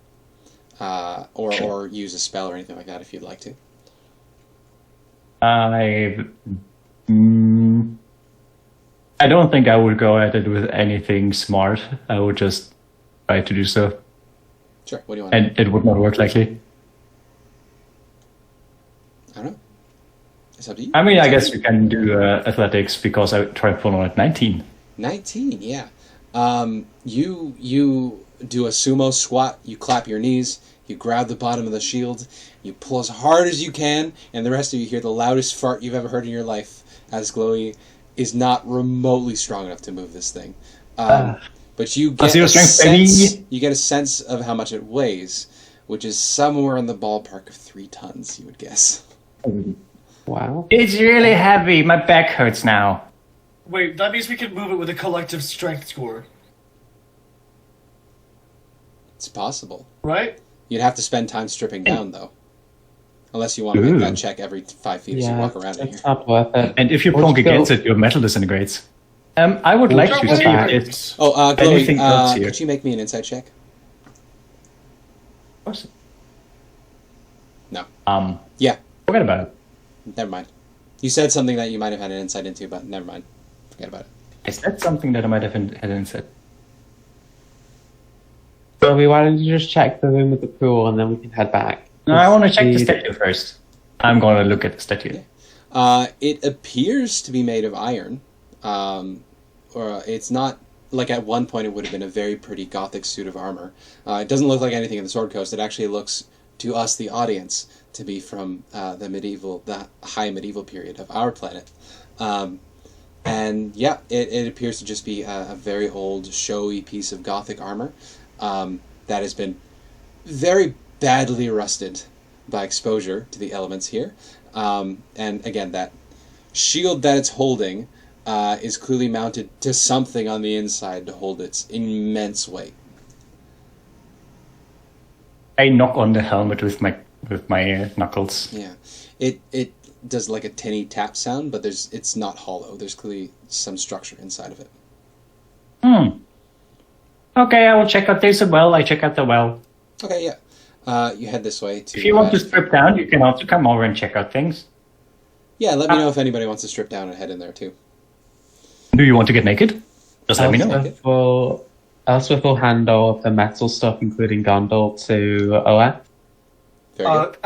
Or use a spell or anything like that if you'd like to. I don't think I would go at it with anything smart. I would just try to do so. Sure, what do you want? And it would not work likely. I don't know. It's up to you. I mean, I guess you can do athletics because I try to pull on at 19. 19, yeah. You do a sumo squat, you clap your knees, you grab the bottom of the shield, you pull as hard as you can, and the rest of you hear the loudest fart you've ever heard in your life as Glowie is not remotely strong enough to move this thing. But you get Zero a strength, sense, baby. you get a sense of how much it weighs, which is somewhere in the ballpark of 3 tons, you would guess. Wow. It's really heavy. My back hurts now. Wait, that means we can move it with a collective strength score, It's possible. right? You'd have to spend time stripping down, though. Unless you want to make that check every 5 feet as you Yeah, walk around in it's here. not worth it. And if you Would plonk you go- against it, your metal disintegrates. I would like to see if it's... Oh, Glowie, Anything else here? could you make me an insight check? No. Yeah, Forget about it. never mind. You said something that you might have had an insight into, but never mind. Forget about it. Is that something that I might have had instead? Glowie, why don't you just check the room with the pool and then we can head back? No, I want to check the The- statue first. I'm going to look at the statue. It appears to be made of iron. Or it's not... Like, at one point it would have been a very pretty gothic suit of armor. It doesn't look like anything in the Sword Coast. It actually looks, to us, the audience, to be from the high medieval period of our planet. And yeah, it appears to just be a very old, showy piece of gothic armor that has been very badly rusted by exposure to the elements here. And again, that shield that it's holding is clearly mounted to something on the inside to hold its immense weight. I knock on the helmet with my knuckles. Yeah, it does like a tinny tap sound, but it's not hollow. There's clearly some structure inside of it. Okay, I will check out this well. I check out the well. Okay, yeah. You head this way to... If you want to strip down, you can also come over and check out things. Yeah, let me know if anybody wants to strip down and head in there too. Do you want to get naked? Just let me know. Elspeth will hand all of the metal stuff, including Gondor, to Olaf. Very good.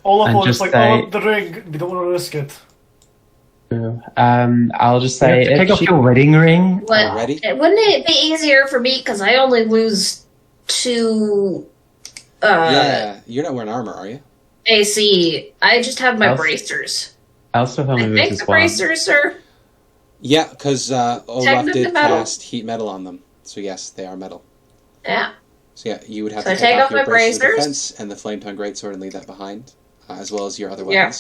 Olaf and was just like, say- oh, the ring, we don't want to risk it. I'll just You say have to if take off she- your wedding ring. What? Ready? Wouldn't it be easier for me because I only lose 2 Yeah, you're not wearing armor, are you? AC? I just have my Elf- bracers. Elspeth only I think loses the one. bracers are. Yeah, because Olaf Technically did metal. cast heat metal on them. So yes, they are metal. Yeah. So yeah, you would have So to I take off your my bracers of bracers? defense and the flame-tongue greatsword and leave that behind, as well as your other Yeah.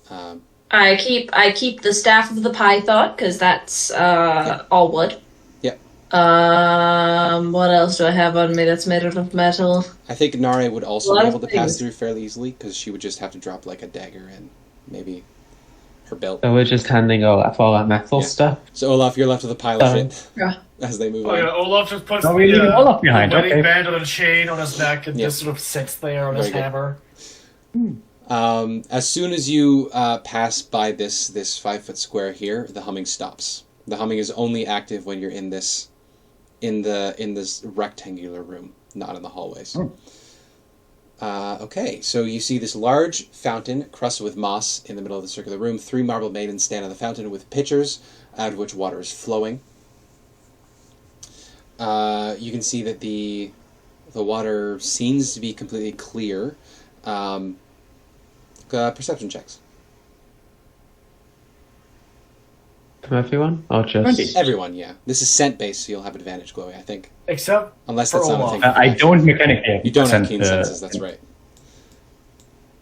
weapons. I keep the staff of the python because that's all wood. Yep. What else do I have on me that's made out of metal? I think Nare would also A lot be of able to pass things. through fairly easily because she would just have to drop like a dagger and maybe her belt. So we're just handing Olaf all our metal Yeah. stuff. So Olaf, you're left with a pile of shit Yeah. as they move Oh on. yeah, Olaf just puts No, we're leaving Olaf behind, the wedding okay. band on a chain on his neck and Yeah. just sort of sits there on his Very good. hammer. As soon as you pass by this 5-foot square here, the humming stops. The humming is only active when you're in this rectangular room, not in the hallways. Okay, so you see this large fountain crusted with moss in the middle of the circular room. 3 marble maidens stand on the fountain with pitchers out of which water is flowing. You can see that the water seems to be completely clear. Perception checks. From everyone? Or just... Everyone, yeah. This is scent based, so you'll have advantage, Glowie, I think. Except Unless for that's not a Olaf. thing. I don't mechanically have You don't have percent, keen senses, that's right.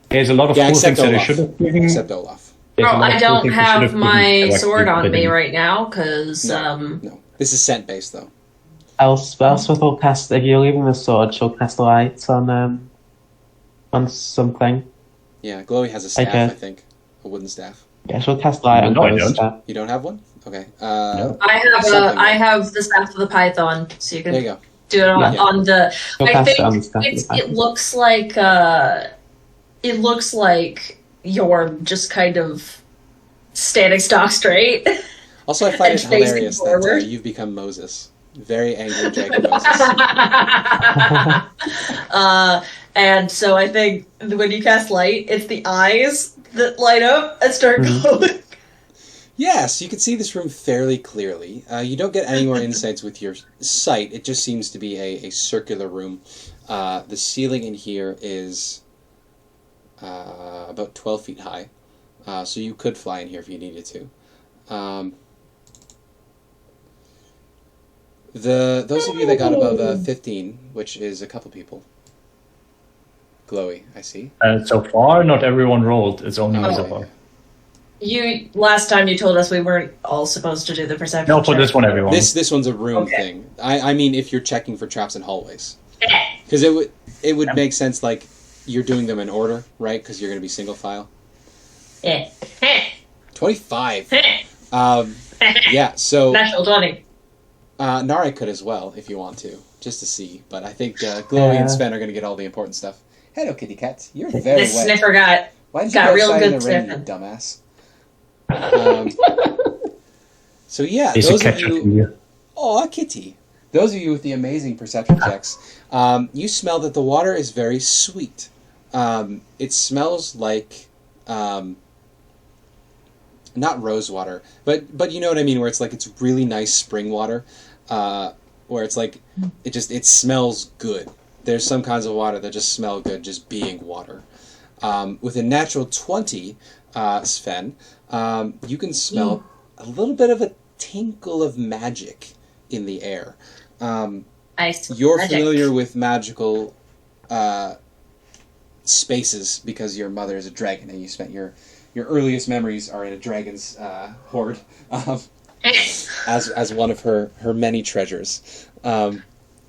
There's a lot of Yeah, cool except things that I Olaf. should have given. Except Olaf. There's a Oh, lot I of cool don't things I should have given my directly, sword on but me didn't. right now, because, No. This is scent based, though. Elspeth will cast... If you're leaving the sword, she'll cast light on something. Yeah, Glowie has a staff, Okay. I think. A wooden staff. Yeah, she'll cast light on No, I Glowie's don't. staff. You don't have one? Okay. No. I have the staff of the python, so you There you can go. do it Yeah. on the. She'll I cast it on the think staff of the it python. looks like you're just kind of standing stock straight. Also, I find And it facing hilarious that forward. you've become Moses. Very angry dragon Moses. And so I think when you cast light, it's the eyes that light up and start glowing. Yes, you can see this room fairly clearly. You don't get any more insights with your sight. It just seems to be a circular room. The ceiling in here is about 12 feet high. So you could fly in here if you needed to. Those of you that got above 15, which is a couple people. Glowie, I see. So far, not everyone rolled. It's only me Oh, so yeah. far. Last time you told us we weren't all supposed to do the perception No, for check. this one, everyone. This one's a room Okay. thing. I mean, if you're checking for traps in hallways, because it would make sense like you're doing them in order, right? Because you're going to be single file. 25. Yeah. So Natural 20. Nara could as well if you want to, just to see. But I think Glowie and Sven are going to get all the important stuff. Hello, kitty cat. You're very This wet. sniffer got Why did you got go real outside in good the rain, you sniffing. dumbass? So yeah, It's a those of ketchup you. in here. Oh, kitty. Those of you with the amazing perception checks, you smell that the water is very sweet. It smells like, not rose water, but you know what I mean, where it's like it's really nice spring water, where it's like it smells good. There's some kinds of water that just smell good, just being water. With a natural 20, Sven, you can smell a little bit of a tinkle of magic in the air. You're Magic. familiar with magical spaces because your mother is a dragon and you spent your earliest memories are in a dragon's hoard as one of her many treasures.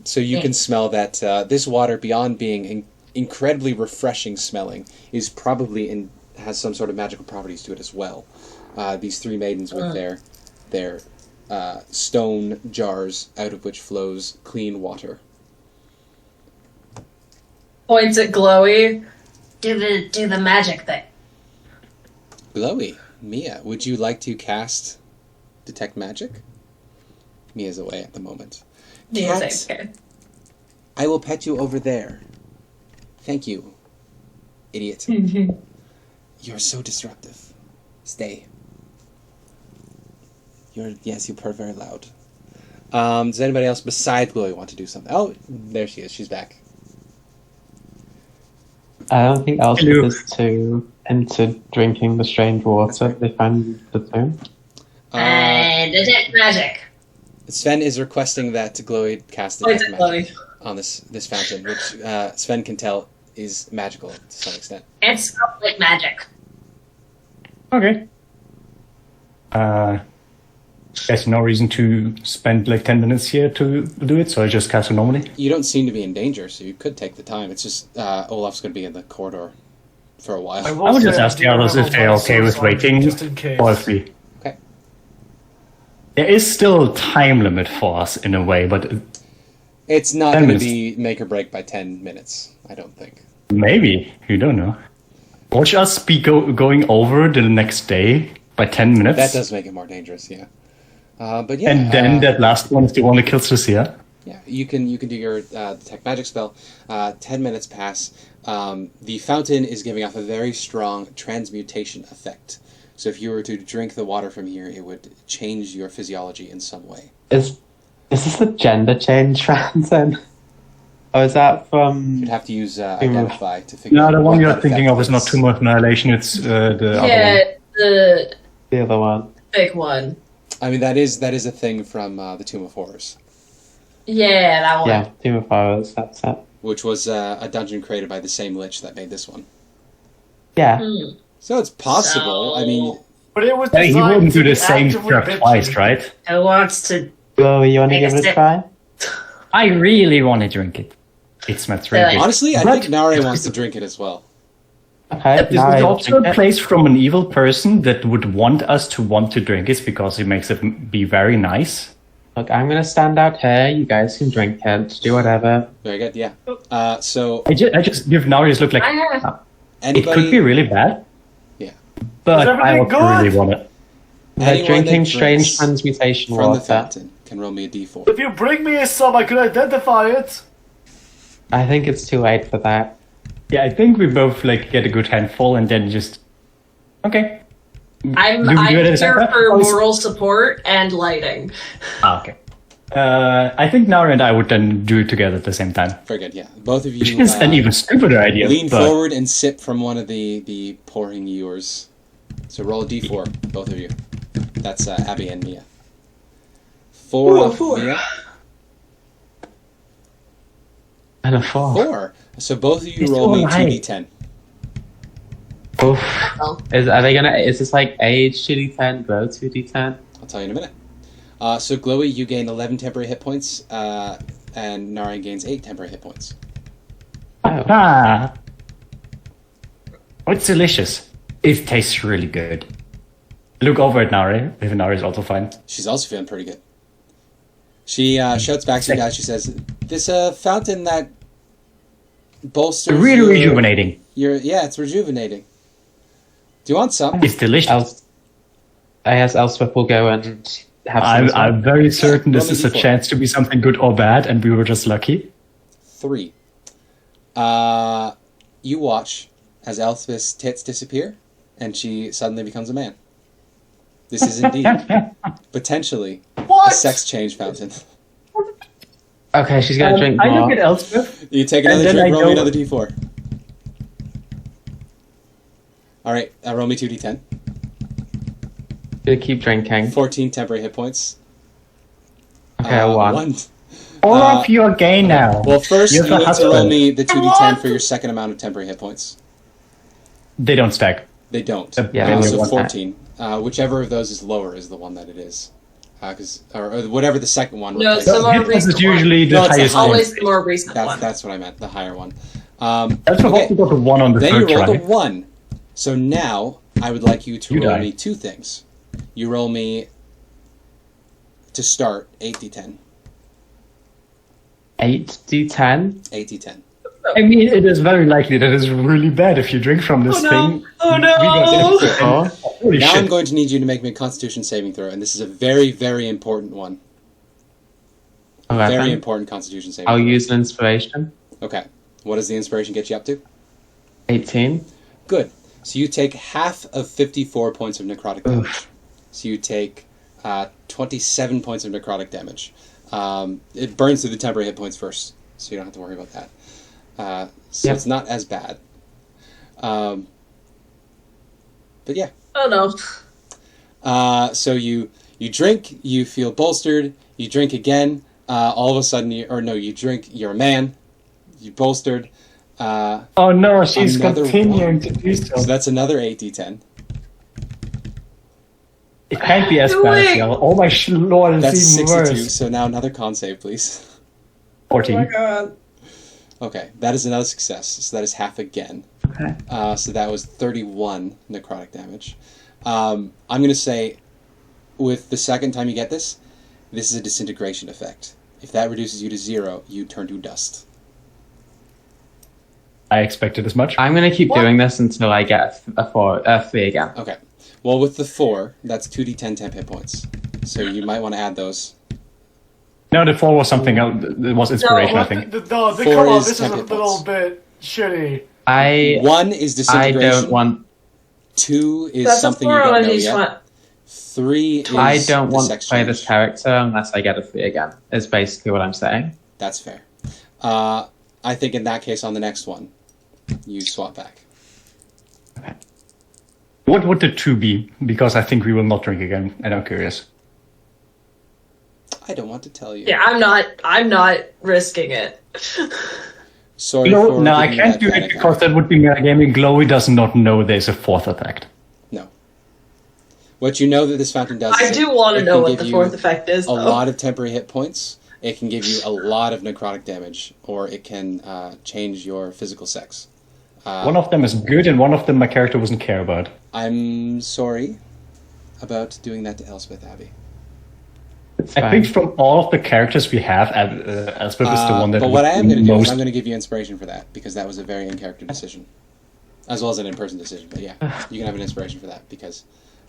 So you can smell that this water, beyond being incredibly refreshing smelling, is probably has some sort of magical properties to it as well. These 3 maidens with their stone jars out of which flows clean water. Points at Glowie. Do the magic thing. Glowie, Mia, would you like to cast Detect Magic? Mia's away at the moment. Yeah, Cat, same. I will pet you over there. Thank you, idiot. You're so disruptive. Stay. You purr very loud. Does anybody else besides Glowie want to do something? Oh, there she is. She's back. I don't think Elspeth Hello. is too into drinking the strange water they find the tomb. Detect magic. Sven is requesting that Glowie cast Points Detect at Magic Glowie. on this fountain, which Sven can tell is magical to some extent. It smells like magic. Okay. There's no reason to spend like 10 minutes here to do it, so I just cast it normally. You don't seem to be in danger, so you could take the time. It's just Olaf's going to be in the corridor for a while. I would just ask the others if they're okay with waiting, just in case. or if we... Okay. There is still a time limit for us in a way, but It's not 10 going to minutes. be make or break by 10 minutes, I don't think. maybe. You don't know. Watch us be going over the next day by 10 minutes. That does make it more dangerous, yeah. But yeah, And then that last one is the one that kills Lucia. yeah, you can do your detect magic spell. 10 minutes pass. The fountain is giving off a very strong transmutation effect. So if you were to drink the water from here, it would change your physiology in some way. Is this the gender change fountain? Or is that from... You'd have to use identify to figure No, out the one what you're that thinking effect of is not Tomb of Annihilation, it's the other one. Yeah, the The other one. big one. I mean, that is a thing from the Tomb of Horrors, Yeah, that one. Yeah, Tomb of Horrors, that's it. which was a dungeon created by the same lich that made this one. Yeah. Hmm. So it's possible. I mean, But it was Hey, he designed wouldn't to do the be same actively trap bitchy. twice, right? Who wants to? Well, you want to Take give a it a sip. try? I really want to drink it. It smells really Really? good. honestly, I But- think Nare wants to drink it as well. Okay, This now is I also drink a it. place from an evil person that would want us to want to drink it because it makes it be very nice. Look, I'm going to stand out here. You guys can drink it. Do whatever. Very good. Yeah. So I just give Narius look like I it could be really bad. Yeah. But Is I everything also really good? want it. They're Anyone drinking that strange drinks transmutation from the water. fountain can roll me a d4. If you bring me some, I could identify it. I think it's too late for that. Yeah, I think we both like get a good handful and then just okay. I'm Do we do it at the same here time? for Oh, it's- moral support and lighting. Ah, okay. I think Nara and I would then do it together at the same time. Very good. Yeah. Both of Which you is an even stupider idea. lean but forward and sip from one of the pouring ewers. So roll a d4, both of you. That's Abby and Mia. 4 off Mia. And a 4. 4. So both of you It's roll me alright. 2d10. Oof. Oh. Is this like age 2d10, grow 2d10? I'll tell you in a minute. So Glowie, you gain 11 temporary hit points, and Nari gains 8 temporary hit points. Oh. Ah, it's delicious. It tastes really good. Look over at Nari. If Nari is also fine. She's also feeling pretty good. She shouts back to you guys. She says, "This fountain that bolsters Really your, rejuvenating. yeah, it's rejuvenating. Do you want some? It's delicious. I guess Elspeth will go and have some. as well. I'm very certain this roll me is a D4. chance to be something good or bad, and we were just lucky. 3. You watch as Elspeth's tits disappear, and she suddenly becomes a man. This is indeed potentially a sex change fountain. Okay, she's gonna drink I more. look at Elspeth. You take another then drink, I roll me go- another d4. Alright, roll me 2d10. Gonna keep drinking. 14 temporary hit points. Okay, a 1. 1. Olaf, you're gay now. Well, first You you have a need to roll husband. me the 2d10 for your second amount of temporary hit points. They don't stack. They don't. Yeah, they only So want that. 14. Whichever of those is lower is the one that it is. Or whatever the second one No, replaces. some are- Hit points is recent one. usually the No, it's highest. Always one. the more recent one. That's what I meant, the higher one. Elspeth okay. also got a 1 on the Then you third rolled try. a 1. So now I would like you to You roll die. me 2 things. You roll me, to start, 8d10. 8d10? 8d10. I mean, it is very likely that it's really bad if you drink from this thing. Oh no! We got it. Oh. Holy Now shit. I'm going to need you to make me a Constitution saving throw, and this is a very, very important one. Very 11. important Constitution saving I'll throw. use an inspiration. Okay. What does the inspiration get you up to? 18. Good. So you take half of 54 points of necrotic damage. So you take 27 points of necrotic damage. It burns through the temporary hit points first, so you don't have to worry about that. So Yep. it's not as bad. But yeah. Oh no. So you drink, you feel bolstered, you drink again, all of a sudden, you drink, you're a man, you bolstered. Oh no, she's Another continuing one. to do so. So that's another 8d10. It can't be as bad as the other. Oh my lord, it's That's even 62, worse. so now another con save, please. 14. Oh my god. Okay, that is another success, so that is half again. Okay. So that was 31 necrotic damage. I'm going to say, with the second time you get this is a disintegration effect. If that reduces you to 0, you turn to dust. I expected as much. I'm going to keep doing this until I get a 3 again. Okay. Well, with the 4, that's 2d10 temp hit points. So you might want to add those. No, the 4 was something else. It was inspiration, I think. No, Four come on, is this is a 10 hit little points. bit shitty. 1 is I disintegration. don't want. 2 is That's a something you 4 don't on know each yet. one. 3 is I don't the want sex to play this change. character unless I get a 3 again. Is basically what I'm saying. That's fair. I think in that case, on the next one, you swap back. What would the 2 be? Because I think we will not drink again, and I'm curious. I don't want to tell you. Yeah, I'm not risking it. Sorry No, for no, I giving you can't that do it panic because attack. that would be metagaming. Glowie does not know there's a 4th effect. No. What you know that this fountain does I is do want it to know can what give the you 4th effect is, a though. lot of temporary hit points. It can give you a lot of necrotic damage, or it can change your physical sex. One of them is good, and one of them my character doesn't care about. I'm sorry about doing that to Elspeth, Abby. It's I fine. think from all of the characters we have, Elspeth is the one that But what I am going to do is most... I'm going to give you inspiration for that, because that was a very in-character decision. As well as an in-person decision, but yeah, you can have an inspiration for that, because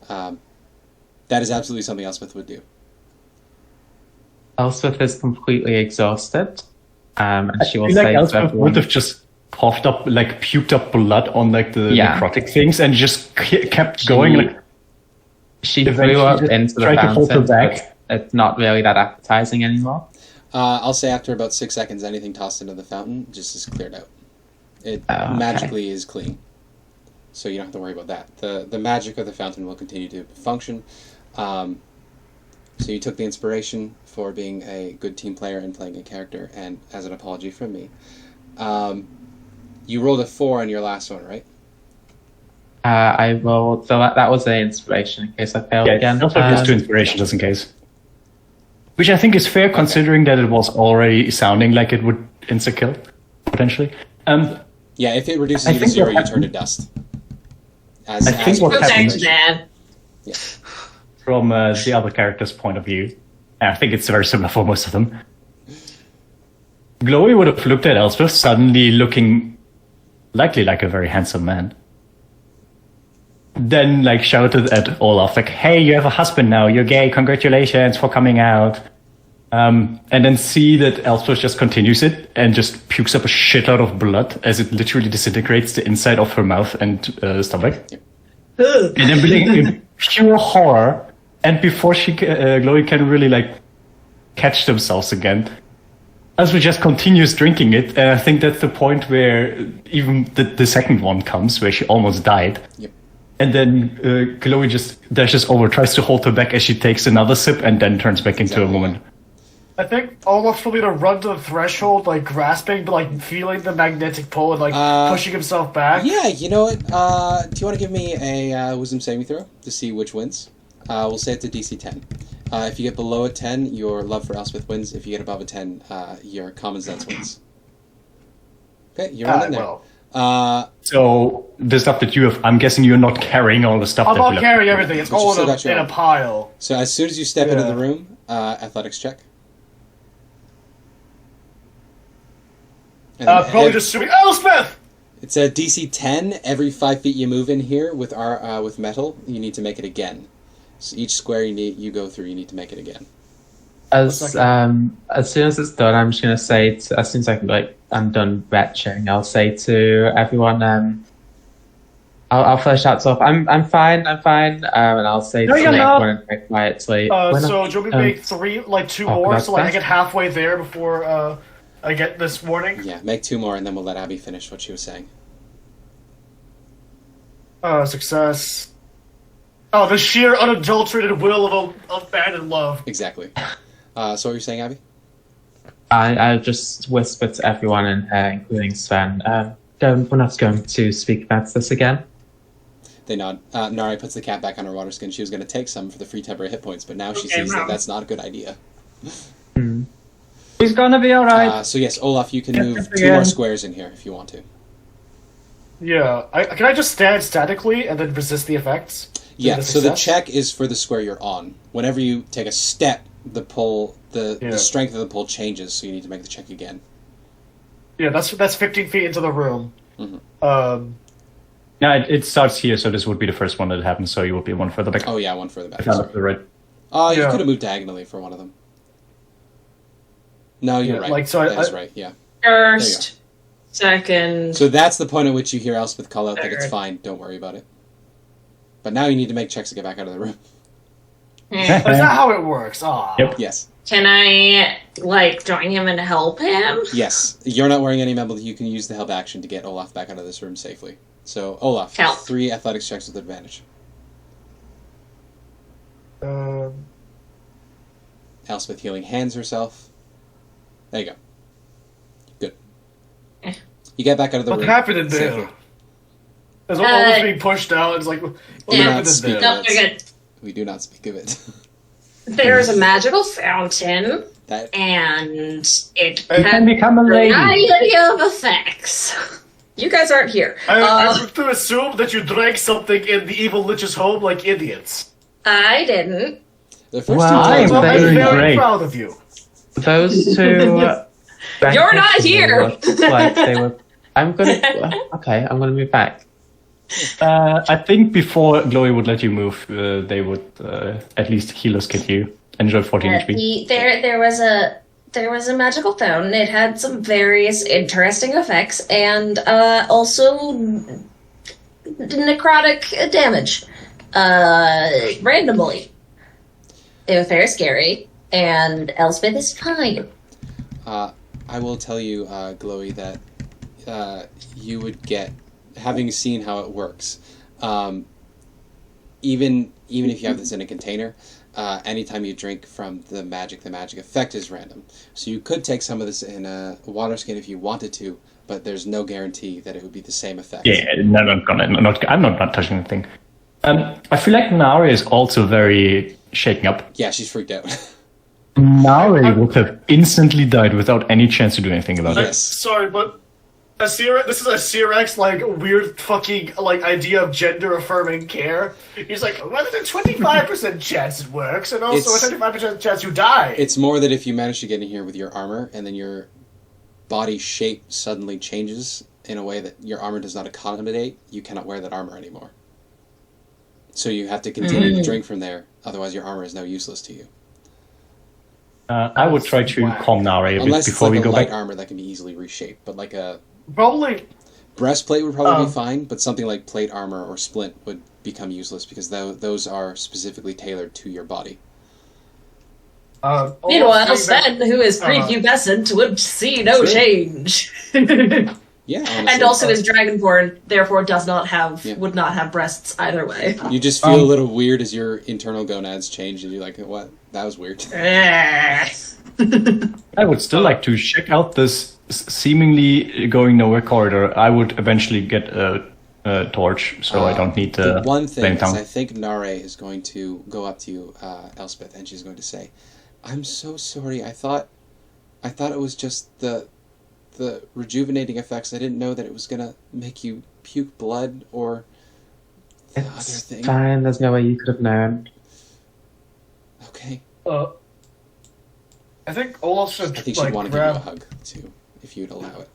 that is absolutely something Elspeth would do. Elspeth is completely exhausted. And she will I feel like say to Elspeth everyone, would have just coughed up, like puked up blood on like the Yeah. necrotic things and just kept going. Like she eventually threw up just into the tried to hold her fountain, back. but it's not really that appetizing anymore. I'll say after about 6 seconds, anything tossed into the fountain just is cleared out. It Okay. magically is clean, so you don't have to worry about that. The magic of the fountain will continue to function. So you took the inspiration for being a good team player and playing a character, and as an apology from me, you rolled a 4 on your last one, right? I will. So that was an inspiration in case I failed Yeah, again. also just to inspiration just in case. Which I think is fair considering that it was already sounding like it would insta-kill, potentially. Yeah, if it reduces I you to think 0, what you turn to dust. I think what Go happens- thanks, man. Yeah. From the other character's point of view, and I think it's very similar for most of them. Glowie would have looked at Elspeth, suddenly looking likely like a very handsome man. Then, like, shouted at Olaf, like, "Hey, you have a husband now. You're gay. Congratulations for coming out." And then see that Elspeth just continues it and just pukes up a shit out of blood as it literally disintegrates the inside of her mouth and stomach. Ugh. And then in pure horror, and before Glowie can really like catch themselves again, Elspeth just continues drinking it, and I think that's the point where even the second one comes, where she almost died. Yep. And then Glowie just dashes over, tries to hold her back as she takes another sip, and then turns back into a Exactly. woman. I think Olaf told me to run to the threshold, like grasping, but like feeling the magnetic pull and like pushing himself back. Yeah, you know what? Do you want to give me a wisdom saving throw to see which wins? We'll say it's a DC 10. If you get below a 10, your love for Elspeth wins. If you get above a 10, your common sense wins. Okay, you're on in there. Well, So the stuff that you have, I'm guessing you're not carrying all the stuff. I'm that not we carrying everything. It's But you all still in got your a own. pile. So as soon as you step into Yeah. the room, athletics check. And then Probably just shooting Elspeth! It's a DC 10. Every 5 feet you move in here with with metal, you need to make it again. So each square you go through, you need to make it again. As soon as it's done, I'm just gonna say as soon as I'm done retching, I'll say to everyone, I'll flash out stuff. I'm fine, and I'll say No, to you're not. everyone very quietly. So do you want me to make two talk more, about so like I that. get halfway there before I get this warning? Yeah, make 2 more, and then we'll let Abby finish what she was saying. Success. Oh, the sheer unadulterated will of abandoned love. Exactly. So what were you saying, Abby? I just whispered to everyone in here, including Sven. We're not going to speak about this again. They nod. Nari puts the cap back on her water skin. She was going to take some for the free temporary hit points, but now she sees that that's not a good idea. He's gonna be alright. So yes, Olaf, you can move 2 more squares in here if you want to. Yeah. Can I just stand statically and then resist the effects? Yeah, so the check is for the square you're on. Whenever you take a step, the strength of the pull changes, so you need to make the check again. Yeah, that's 15 feet into the room. Mm-hmm. Yeah, it starts here, so this would be the first one that happens, so you would be one further back. Oh yeah, one further back. Right. You could have moved diagonally for one of them. No, you're right. That's right, yeah. First, second... So that's the point at which you hear Elspeth call out that it's fine, don't worry about it. But now you need to make checks to get back out of the room. Is that how it works? Yep. Yes. Can I, join him and help him? Yes. You're not wearing any member. You can use the help action to get Olaf back out of this room safely. So, Olaf, help. 3 athletics checks with advantage. Elspeth healing hands herself. There you go. Good. You get back out of the room. What happened in there? Safely. There's Olaf being pushed out. It's like, what happened in there? We do not speak of it. There's a magical fountain, and it can become a lady. variety of effects. You guys aren't here. I would to assume that you drank something in the evil lich's home like idiots. I didn't. The first I'm very proud of you. Those two... You're not here! Like they were... I'm gonna move back. I think before Glowie would let you move, they would at least healers kit you. Enjoy 14 HP. There was a magical fountain. It had some various interesting effects, and also necrotic damage. Randomly. It was very scary, and Elspeth is fine. I will tell you, Glowie, that you would get, having seen how it works, even if you have this in a container, anytime you drink from the magic effect is random. So you could take some of this in a water skin if you wanted to, but there's no guarantee that it would be the same effect. Yeah, no, I'm not touching anything. I feel like Nari is also very shaken up. Yeah, she's freaked out. Nari would have instantly died without any chance to do anything about it. Sorry, but this is a Cyrex, weird fucking, idea of gender-affirming care. He's like, well, there's a 25% chance it works, and also a 25% chance you die. It's more that if you manage to get in here with your armor, and then your body shape suddenly changes in a way that your armor does not accommodate, you cannot wear that armor anymore. So you have to continue to drink from there, otherwise your armor is now useless to you. I would try to calm Nari a bit before we go back. Unless it's light armor that can be easily reshaped, but a... Probably... Breastplate would probably be fine, but something like plate armor or splint would become useless because those are specifically tailored to your body. Meanwhile, Sven, who is prepubescent, would see no change. Yeah, honestly. And also is Dragonborn, therefore would not have breasts either way. You just feel a little weird as your internal gonads change, and you're like, what? That was weird. I would still like to check out this seemingly going nowhere corridor. I would eventually get a torch, so I don't need to... The one thing is I think Nare is going to go up to you, Elspeth, and she's going to say, I'm so sorry, I thought it was just the rejuvenating effects. I didn't know that it was going to make you puke blood or the other thing. It's fine, there's no way you could have known. Okay. I think Olaf should, I think she'd want to give you a hug, too, if you'd allow it.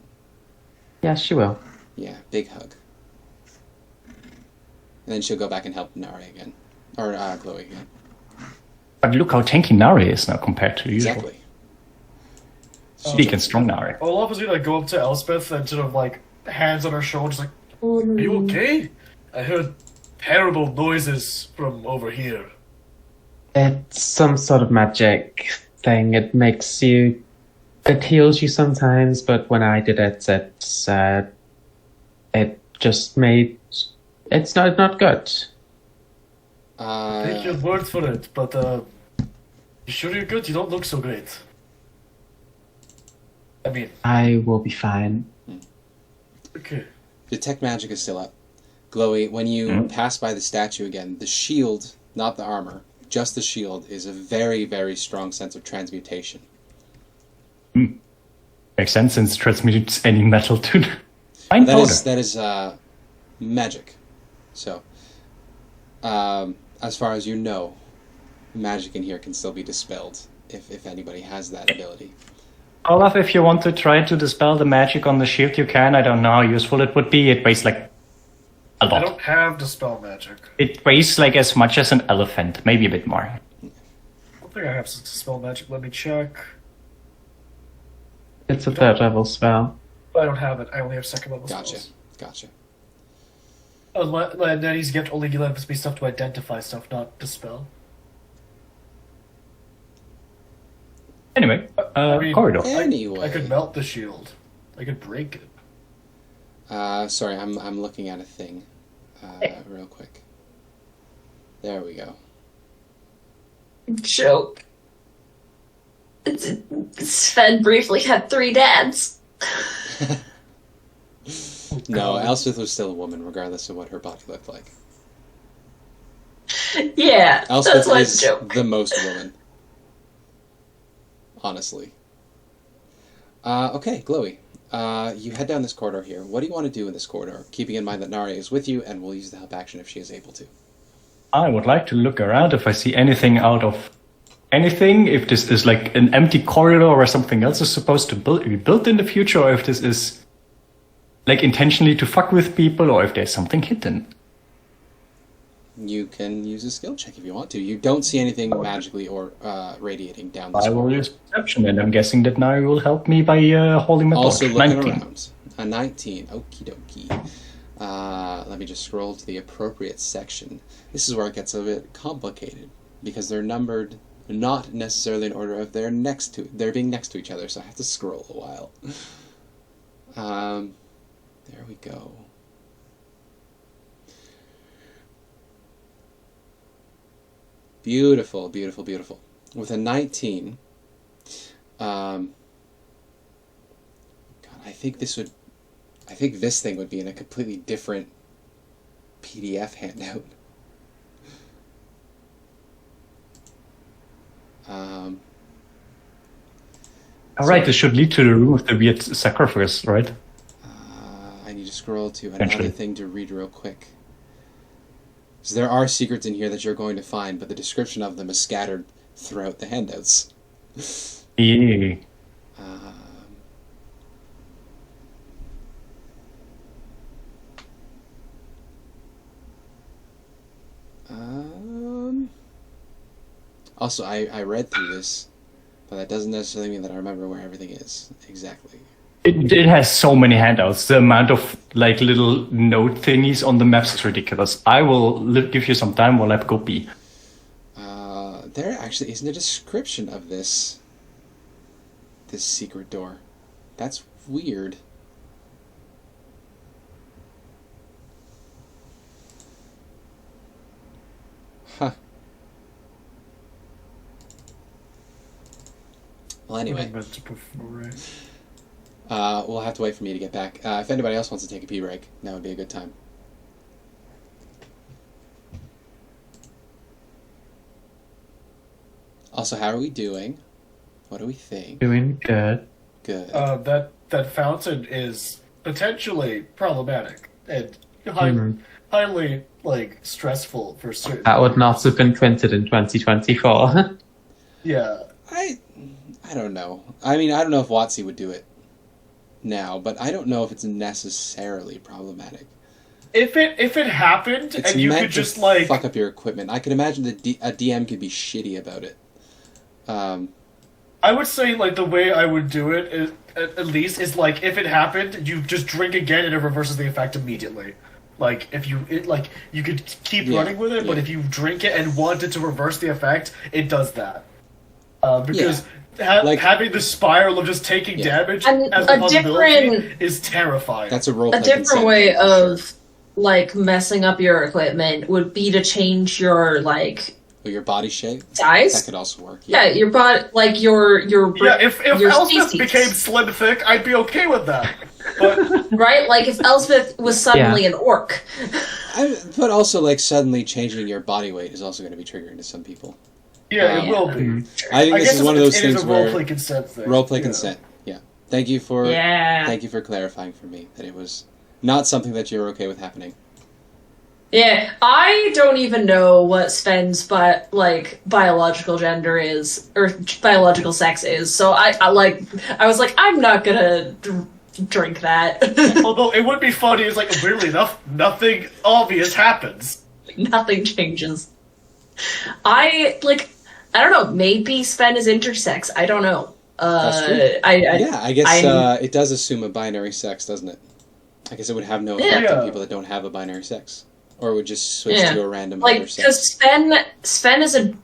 Yeah, she will. Yeah, big hug. And then she'll go back and help Nare again. Or Glowie again. But look how tanky Nari is now compared to usual. Exactly. Big and strong Nari. Olaf is gonna go up to Elspeth and sort of hands on her shoulders are you okay? I heard terrible noises from over here. It's some sort of magic thing. It heals you sometimes, but when I did it, it just made... It's not good. Take your word for it, but you sure you're good? You don't look so great. I mean... I will be fine. Okay. Detect magic is still up. Glowie, when you pass by the statue again, the shield, not the armor, just the shield, is a very, very strong sense of transmutation. Makes sense, since it transmutes any metal to fine powder. That is magic. So, as far as you know, magic in here can still be dispelled if anybody has that ability. Olaf, if you want to try to dispel the magic on the shield, you can. I don't know how useful it would be. It weighs like a lot. I don't have dispel magic. It weighs like as much as an elephant, maybe a bit more. I don't think I have dispel magic. Let me check. It's a third level spell. I don't have it. I only have second level spells. Gotcha. And then he's gift only gives me stuff to identify stuff, not dispel. Anyway, corridor. Anyway. I could melt the shield. I could break it. Sorry, I'm looking at a thing, real quick. There we go. Joke. Sven briefly had 3 dads. No, Elspeth was still a woman, regardless of what her body looked like. Yeah, Elspeth that's why is it's a joke. the most woman. Honestly. Okay, Glowie. You head down this corridor here. What do you want to do in this corridor? Keeping in mind that Nari is with you and will use the help action if she is able to. I would like to look around if I see anything out of anything, if this is like an empty corridor or something else is supposed to be built in the future, or if this is like intentionally to fuck with people, or if there's something hidden. You can use a skill check if you want to. You don't see anything magically or radiating down this I will corridor. use perception, and I'm guessing that Nari will help me by holding my Also torch. looking 19. around. A 19. Okie dokie. Let me just scroll to the appropriate section. This is where it gets a bit complicated, because they're numbered not necessarily in order of they're being next to each other, so I have to scroll a while. There we go. Beautiful, beautiful, beautiful. With a 19, God, I think this thing would be in a completely different PDF handout. Alright, this should lead to the room of the weird sacrifice, right? I need to scroll to another thing to read real quick. So there are secrets in here that you're going to find, but the description of them is scattered throughout the handouts. Yeah. Also, I read through this, but that doesn't necessarily mean that I remember where everything is exactly. It has so many handouts. The amount of like little note thingies on the maps is ridiculous. I will give you some time while I go pee. There actually isn't a description of this secret door. That's weird. Huh. Well, anyway. We'll have to wait for me to get back. If anybody else wants to take a pee break, that would be a good time. Also, how are we doing? What do we think? Doing good. Good. That fountain is potentially problematic and highly like stressful for certain. That would not have been printed in 2024. Yeah. I don't know. I mean, I don't know if WotC would do it now, but I don't know if it's necessarily problematic. If it happened It's and you meant could to just like fuck up your equipment. I can imagine that a DM could be shitty about it. I would say like the way I would do it is at least is like if it happened, you just drink again and it reverses the effect immediately. Like if you you could keep running with it, but if you drink it and want it to reverse the effect, it does that. Because having the spiral of just taking damage And as a a possibility different- is terrifying. That's a role. A different way of like messing up your equipment would be to change your like your body shape. size. That could also work. Yeah, your body, like your if your Elspeth species. became slim thick, I'd be okay with that. Right? Like if Elspeth was suddenly an orc. But also, like, suddenly changing your body weight is also going to be triggering to some people. Yeah, it will be. I think this is one of those things where roleplay consent thing. Roleplay consent. Yeah. Thank you for clarifying for me that it was not something that you're okay with happening. Yeah, I don't even know what Sven's biological gender is or biological sex is. So I was like, I'm not gonna drink that. Although it would be funny, it's like weirdly enough, nothing obvious happens. Nothing changes. I don't know. Maybe Sven is intersex. I don't know. That's true. I guess it does assume a binary sex, doesn't it? I guess it would have no effect on people that don't have a binary sex. Or it would just switch to a random other sex. Because Sven is a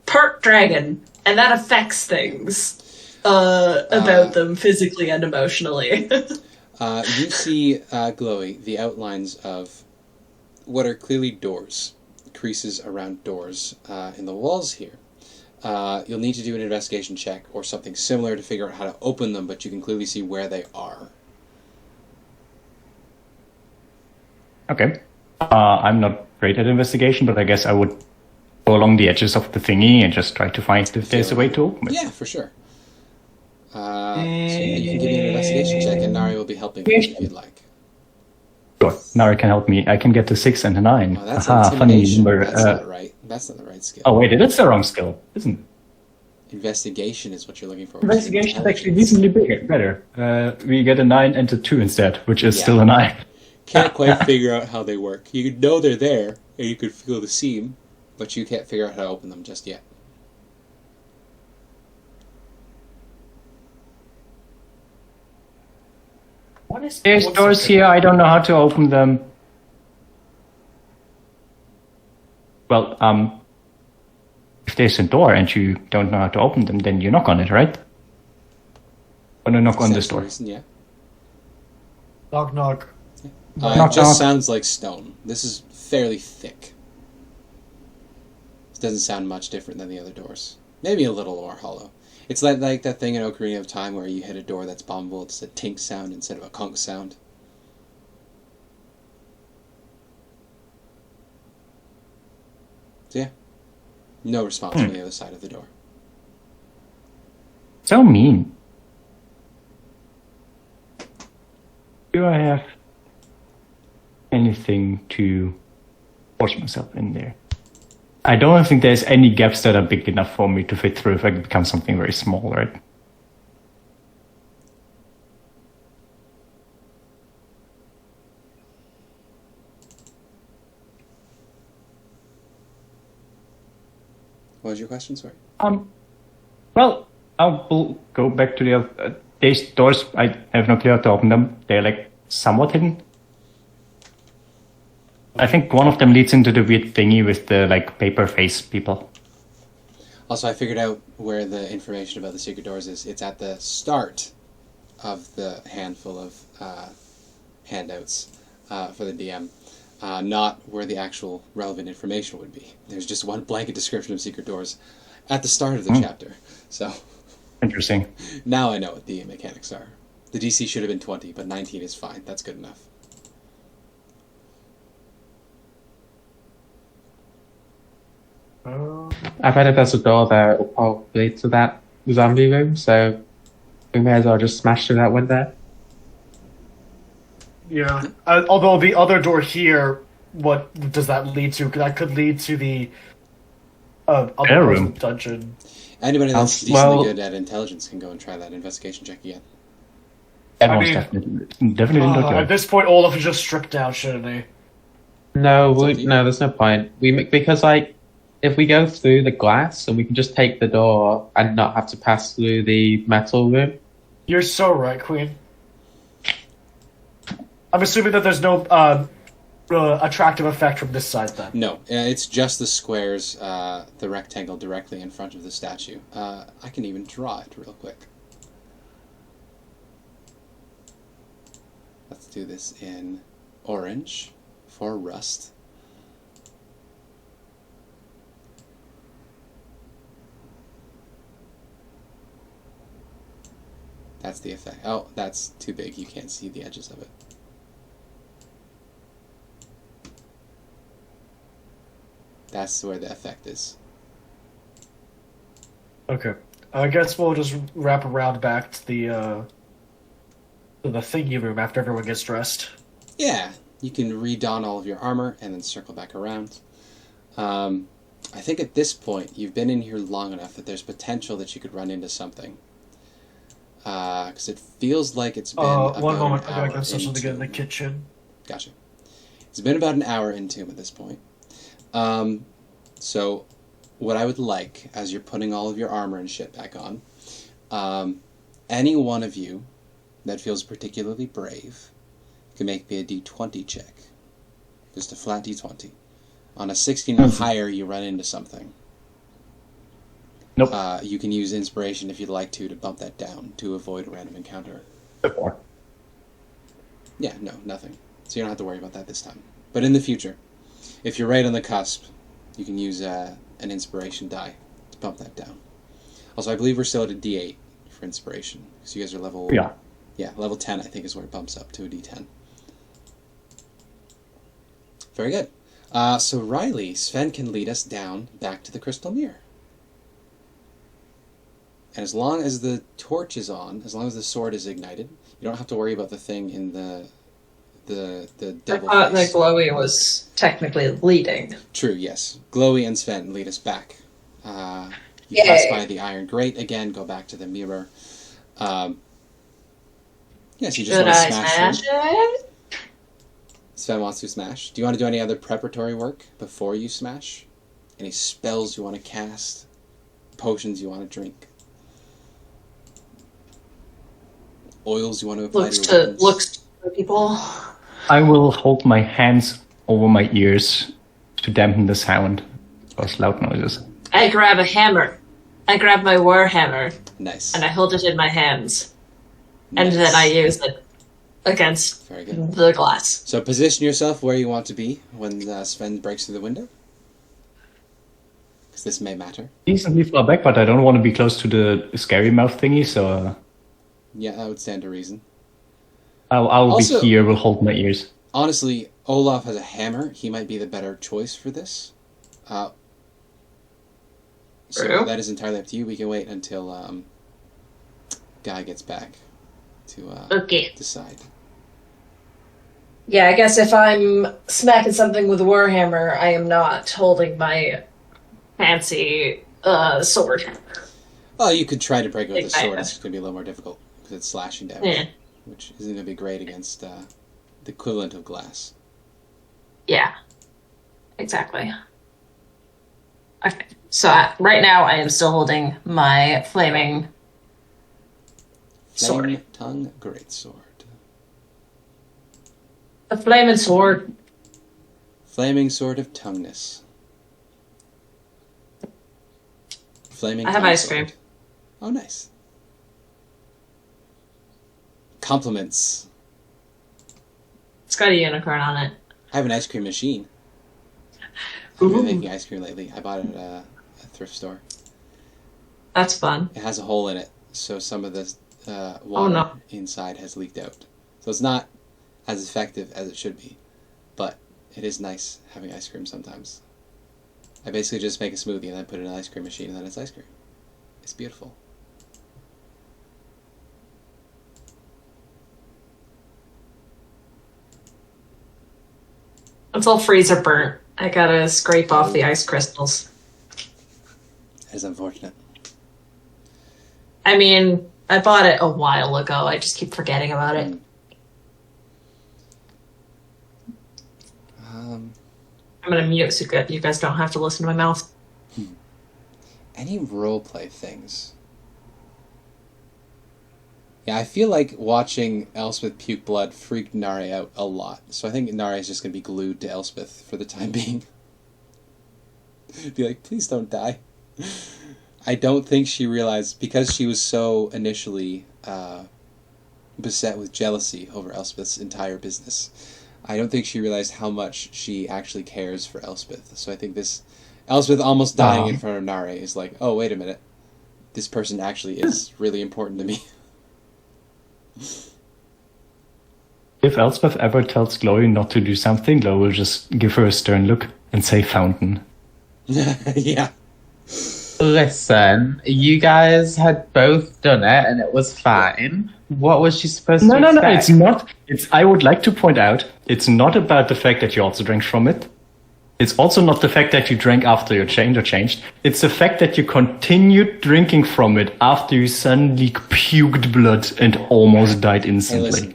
part dragon, and that affects things about them physically and emotionally. You see, Glowie, the outlines of what are clearly doors, creases around doors in the walls here. You'll need to do an investigation check or something similar to figure out how to open them, but you can clearly see where they are. Okay. I'm not great at investigation, but I guess I would go along the edges of the thingy and just try to find if there's a way to open it. Yeah, for sure. So you can give me an investigation check, and Nari will be helping me if you'd like. Sure. Nari can help me. I can get a 6 and a 9. Oh, that's funny number. That's not right. That's not the right skill. Oh, wait, that's the wrong skill, isn't it? Investigation is what you're looking for. Investigation is actually decently better. We get a 9 and a 2 instead, which is still a 9. Can't quite figure out how they work. You know they're there, and you could feel the seam, but you can't figure out how to open them just yet. There's doors here, I don't know how to open them. Well, if there's a door and you don't know how to open them, then you knock on it, right? Or knock on this door. Yeah. Knock, knock. It just sounds like stone. This is fairly thick. It doesn't sound much different than the other doors. Maybe a little more hollow. It's like that thing in Ocarina of Time where you hit a door that's bombable. It's a tink sound instead of a conk sound. So yeah. No response from the other side of the door. So mean. Do I have anything to force myself in there? I don't think there's any gaps that are big enough for me to fit through if I become something very small, right? What was your question, sorry? Well, I'll go back to the other. These doors, I have no clue how to open them. They're like somewhat hidden. I think one of them leads into the weird thingy with the like paper face people. Also, I figured out where the information about the secret doors is. It's at the start of the handful of handouts for the DM, not where the actual relevant information would be. There's just one blanket description of secret doors at the start of the chapter. So interesting. Now I know what the mechanics are. The DC should have been 20, but 19 is fine. That's good enough. I bet if there's a door there, it'll probably lead to that zombie room, so we may as well just smash through that window. Yeah. Although the other door here, what does that lead to? That could lead to the other room dungeon. Anybody that's decently good at intelligence can go and try that investigation check again. Everyone's definitely not good. At this point, Olaf is just stripped down, shouldn't he? No, there's no point. Because if we go through the glass, and we can just take the door and not have to pass through the metal room. You're so right, Queen. I'm assuming that there's no attractive effect from this side, then. No, it's just the squares, the rectangle directly in front of the statue. I can even draw it real quick. Let's do this in orange for rust. That's the effect. Oh, that's too big. You can't see the edges of it. That's where the effect is. Okay. I guess we'll just wrap around back to the thingy room after everyone gets dressed. Yeah, you can re-don all of your armor and then circle back around. I think at this point, you've been in here long enough that there's potential that you could run into something. Because it feels like it's been about one moment. an I gotta hour get something to get in the into... kitchen. Gotcha. It's been about an hour into at this point. So, what I would like, as you're putting all of your armor and shit back on, any one of you that feels particularly brave can make me a d20 check. Just a flat d20. On a 16 or higher, you run into something. Nope. You can use inspiration if you'd like to bump that down to avoid a random encounter. Before. Yeah, no, nothing. So you don't have to worry about that this time. But in the future, if you're right on the cusp, you can use an inspiration die to bump that down. Also, I believe we're still at a d8 for inspiration. So you guys are level... Yeah, level 10 I think is where it bumps up to a d10. Very good. So Riley, Sven can lead us down back to the crystal mirror. And as long as the torch is on, as long as the sword is ignited, you don't have to worry about the thing in the devil I thought that face. Glowie was technically leading. True, yes. Glowie and Sven lead us back. You Yay. pass by the iron grate again, go back to the mirror. Yes, you just Should want to I smash smash it. it? Sven wants to smash. Do you want to do any other preparatory work before you smash? Any spells you want to cast? Potions you want to drink? Oils you want to apply to your weapons? Looks to people. I will hold my hands over my ears to dampen the sound of loud noises. I grab a hammer. I grab my war hammer Nice. and I hold it in my hands. Nice. And then I use it against Very good. the glass. So position yourself where you want to be when Sven breaks through the window. Because this may matter. Decently far back, but I don't want to be close to the scary mouth thingy, so Yeah, that would stand to reason. I'll Also- be here, will hold my ears. Honestly, Olaf has a hammer. He might be the better choice for this. So True. that is entirely up to you. We can wait until Guy gets back to Okay. decide. Yeah, I guess if I'm smacking something with a warhammer, I am not holding my fancy sword. Oh, you could try to break it with a Exactly. sword. It's going to be a little more difficult because it's slashing damage, Yeah. which isn't going to be great against the equivalent of glass. Yeah, exactly. Okay, so right now I am still holding my flaming sword. Flame tongue greatsword. The flaming sword. Flaming sword of tongueness. Flaming. I have tongue ice sword. cream. Oh, nice. Compliments. It's got a unicorn on it. I have an ice cream machine. I've been making ice cream lately. I bought it at a thrift store. That's fun. It has a hole in it, so some of the water no. inside has leaked out. So it's not as effective as it should be, but it is nice having ice cream sometimes. I basically just make a smoothie and then put it in an ice cream machine and then it's ice cream. It's beautiful. It's all freezer burnt. I gotta scrape off the ice crystals. That is unfortunate. I mean, I bought it a while ago. I just keep forgetting about it. I'm gonna mute so you guys don't have to listen to my mouth. Any roleplay things? Yeah, I feel like watching Elspeth puke blood freaked Nari out a lot. So I think Nari is just going to be glued to Elspeth for the time being. Be like, please don't die. I don't think she realized, because she was so initially beset with jealousy over Elspeth's entire business, I don't think she realized how much she actually cares for Elspeth. So I think this Elspeth almost dying in front of Nari is like, oh, wait a minute. This person actually is really important to me. If Elspeth ever tells Glowie not to do something, Glowie will just give her a stern look and say fountain. Yeah. Listen, you guys had both done it and it was fine. What was she supposed to No, expect? it's not. I would like to point out, it's not about the fact that you also drank from it. It's also not the fact that you drank after your changed. It's the fact that you continued drinking from it after you suddenly puked blood and almost died Hey, instantly. listen.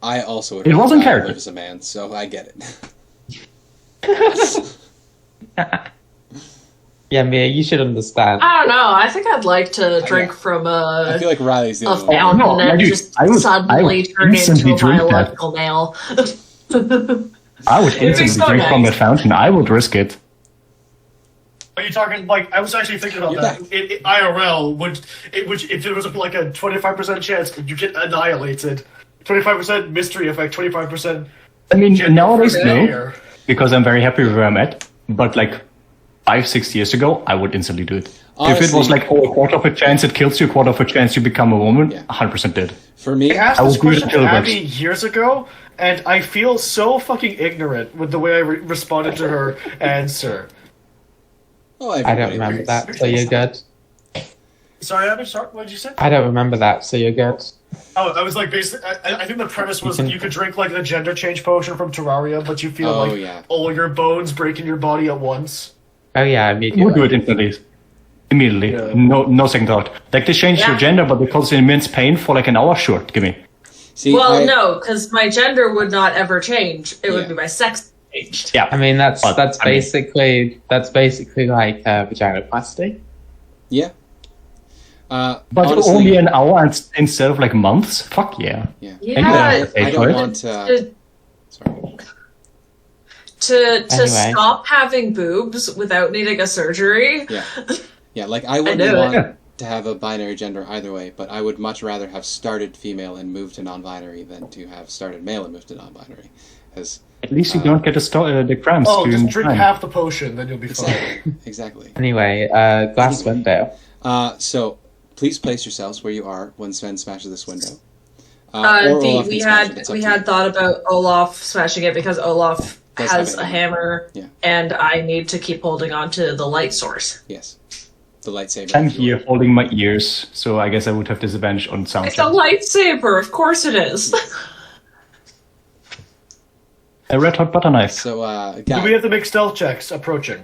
I also would It rather wasn't die character. live as a man, so I get it. Yeah, Mia, you should understand. I don't know. I think I'd like to drink from I a feel like Riley's the only one. fountain no, and dude, just I would suddenly turn instantly into a drink that. biological male. I would be instantly so drink from the nice. fountain. I would risk it. Are you talking like I was actually thinking about You're that? back. IRL would if there was like a 25% chance you get annihilated, 25% mystery effect, 25%. I mean, Get nowadays, the no, air. because I'm very happy with where I'm at. But like 5-6 years ago, I would instantly do it. If it was Honestly- like, a quarter of a chance it kills you, a quarter of a chance you become a woman, Yeah. 100% dead. For me, I asked I this will do it question to until it Abby works. years ago, and I feel so fucking ignorant with the way I responded to her answer. oh, I everybody don't remember agrees. that, so you're good. Sorry, Abby. Sorry, what did you say? I don't remember that, so you're good. Oh, I was like, basically, I think the premise was You can- you could drink like the gender change potion from Terraria, but you feel Oh, like yeah. all your bones break in your body at once. Oh yeah, I would do immediately. it instantly. Immediately. Yeah. No second thought. Like, they changed your Yeah. gender, but they cause immense pain for like an hour. Sure, give me. See, Well, I- no, because my gender would not ever change. It Yeah. would be my sex changed. Yeah. I mean, that's But, I mean- basically like vaginoplasty. Yeah. But honestly, only an hour instead of like months? Fuck yeah. Yeah. Yeah, I don't it. want to sorry. to Anyway. stop having boobs without needing a surgery. Yeah. Yeah, like I wouldn't knew it. want to have a binary gender either way, but I would much rather have started female and moved to non-binary than to have started male and moved to non-binary. Because At least you don't get the cramps. Oh, during just drink time. half the potion, then you'll be fine. exactly. Anyway, glass window. So please place yourselves where you are when Sven smashes this window. Or Olaf We can smash it, it's up we to had you. thought about Olaf smashing it because Olaf Does has have a hammer, Yeah. and I need to keep holding on to the light source. Yes. The lightsaber. I'm if you here will. holding my ears, so I guess I would have disadvantage on sound It's a check. lightsaber, of course it is. A red hot butter knife. So, Do guys, we have to make stealth checks approaching?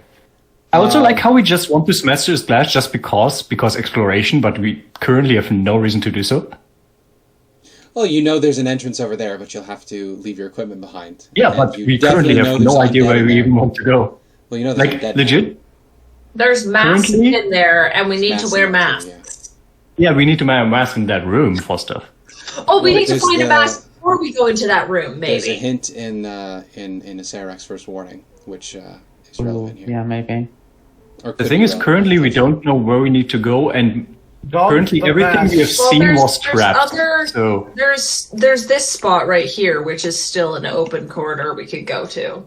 I also like how we just want to smash this glass just because exploration, but we currently have no reason to do so. well, you know there's an entrance over there, but you'll have to leave your equipment behind. Yeah, And but you we definitely currently know have there's no idea undead where in we there. even want to go. Well, you know there's Like, undead legit? There's masks Currently- in there, and we need to Masks wear in there too, masks. Yeah, we need to wear a mask in that room for stuff. Oh, we Well, need to there's find a the- mask before we go into that room, There's a maybe. hint in Asarak's first warning, which is Ooh, relevant here. yeah, maybe. Or The could thing be is, relevant. currently we don't know where we need to go, and Dog currently the everything mask. we have Well, seen there's- was there's trapped. other- So There's this spot right here, which is still an open corridor we could go to.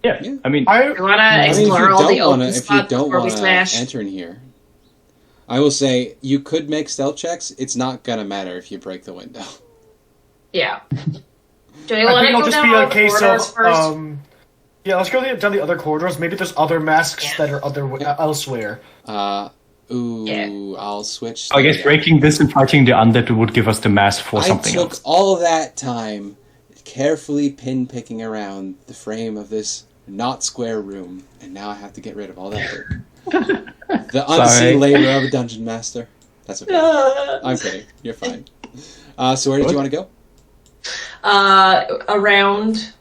yeah, Yeah. I mean, I You want to I mean, explore all the open if you spots don't before we want smash? to enter in here, I will say you could make stealth checks. It's not gonna matter if you break the window. Yeah. Do you I want think to it'll go just down be all a the case corridors of first? yeah. Let's go down the other corridors. Maybe there's other masks Yeah. that are elsewhere. Ooh, I'll switch. I guess the- breaking this and fighting the undead would give us the mask for I something took else. all that time carefully pin picking around the frame of this not square room, and now I have to get rid of all that work. The Sorry. unseen labor of a dungeon master. That's okay. I'm kidding. You're fine. So where did you want to go? Around.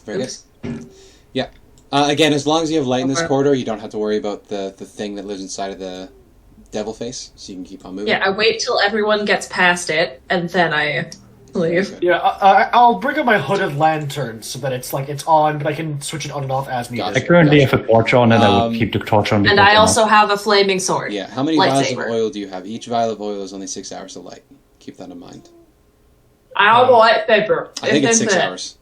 Very Oops. good. Yeah. Again, as long as you have light in this Okay. corridor, you don't have to worry about the thing that lives inside of the devil face, so you can keep on moving. Yeah, I wait till everyone gets past it, and then I leave. Okay. Yeah, I'll bring up my hooded lantern so that it's on, but I can switch it on and off as needed. Gotcha. I currently have a torch on, and I would keep the torch on. And before I going also up. have a flaming sword. Yeah, how many vials of Lightsaber. oil do you have? Each vial of oil is only 6 hours of light. Keep that in mind. I have a white paper. I think it's 6 hours.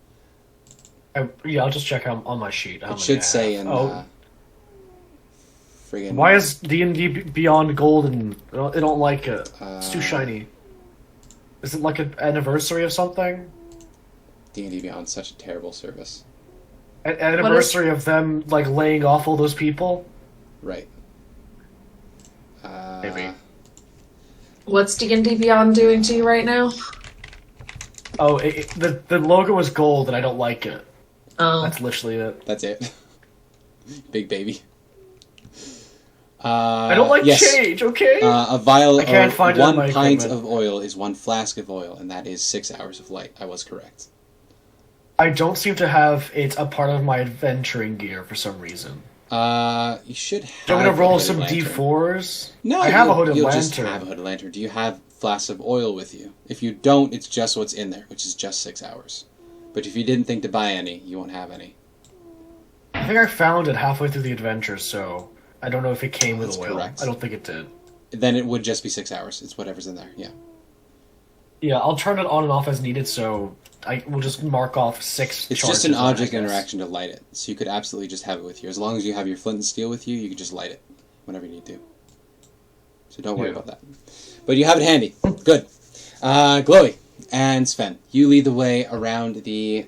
I'll just check on my sheet. How It many should I say have. in Oh, friggin'... Why is D&D Beyond golden? I don't like it. It's too shiny. Is it like an anniversary of something? D&D Beyond such a terrible service. An anniversary of them like laying off all those people? Right. Maybe. What's D&D Beyond doing to you right now? Oh, the logo is gold and I don't like it. Oh. That's literally it. That's it. Big baby. I don't like change, okay? A vial I can't of find it in 1 my pint equipment. of oil is 1 flask of oil, and that is 6 hours of light. I was correct. I don't seem to have it a part of my adventuring gear for some reason. You should have. So I'm gonna roll a some hooded lantern. D4s. No, I have a hooded you'll lantern. just have a hooded lantern. Do you have flasks of oil with you? If you don't, it's just what's in there, which is just 6 hours. But if you didn't think to buy any, you won't have any. I think I found it halfway through the adventure, so I don't know if it came with That's oil. correct. I don't think it did. Then it would just be 6 hours. It's whatever's in there. Yeah. Yeah, I'll turn it on and off as needed, so I will just mark off 6 It's charges just an on it, I object guess. interaction to light it. So you could absolutely just have it with you. As long as you have your flint and steel with you, you can just light it whenever you need to. So don't worry about that. But you have it handy. Good. Glowie and Sven, you lead the way around the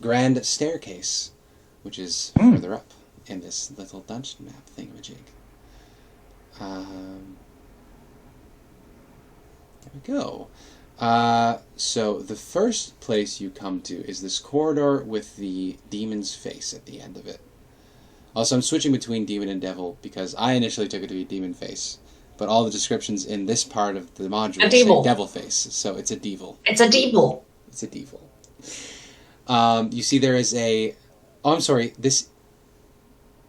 grand staircase, which is further up in this little dungeon map thingamajig. There we go. So the first place you come to is this corridor with the demon's face at the end of it. Also, I'm switching between demon and devil because I initially took it to be demon face, but all the descriptions in this part of the module say devil face, so it's a devil. It's a devil. It's a devil. You see there is a... Oh, I'm sorry, this...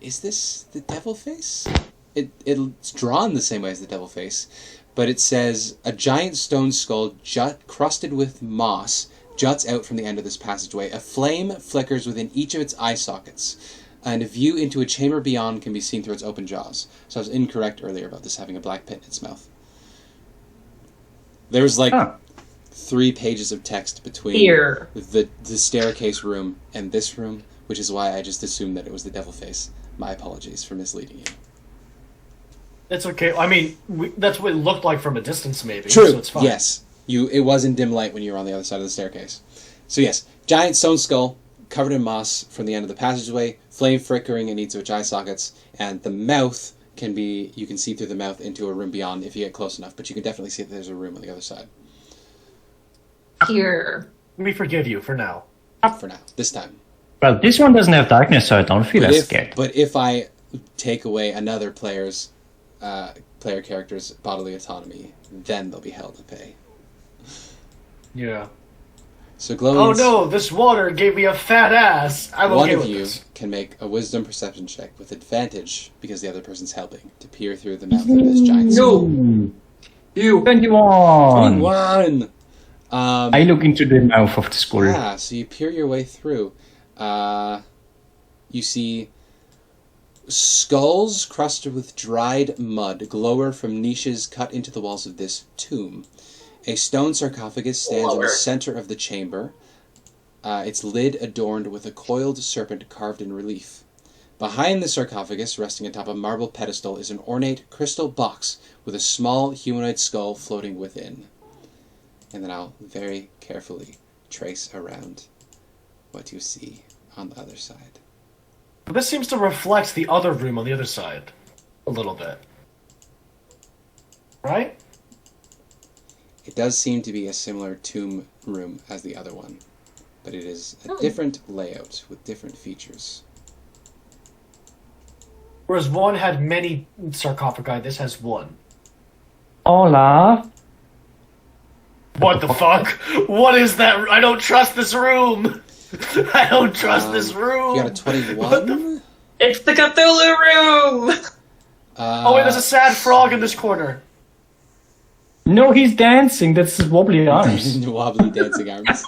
Is this the devil face? It's drawn the same way as the devil face, but it says, a giant stone skull crusted with moss juts out from the end of this passageway. A flame flickers within each of its eye sockets, and a view into a chamber beyond can be seen through its open jaws. So I was incorrect earlier about this having a black pit in its mouth. There was like 3 pages of text between the staircase room and this room, which is why I just assumed that it was the devil face. My apologies for misleading you. It's okay. I mean, that's what it looked like from a distance, maybe. True. So it's fine. Yes. It was in dim light when you were on the other side of the staircase. So yes, giant stone skull covered in moss from the end of the passageway, flame flickering in each of its eye sockets, and the mouth you can see through the mouth into a room beyond if you get close enough, but you can definitely see that there's a room on the other side. Here. We forgive you for now. For now. This time. Well, this one doesn't have darkness, so I don't feel as scared. But if I take away another player character's bodily autonomy, then they'll be held to pay. Yeah. So Glowie. Oh no! This water gave me a fat ass. I'm One okay of with you this. can make a wisdom perception check with advantage because the other person's helping to peer through the mouth of this giant skull. You 21. 21. I look into the mouth of the skull. Yeah, so you peer your way through. You see skulls crusted with dried mud glower from niches cut into the walls of this tomb. A stone sarcophagus stands in the center of the chamber, its lid adorned with a coiled serpent carved in relief. Behind the sarcophagus, resting atop a marble pedestal, is an ornate crystal box with a small humanoid skull floating within. And then I'll very carefully trace around what you see on the other side. But this seems to reflect the other room on the other side. A little bit. Right? It does seem to be a similar tomb room as the other one, but it is a different layout with different features. Whereas one had many sarcophagi, this has one. Olaf. What the fuck? What is that? I don't trust this room! I don't trust this room! You got a 21? It's the Cthulhu room! Oh wait, there's a sad frog in this corner. No, he's dancing. That's his wobbly arms. Wobbly dancing arms.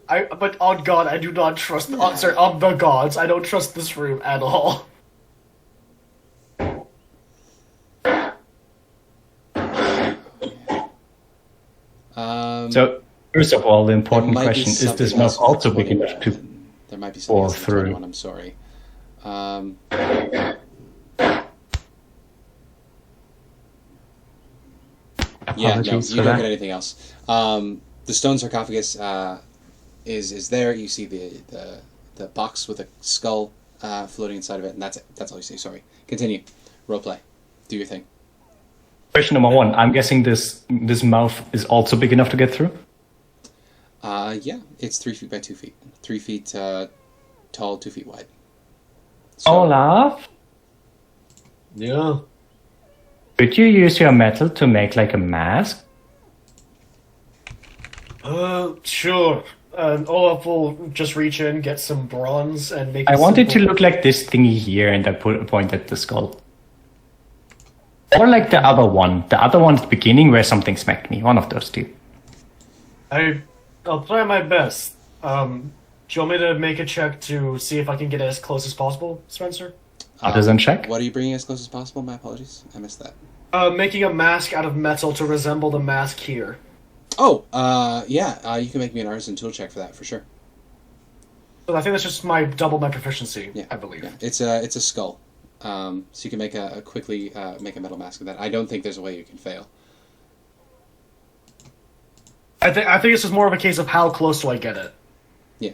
But on God, I do not trust. On the gods, I don't trust this room at all. So, first of all, the important There might be question is this something map else also with big the enough to There might be something Or else in the through. one. I'm sorry. Yeah, no, Apologies you for don't that. get anything else. The stone sarcophagus is there. You see the box with a skull floating inside of it, and that's it. That's all you see. Sorry. Continue. Roleplay. Do your thing. Question number 1. I'm guessing this mouth is also big enough to get through? Yeah, it's 3 feet by 2 feet. 3 feet tall, 2 feet wide. So, Olaf, Yeah. could you use your metal to make like a mask? Sure. Olaf will just reach in, get some bronze, and make. I want it to look like this thingy here, and I point at the skull. Or like the other one. The other one at the beginning where something smacked me. One of those two. I'll try my best. Do you want me to make a check to see if I can get as close as possible, Spencer? Artisan check? What are you bringing as close as possible? My apologies. I missed that. Making a mask out of metal to resemble the mask here. Oh, yeah. You can make me an artisan tool check for that, for sure. So I think that's just double my proficiency, Yeah, I believe. Yeah. It's a skull. So you can make quickly make a metal mask of that. I don't think there's a way you can fail. I think it's just more of a case of how close do I get it. Yeah.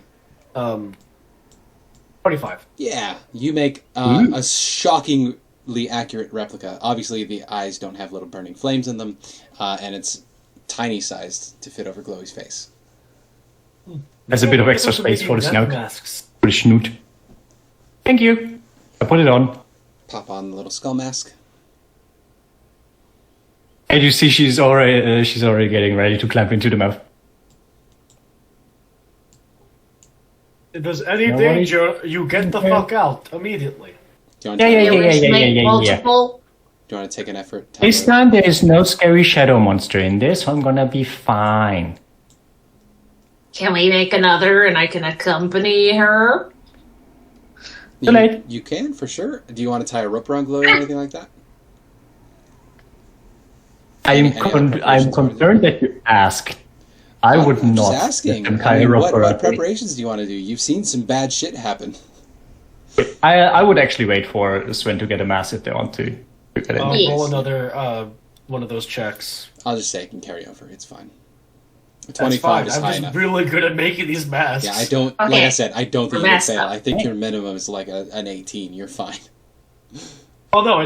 25. Yeah, you make a shockingly accurate replica. Obviously, the eyes don't have little burning flames in them, and it's tiny sized to fit over Glowie's face. There's a bit of extra space for the snout. Masks. For the snoot. Thank you. I put it on. Pop on the little skull mask. And you see she's already getting ready to clamp into the mouth. If there's any Nobody- danger, you get the fuck out immediately. Do you want Yeah, to, yeah, They wish make yeah. multiple. Do you want to take an effort? This time there is no scary shadow monster in this, so I'm gonna be fine. Can we make another and I can accompany her? You, Too late. you can, for sure. Do you want to tie a rope around Glowie or anything like that? I'm Any other preparations concerned that you asked. I would I'm not. just asking. let them I tie mean, a rope what around me. preparations do you want to do? You've seen some bad shit happen. I would actually wait for Sven to get a mass if they want to get it. I'll Yes. roll another one of those checks. I'll just say it can carry over. It's fine. That's 25 fine. is I'm high just enough. really good at making these masks. Yeah, I don't. Okay. Like I said, I don't think We're you would messed fail. up. I think your minimum is like an 18. You're fine. Oh no,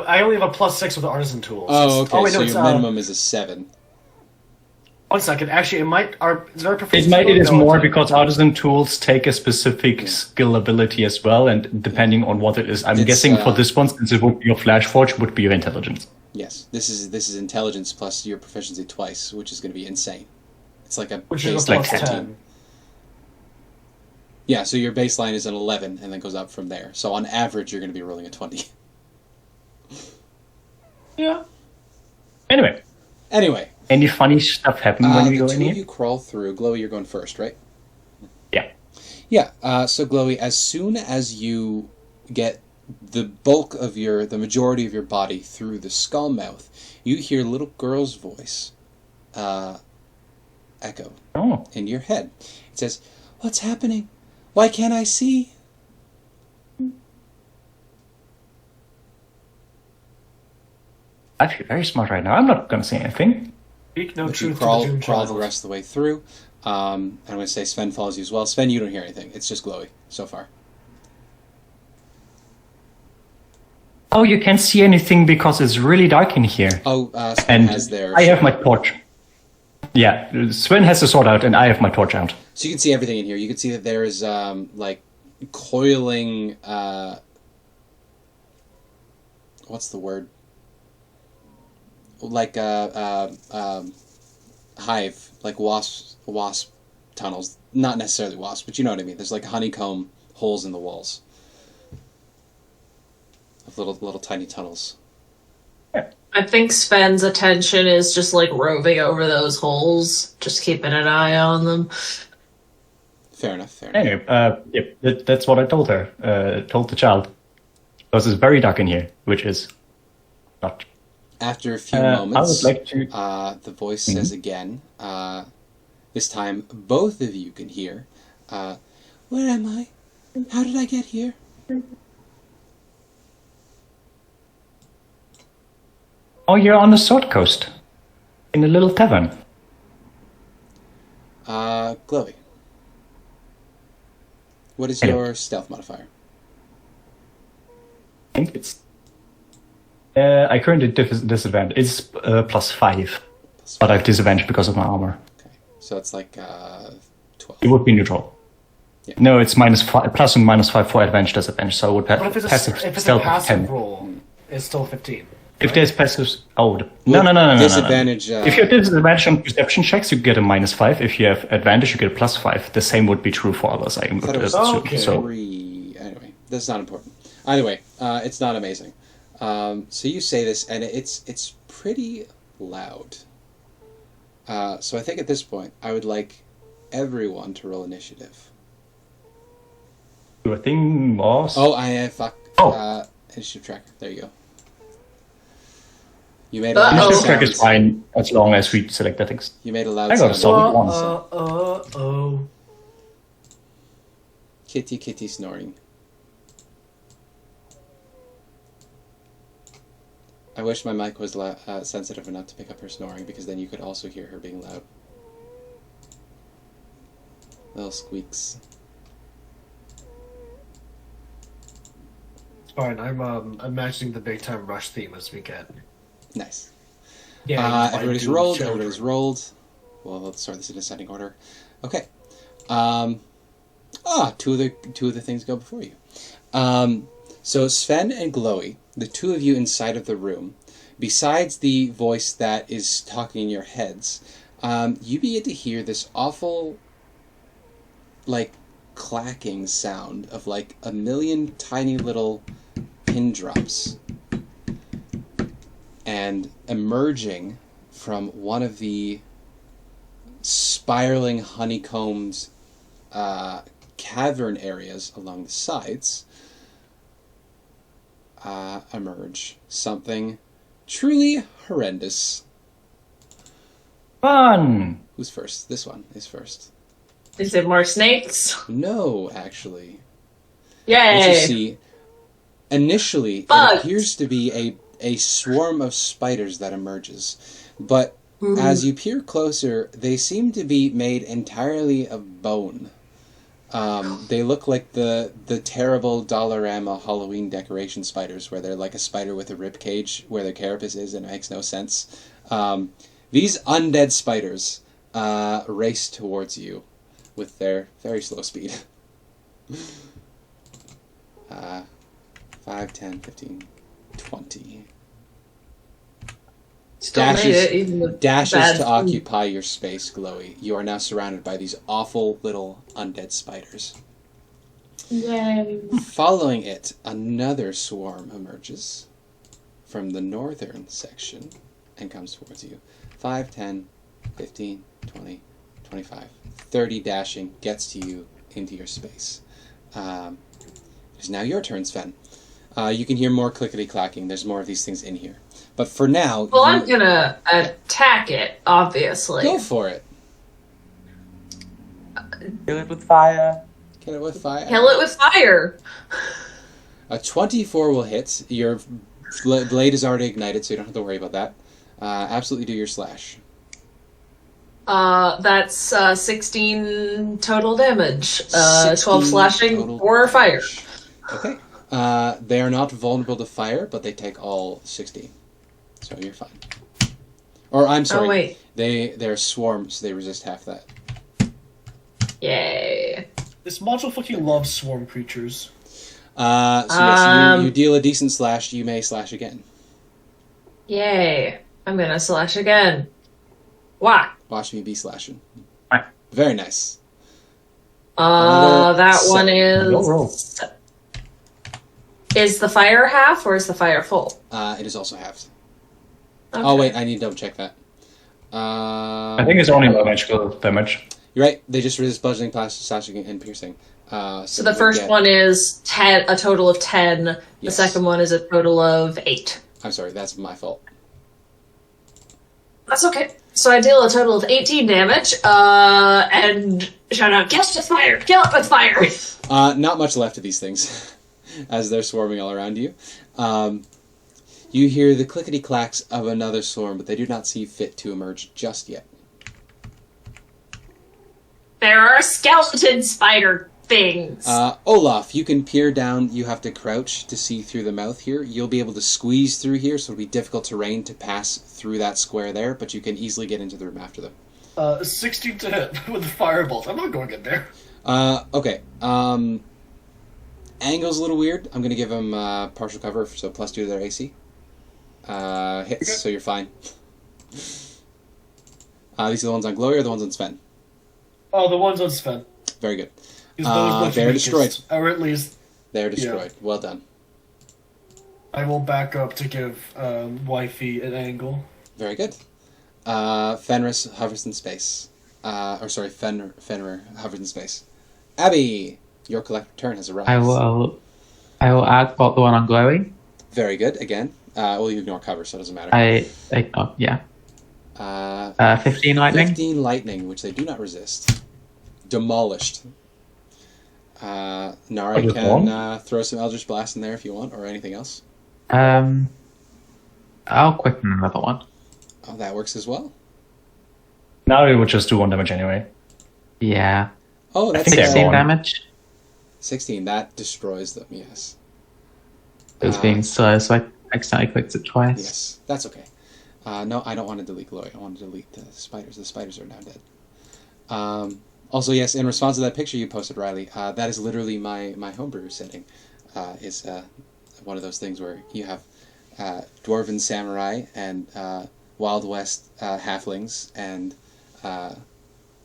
I only have a +6 with artisan tools. Oh, okay. Oh, wait, So no, your it's, minimum is a 7. 1 second. Actually, it might. Is there a It proficiency? is No, more it's- because artisan tools take a specific skill ability as well, and depending on what it is, I'm It's, guessing for this one, since it would be your flash forge, would be your intelligence. Yes, this is intelligence plus your proficiency twice, which is going to be insane. It's like a Which is baseline a plus 14. 10. Yeah, so your baseline is an 11 and then goes up from there. So on average, you're going to be rolling a 20. Yeah. Anyway, Anyway, any funny stuff happen when we the go two in of here? you crawl through. Glowie, you're going first, right? Yeah. Yeah. So Glowie, as soon as you get the bulk of the majority of your body through the skull mouth, you hear little girl's voice echo Oh. in your head. It says, "What's happening? Why can't I see?" I feel very smart right now. I'm not going to say anything. Speak no But you truth crawl to the Doom the Child. rest of the way through. I'm going to say Sven follows you as well. Sven, you don't hear anything. It's just Glowie so far. Oh, you can't see anything because it's really dark in here. Oh, Sven And has their... I have my torch. Yeah, Sven has the sword out, and I have my torch out. So you can see everything in here. You can see that there is, like, coiling... what's the word? Like, hive. Like wasp tunnels. Not necessarily wasps, but you know what I mean. There's, like, honeycomb holes in the walls. Of little tiny tunnels. I think Sven's attention is just like roving over those holes, just keeping an eye on them. Fair enough, fair enough. Anyway, that's what I told her. Told the child. Because it's very dark in here, which is not. After a few I moments, would like to. the voice says again, this time both of you can hear, Where am I? How did I get here? Oh, you're on the Sword Coast. In a little tavern. Glowie. What is Hello. your stealth modifier? I think it's... I currently disadvantage. It's +5. But I have disadvantage because of my armor. Okay, so it's like 12. It would be neutral. Yeah. No, it's -5, plus and -5 for advantage disadvantage, so I would But if it's passive a stealth passive 10. roll, it's still 15. If there's passive... Oh, With no. disadvantage, If you have disadvantage on perception checks, you get a -5. If you have advantage, you get a +5. The same would be true for others, I thought it was assume. okay. So, 3. Anyway, that's not important. Either way, it's not amazing. So you say this, and it's pretty loud. So I think at this point, I would like everyone to roll initiative. do a thing, boss. Oh, fuck. Oh. Initiative tracker. There you go. You made a loud Initiative sound. track is fine as long as we select the things. You made a loud I got a sound. solid one. Kitty snoring. I wish my mic was sensitive enough to pick up her snoring, because then you could also hear her being loud. Little squeaks. Fine, I'm imagining the big time rush theme as we get. Nice. Yeah, Everybody's rolled. Everybody's rolled. Well, let's start this in ascending order. Okay. Two of the things go before you. So Sven and Glowie, the two of you inside of the room, besides the voice that is talking in your heads, you begin to hear this awful, like, clacking sound of like a million tiny little pin drops. And emerging from one of the spiraling honeycombed cavern areas along the sides emerge something truly horrendous. Fun! Who's first? This one is first. Is it more snakes? No, actually. What you Yay! see, initially, Bugs. it appears to be a swarm of spiders that emerges. But as you peer closer, they seem to be made entirely of bone. They look like the terrible Dollarama Halloween decoration spiders, where they're like a spider with a rib cage where their carapace is, and it makes no sense. These undead spiders race towards you with their very slow speed. 5, 10, 15, 20. Still made it, even with Dashes bad to food. occupy your space, Glowie. You are now surrounded by these awful little undead spiders. Yay. Following it, another swarm emerges from the northern section and comes towards you. 5, 10, 15, 20, 25. 30 dashing gets to you into your space. It's now your turn, Sven. You can hear more clickety-clacking. There's more of these things in here. But for now... Well, I'm gonna attack it, obviously. Go for it. Kill it with fire. Kill it with fire. Kill it with fire! A 24 will hit. Your blade is already ignited, so you don't have to worry about that. Absolutely do your slash. That's 16 total damage. 12 16 slashing total or fire. damage. Okay. They are not vulnerable to fire, but they take all 16. So you're fine. Or, I'm sorry. Oh, wait. They're swarms, so they resist half that. Yay. This module fucking loves swarm creatures. So yes, you deal a decent slash, you may slash again. Yay. I'm gonna slash again. Wah! Watch me be slashing. Right. Very nice. Another That one seven. Roll, roll. is the fire half or is the fire full? It is also halved. Okay. Oh wait, I need to double check that. I think it's only magical damage. You're right. They just resist bludgeoning, slashing, and piercing. So the first one is a total of 10. The Yes. second one is a total of 8. I'm sorry, that's my fault. That's okay. So I deal a total of 18 damage, and shout out, kill it with fire! Kill it with fire! Not much left of these things, as they're swarming all around you. You hear the clickety-clacks of another swarm, but they do not see fit to emerge just yet. There are skeleton spider things. Olaf, you can peer down. You have to crouch to see through the mouth here. You'll be able to squeeze through here, so it'll be difficult terrain to pass through that square there, but you can easily get into the room after them. 16 to hit with fireballs. I'm not going in there. Okay. Angle's a little weird. I'm going to give him partial cover, so +2 to their AC. Hits, okay. So you're fine. These are the ones on Glowie or the ones on Sven? Oh, the ones on Sven. Very good. They're destroyed. Or at least... They're destroyed. Yeah. Well done. I will back up to give Wifey an angle. Very good. Fenris hovers in space. Fenrir hovers in space. Abby, your collective turn has arrived. I will add the one on Glowie. Very good. Again. Well, you ignore cover, so it doesn't matter. I ignore, yeah. 15 lightning? 15 lightning, which they do not resist. Demolished. Nara can throw some Eldritch Blast in there if you want, or anything else. I'll quicken another one. Oh, that works as well. Now we would just do 1 damage anyway. Yeah. Oh, that's 16 damage. 16, that destroys them, yes. It was being slow, so I accidentally clicked it twice. Yes, that's okay. No, I don't want to delete Glowie. I want to delete the spiders. The spiders are now dead. Also, yes, in response to that picture you posted, Riley, that is literally my homebrew setting. Is one of those things where you have Dwarven Samurai and Wild West halflings and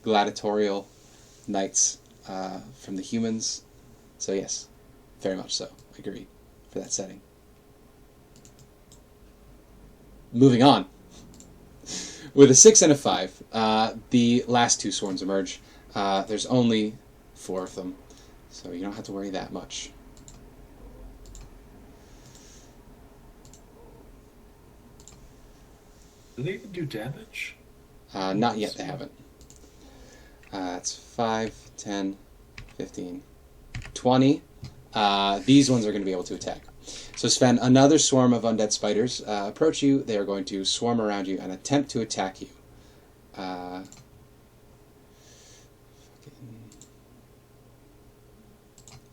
gladiatorial knights from the humans. So yes, very much so. Agreed for that setting. Moving on. With a 6 and a 5, the last 2 swarms emerge. There's only 4 of them, so you don't have to worry that much. Do they even do damage? Not yet, they haven't. It's 5, 10, 15, 20. These ones are going to be able to attack. So Sven, another swarm of undead spiders approach you. They are going to swarm around you and attempt to attack you.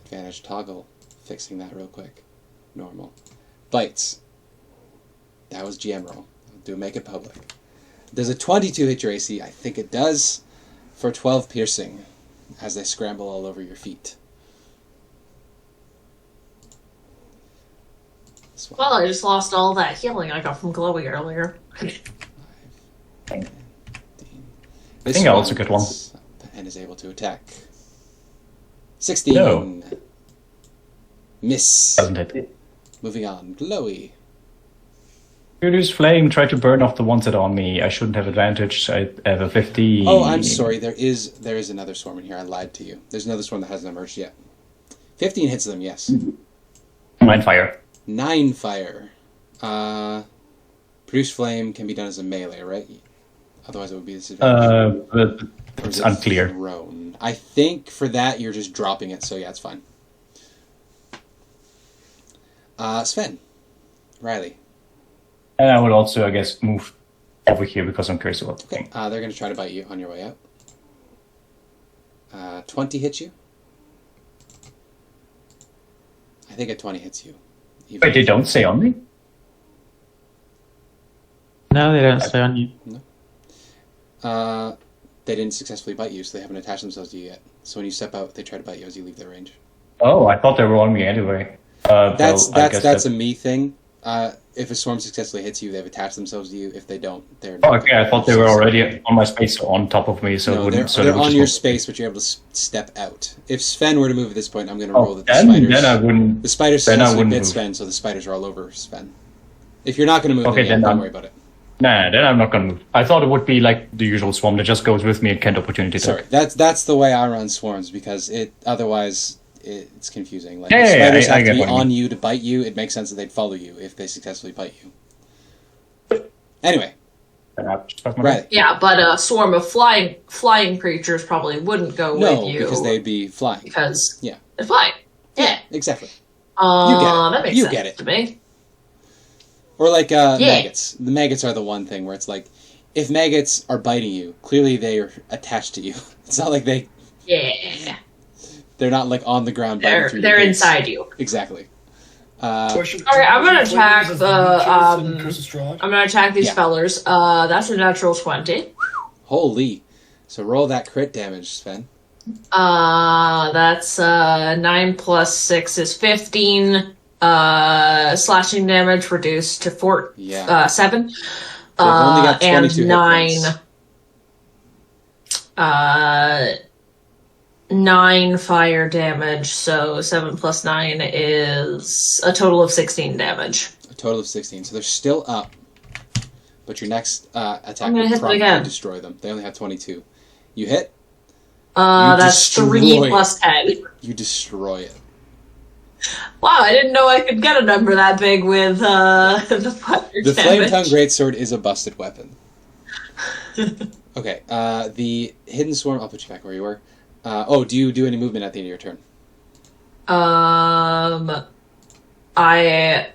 Advantage toggle. Fixing that real quick. Normal. Bites. That was GM roll. Do make it public. Does a 22 hit your AC? I think it does. For 12 piercing, as they scramble all over your feet. Well, I just lost all that healing I got from Glowie earlier. 5, 10, 15. I think I also get one. And is able to attack. 16. No. Miss. Doesn't hit. Moving on. Glowie. Furious Flame tried to burn off the ones that are on me. I shouldn't have advantage. I have a 50. Oh, I'm sorry. There is another swarm in here. I lied to you. There's another swarm that hasn't emerged yet. 15 hits them, yes. 9 fire. 9 fire. Produce Flame can be done as a melee, right? Otherwise it would be disadvantage. But it's unclear. Thrown? I think for that you're just dropping it, so yeah, it's fine. Sven. Riley. And I would also, I guess, move over here because I'm curious about the thing. They're going to try to bite you on your way out. 20 hits you? I think a 20 hits you. Wait, they don't say on me? No, they don't stay on you. No. They didn't successfully bite you, so they haven't attached themselves to you yet. So when you step out, they try to bite you as you leave their range. Oh, I thought they were on me anyway. That's a me thing. If a swarm successfully hits you, they've attached themselves to you. If they don't, they're not. Oh, okay, I thought they were already on my space or on top of me, so no, it wouldn't... they're on your space, but you're able to step out. If Sven were to move at this point, I'm going to roll that the spiders... Then I wouldn't... The spiders successfully bit Sven, so the spiders are all over Sven. If you're not going to move, then don't worry about it. Nah, then I'm not going to move. I thought it would be like the usual swarm that just goes with me and can't opportunity attack. Sorry, that's the way I run swarms, because otherwise it's confusing. Like, if spiders have to be on you to bite you, it makes sense that they'd follow you if they successfully bite you. Anyway, Right. Yeah, but a swarm of flying creatures probably wouldn't go No, with you. because they'd be flying. Because Yeah. they're flying. Yeah. Exactly. That makes You sense get it. to me. Or like maggots. The maggots are the one thing where it's like, if maggots are biting you, clearly they are attached to you. It's not like Yeah. they're not like on the ground biting through They're your base. inside you. Exactly. Question. Alright, I'm gonna attack Flavors the of Curse and Curse of Strahd? I'm gonna attack these Yeah. fellers. That's a natural 20. Holy. So roll that crit damage, Sven. That's 9 plus 6 is 15. Slashing damage reduced to 7. They've only got 22 and hit 9. points. 9 fire damage, so 7 plus 9 is a total of 16 damage. A total of 16. So they're still up. But your next attack I'm gonna will hit them probably again. destroy them. They only have 22. You hit, That's 3 destroy plus 10. you destroy it. Wow, I didn't know I could get a number that big with the fire The damage. Flame Tongue Greatsword is a busted weapon. Okay, the Hidden Swarm, I'll put you back where you were. Do you do any movement at the end of your turn? I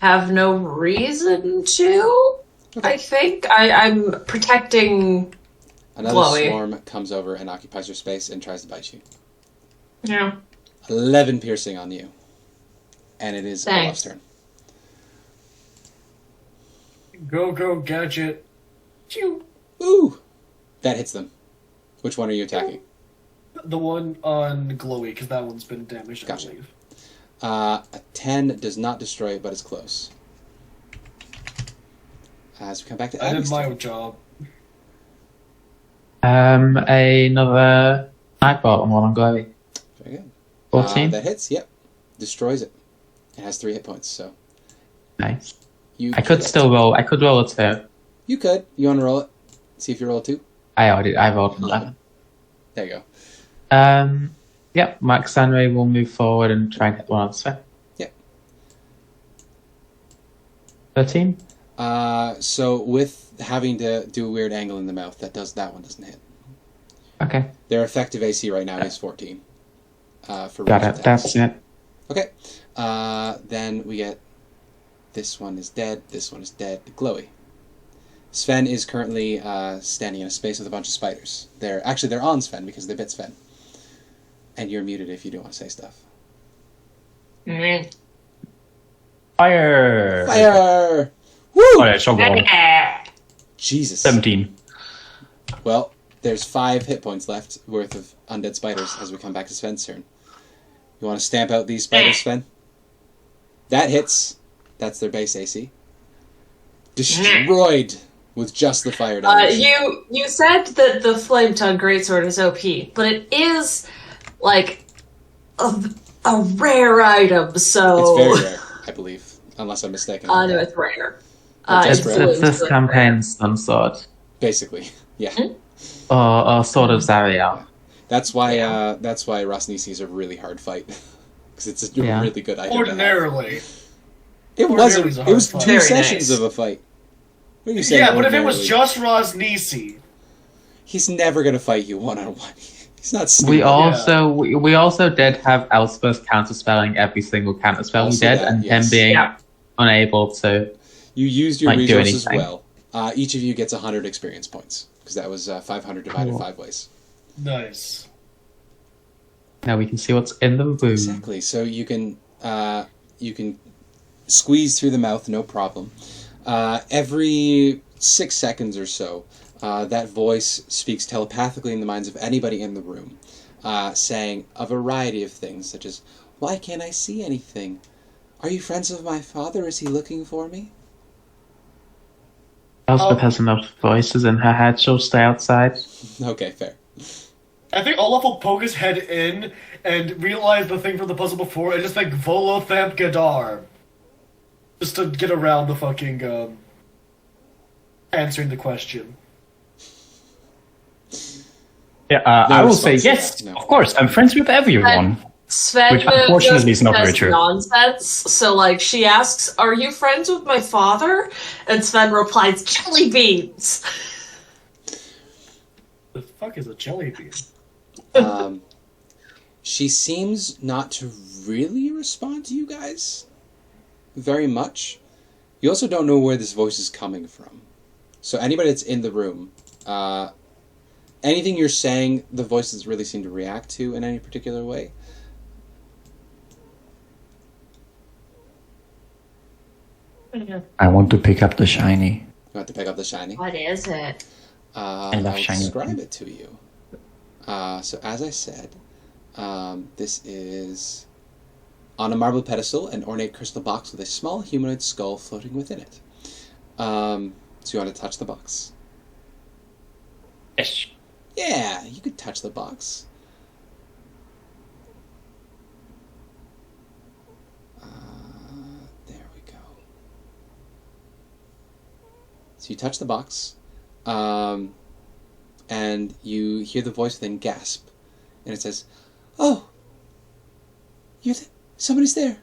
have no reason to. Okay. I think I'm protecting. Another Glowie. swarm comes over and occupies your space and tries to bite you. Yeah. 11 piercing on you. And it is Olaf's Thanks. turn. Go, gadget. Phew. Ooh! That hits them. Which one are you attacking? The one on Glowie, because that one's been damaged, I Gotcha. believe. A 10 does not destroy it, but it's close. As we come back to I did Abby's my turn. own job. Another Nightbot and one on Glowie. Very good. 14. That hits, yep. Destroys it. It has 3 hit points, so Nice. you I could still roll. I could roll a 2. You could. You want to roll it? See if you roll a 2? I rolled an 11. There you go. Yep, Max Sanray will move forward and try and hit one on Sven. Yep. 13? So with having to do a weird angle in the mouth, that one doesn't hit. Okay, Their effective AC right now is 14. For got ranged it. attacks. That's it. Okay. Then we get this one is dead. This one is dead. Glowy. Sven is currently standing in a space with a bunch of spiders. They're on Sven because they bit Sven. And you're muted if you do want to say stuff. Mm. Fire! Fire! Woo! Oh, yeah, shock roll. Jesus. 17. Well, there's 5 hit points left worth of undead spiders as we come back to Sven's turn. You want to stamp out these spiders, Sven? That hits. That's their base AC. Destroyed with just the fire damage. You said that the Flame Tongue Greatsword is OP, but it is like a rare item, so It's very rare, I believe, unless I'm mistaken. no, it's rare. It's It's rare. this campaign's Sunsword. Basically, yeah. Or Sword of Zariel. That's why Rosnisi is a really hard fight because it's a Yeah. really good item. to have. Ordinarily. It Ordinarily wasn't. it's a It was hard 2 fight. Very sessions nice. of a fight. What are you saying? Yeah, but if it was ordinarily? just Rosnisi, he's never gonna fight you 1-on-1. He's not. We stupid. also did have Elspeth counterspelling every single counterspell we Also did, that, and yes. him being Yeah. unable to. You used your Might do resources anything. well. Each of you gets 100 experience points because that was 500 divided Cool. 5 ways. nice. Now we can see what's in the room. Exactly. So you can squeeze through the mouth, no problem. Every 6 seconds or so, that voice speaks telepathically in the minds of anybody in the room, saying a variety of things, such as, "Why can't I see anything? Are you friends of my father? Is he looking for me?" Elspeth has enough voices in her head, she'll stay outside. Okay, fair. I think Olaf will poke his head in and realize the thing from the puzzle before and just like Volothamp Gadar. Just to get around the fucking, answering the question. Yeah, No I will say response to yes, that, no. of course. I'm friends with everyone. Sven Which unfortunately is not very says true. nonsense. So, like, she asks, "Are you friends with my father?" And Sven replies, "Jelly beans." The fuck is a jelly bean? She seems not to really respond to you guys very much. You also don't know where this voice is coming from. So anybody that's in the room, anything you're saying, the voice doesn't really seem to react to in any particular way. I want to pick up the shiny. You want to pick up the shiny? What is it? I'll love shiny describe things. it to you. So as I said, this is on a marble pedestal, an ornate crystal box with a small humanoid skull floating within it. So you want to touch the box? Yes. Yeah, you could touch the box. There we go. So you touch the box, and you hear the voice within gasp, and it says, "Oh, somebody's there."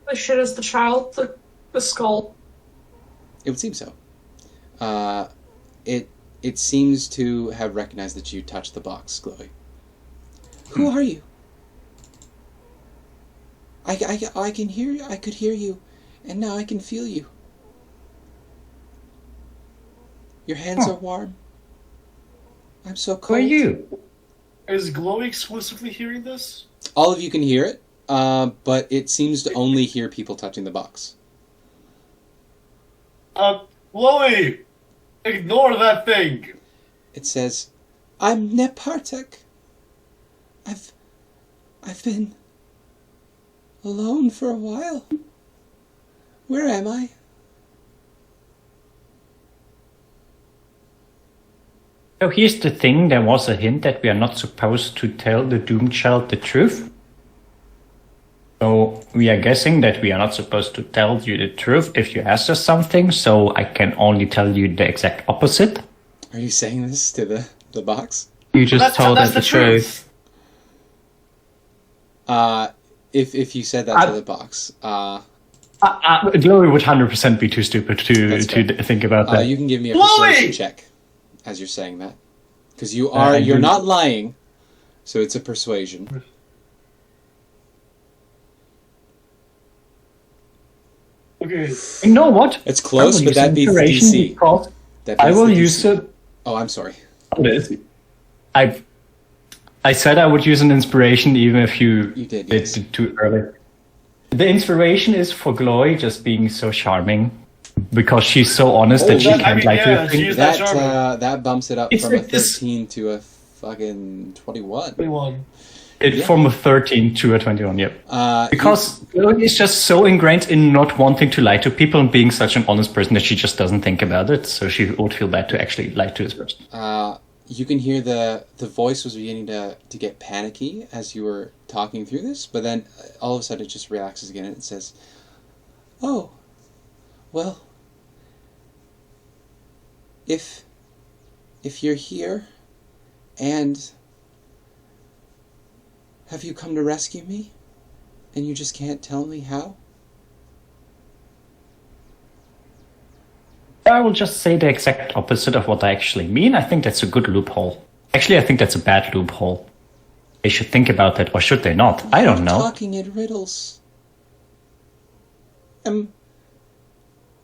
The shit is the child, the skull. It would seem so. It seems to have recognized that you touched the box, Glowie. Who are you? I can hear you. I could hear you, and now I can feel you. Your hands are warm. I'm so cold. Who are you? Is Glowie exclusively hearing this? All of you can hear it, but it seems to only hear people touching the box. Glowie! Ignore that thing! It says, "I'm Nepartek. I've been alone for a while. Where am I?" So here's the thing, there was a hint that we are not supposed to tell the doomed child the truth. So we are guessing that we are not supposed to tell you the truth if you ask us something, so I can only tell you the exact opposite. Are you saying this to the box? You just told that's it the the truth. If you said that to the box, Glowie would 100% be too stupid to think about that. you can give me a Glowie! persuasion check as you're saying that, because you're not lying, so it's a persuasion. Okay. You know what? It's close, I will but use that beats the inspiration DC. because That I beats will the use DC. it. Oh, I'm sorry. I said I would use an inspiration even if you did, did yes. it too early. The inspiration is for Glowie just being so charming because she's so honest that she that- I can't mean, lie to yeah, a thing. she's- That's That charming. that bumps it up It's from a like this- 13 to a fucking 21. 21. From a 13 to a 21, yep. Uh, Because Glowie is just so ingrained in not wanting to lie to people and being such an honest person that she just doesn't think about it, so she would feel bad to actually lie to this person. you can hear the voice was beginning to get panicky as you were talking through this, but then all of a sudden it just relaxes again and it says, "Oh, well, if you're here, and have you come to rescue me, and you just can't tell me how?" I will just say the exact opposite of what I actually mean. I think that's a good loophole. Actually, I think that's a bad loophole. They should think about that, or should they not? I don't know. Talking in riddles.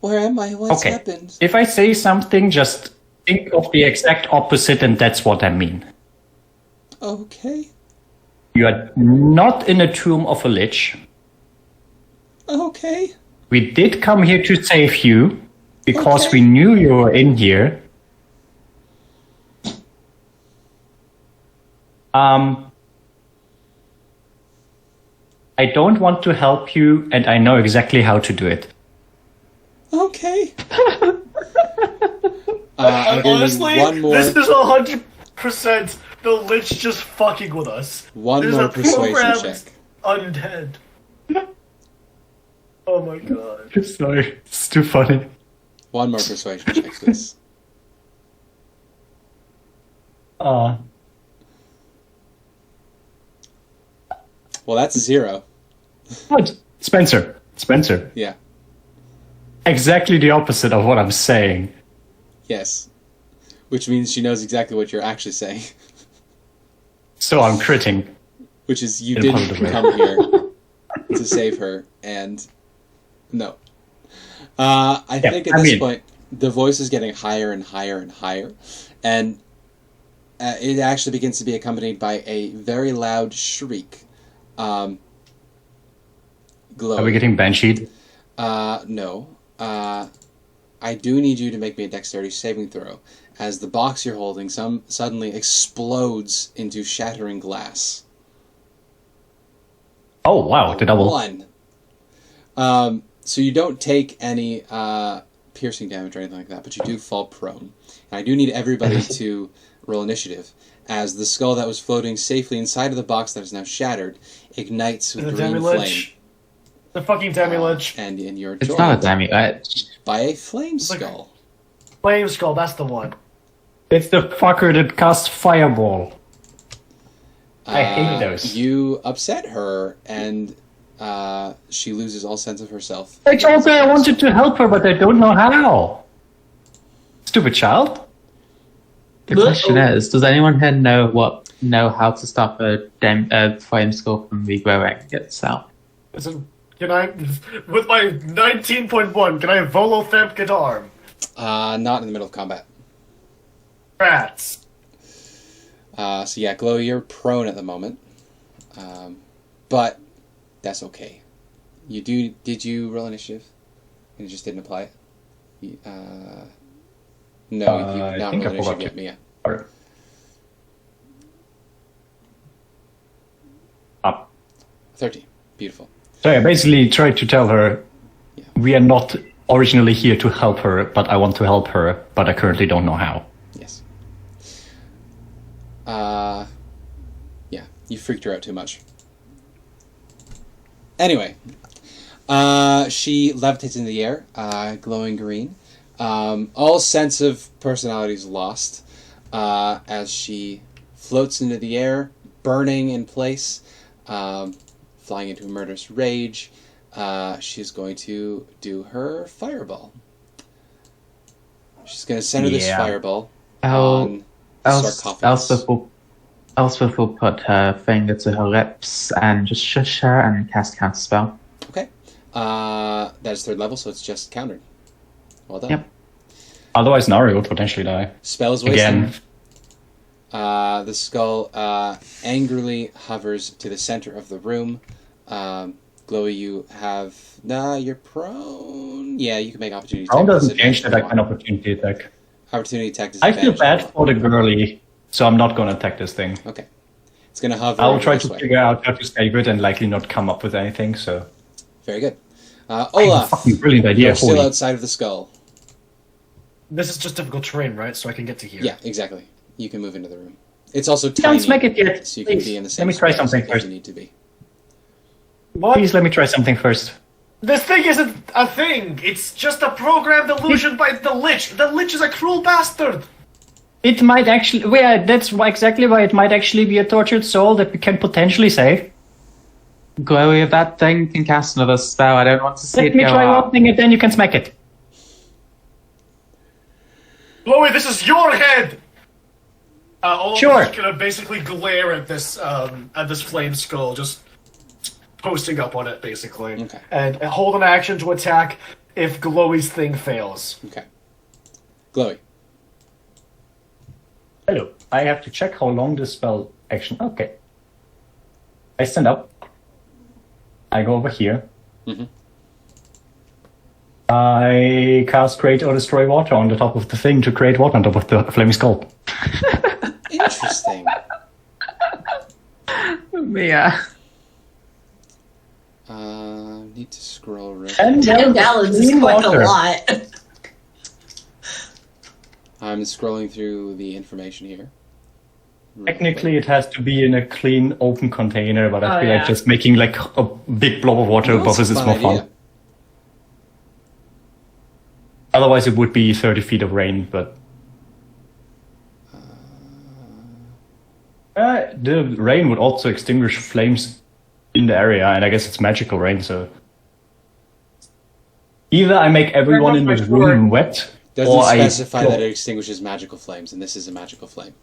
Where am I? What's happened? If I say something, just think of the exact opposite, and that's what I mean. Okay. You are not in a tomb of a lich. Okay. We did come here to save you, because Okay. we knew you were in here. I don't want to help you, and I know exactly how to do it. Okay. I'm giving you Honestly, one more. this is 100% the Lich just fucking with us. One This more is a persuasion programmed check. Undead. Oh my god. Sorry, it's too funny. One more persuasion check, please. Well, that's 0. What? Spencer. Yeah. Exactly the opposite of what I'm saying. Yes. Which means she knows exactly what you're actually saying. So I'm critting. Which is you In didn't front of her. come here to save her, and no. I think at this point, the voice is getting higher and higher and higher, and it actually begins to be accompanied by a very loud shriek. Glowie. Are we getting bansheed? No. I do need you to make me a dexterity saving throw, as the box you're holding suddenly explodes into shattering glass. Oh, wow, the double. 1. So you don't take any piercing damage or anything like that, but you do fall prone. And I do need everybody to roll initiative, as the skull that was floating safely inside of the box that is now shattered ignites with green flame. The fucking Demi-Lich. And you're It's joined not a Demi-Lich. by a flame skull. Flame Skull, that's the one. It's the fucker that casts Fireball. I hate those. You upset her, and she loses all sense of herself. I told her I wanted to help her, but I don't know how. Stupid child. The question is, does anyone here know how to stop a flame skull from regrowing itself? Can I, with my 19.1, can I Volothamp get arm? Not in the middle of combat. Rats. So yeah, Glowie, you're prone at the moment. But that's okay. Did you roll initiative? And you just didn't apply it? No, you've not rolled initiative yet, Mia. Up. 13. Beautiful. So I basically tried to tell her, we are not originally here to help her, but I want to help her, but I currently don't know how. Yes. Yeah, you freaked her out too much. Anyway, she levitates in the air, glowing green. All sense of personality is lost as she floats into the air, burning in place, flying into a murderous rage. She's going to do her fireball. She's going to center this fireball on sarcophagus. Elspeth will put her finger to her lips and just shush her and cast counterspell. Okay. That is 3rd level, so it's just countered. Well done. Yep. Otherwise, Nari would potentially die. Spells wasted. Again. The skull angrily hovers to the center of the room. Glowie, you have... you're prone. Yeah, you can make opportunity attack. Prone doesn't change that I can opportunity attack. Opportunity attack is I feel bad for the girly, so I'm not going to attack this thing. Okay. It's going to hover. I'll try to way. figure out how to save it and likely not come up with anything, so... Very good. Olaf, fucking brilliant idea. you're still outside of the skull. This is just difficult terrain, right? So I can get to here. Yeah, exactly. You can move into the room. It's also tiny, Don't smack it yet, so you can please. be in the same Let me try space something if first. you need to be. What? Please let me try something first. This thing isn't a thing. It's just a programmed illusion by the Lich. The Lich is a cruel bastard. It might actually... Yeah, that's exactly why it might actually be a tortured soul that we can potentially save. Glowie, if that thing can cast another spell, I don't want to see Let it me go try up. one thing and then you can smack it. Glowie, this is your head. Olaf Sure. is gonna basically glare at this flame skull, just posting up on it, basically, Okay. and hold an action to attack if Glowie's thing fails. Okay. Glowie. Hello. I have to check how long this spell action... Okay. I stand up. I go over here. Mhm. I cast Create or Destroy Water on the top of the thing to create water on top of the flaming skull. Interesting. Yeah. Need to scroll right. 10 10 gallons is clean quite a water. lot. I'm scrolling through the information here. Technically, it has to be in a clean, open container, but I Oh, feel yeah. like just making like a big blob of water Well, above that's us a is more idea. fun. Otherwise, it would be 30 feet of rain, but... the rain would also extinguish flames in the area, and I guess it's magical rain, so either I make everyone in this room wet, Doesn't or specify that it extinguishes magical flames, and this is a magical flame.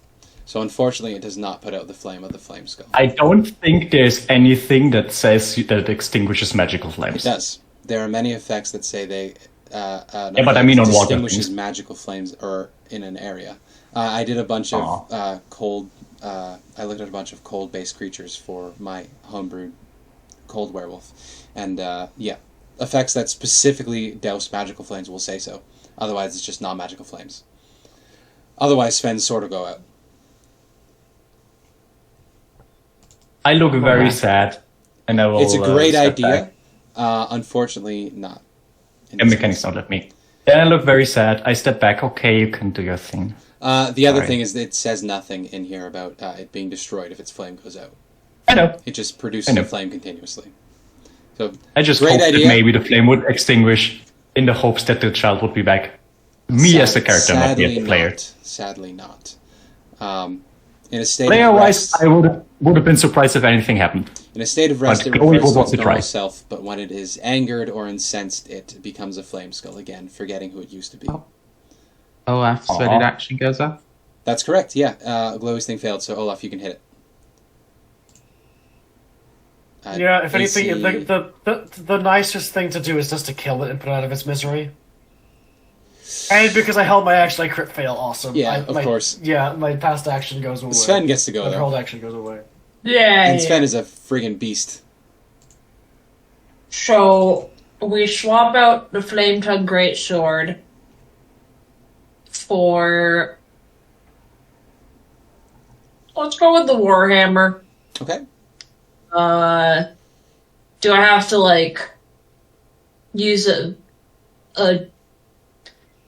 So unfortunately, it does not put out the flame of the flame skull. I don't think there's anything that says that it extinguishes magical It flames. does. There are many effects that say they. Yeah, but I mean on water distinguishes things. magical flames or in an area. I did a bunch of cold. I looked at a bunch of cold-based creatures for my homebrewed cold werewolf, and yeah, effects that specifically douse magical flames will say so. Otherwise, it's just non-magical flames. Otherwise, Sven's sword will go out. I look very sad, and I will. It's a great step idea. back. Unfortunately, not. The mechanics don't let me. Then I look very sad. I step back. Okay, you can do your thing. The other Sorry. thing is that it says nothing in here about it being destroyed if its flame goes out. I know. It just produces a flame continuously. So I just great hope idea. that maybe the flame would extinguish in the hopes that the child would be back. Me as the character, not me as the player. Sadly not. In a state Player-wise, of I rest, would have been surprised if anything happened. in a state of rest, But it Glowie reverts would to want its to normal try. self, but when it is angered or incensed, it becomes a flame skull again, forgetting who it used to be. Olaf's ready action goes up. That's correct, yeah. Glowie's thing failed, so Olaf, you can hit it. Yeah, if AC anything, the nicest thing to do is just to kill it and put it out of its misery. And because I held my action, I crit fail. Awesome. Yeah, of course. Yeah, my past action goes away. Sven gets to go, My though. held action goes away. Yeah. And Sven is a friggin' beast. So we swap out the flame tongue greatsword for. Let's go with the warhammer. Okay. Do I have to like use a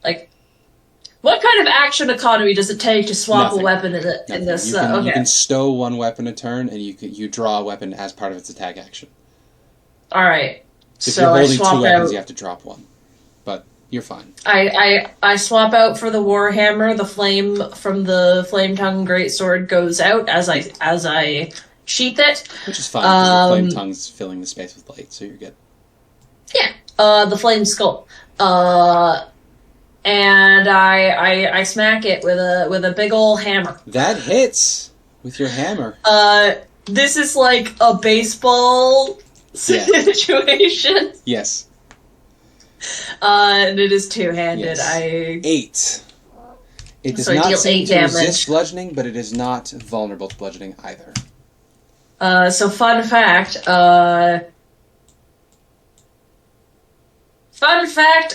like? What kind of action economy does it take to swap Nothing. a weapon in Nothing. this? You can, Okay. you can stow one weapon a turn, and you draw a weapon as part of its attack action. All right. So if So you're I holding swap two weapons, out. you have to drop one. But you're fine. I swap out for the warhammer. The flame from the flame tongue greatsword goes out as I sheath it. Which is fine, because the flame tongue's filling the space with light, so you're good. Yeah. The flame skull. And I smack it with a big ol' hammer. That hits with your hammer. This is like a baseball situation. Yes. And it is two-handed. Yes. 8. It does So I not deal seem 8 to damage. resist bludgeoning, but it is not vulnerable to bludgeoning either. So fun fact,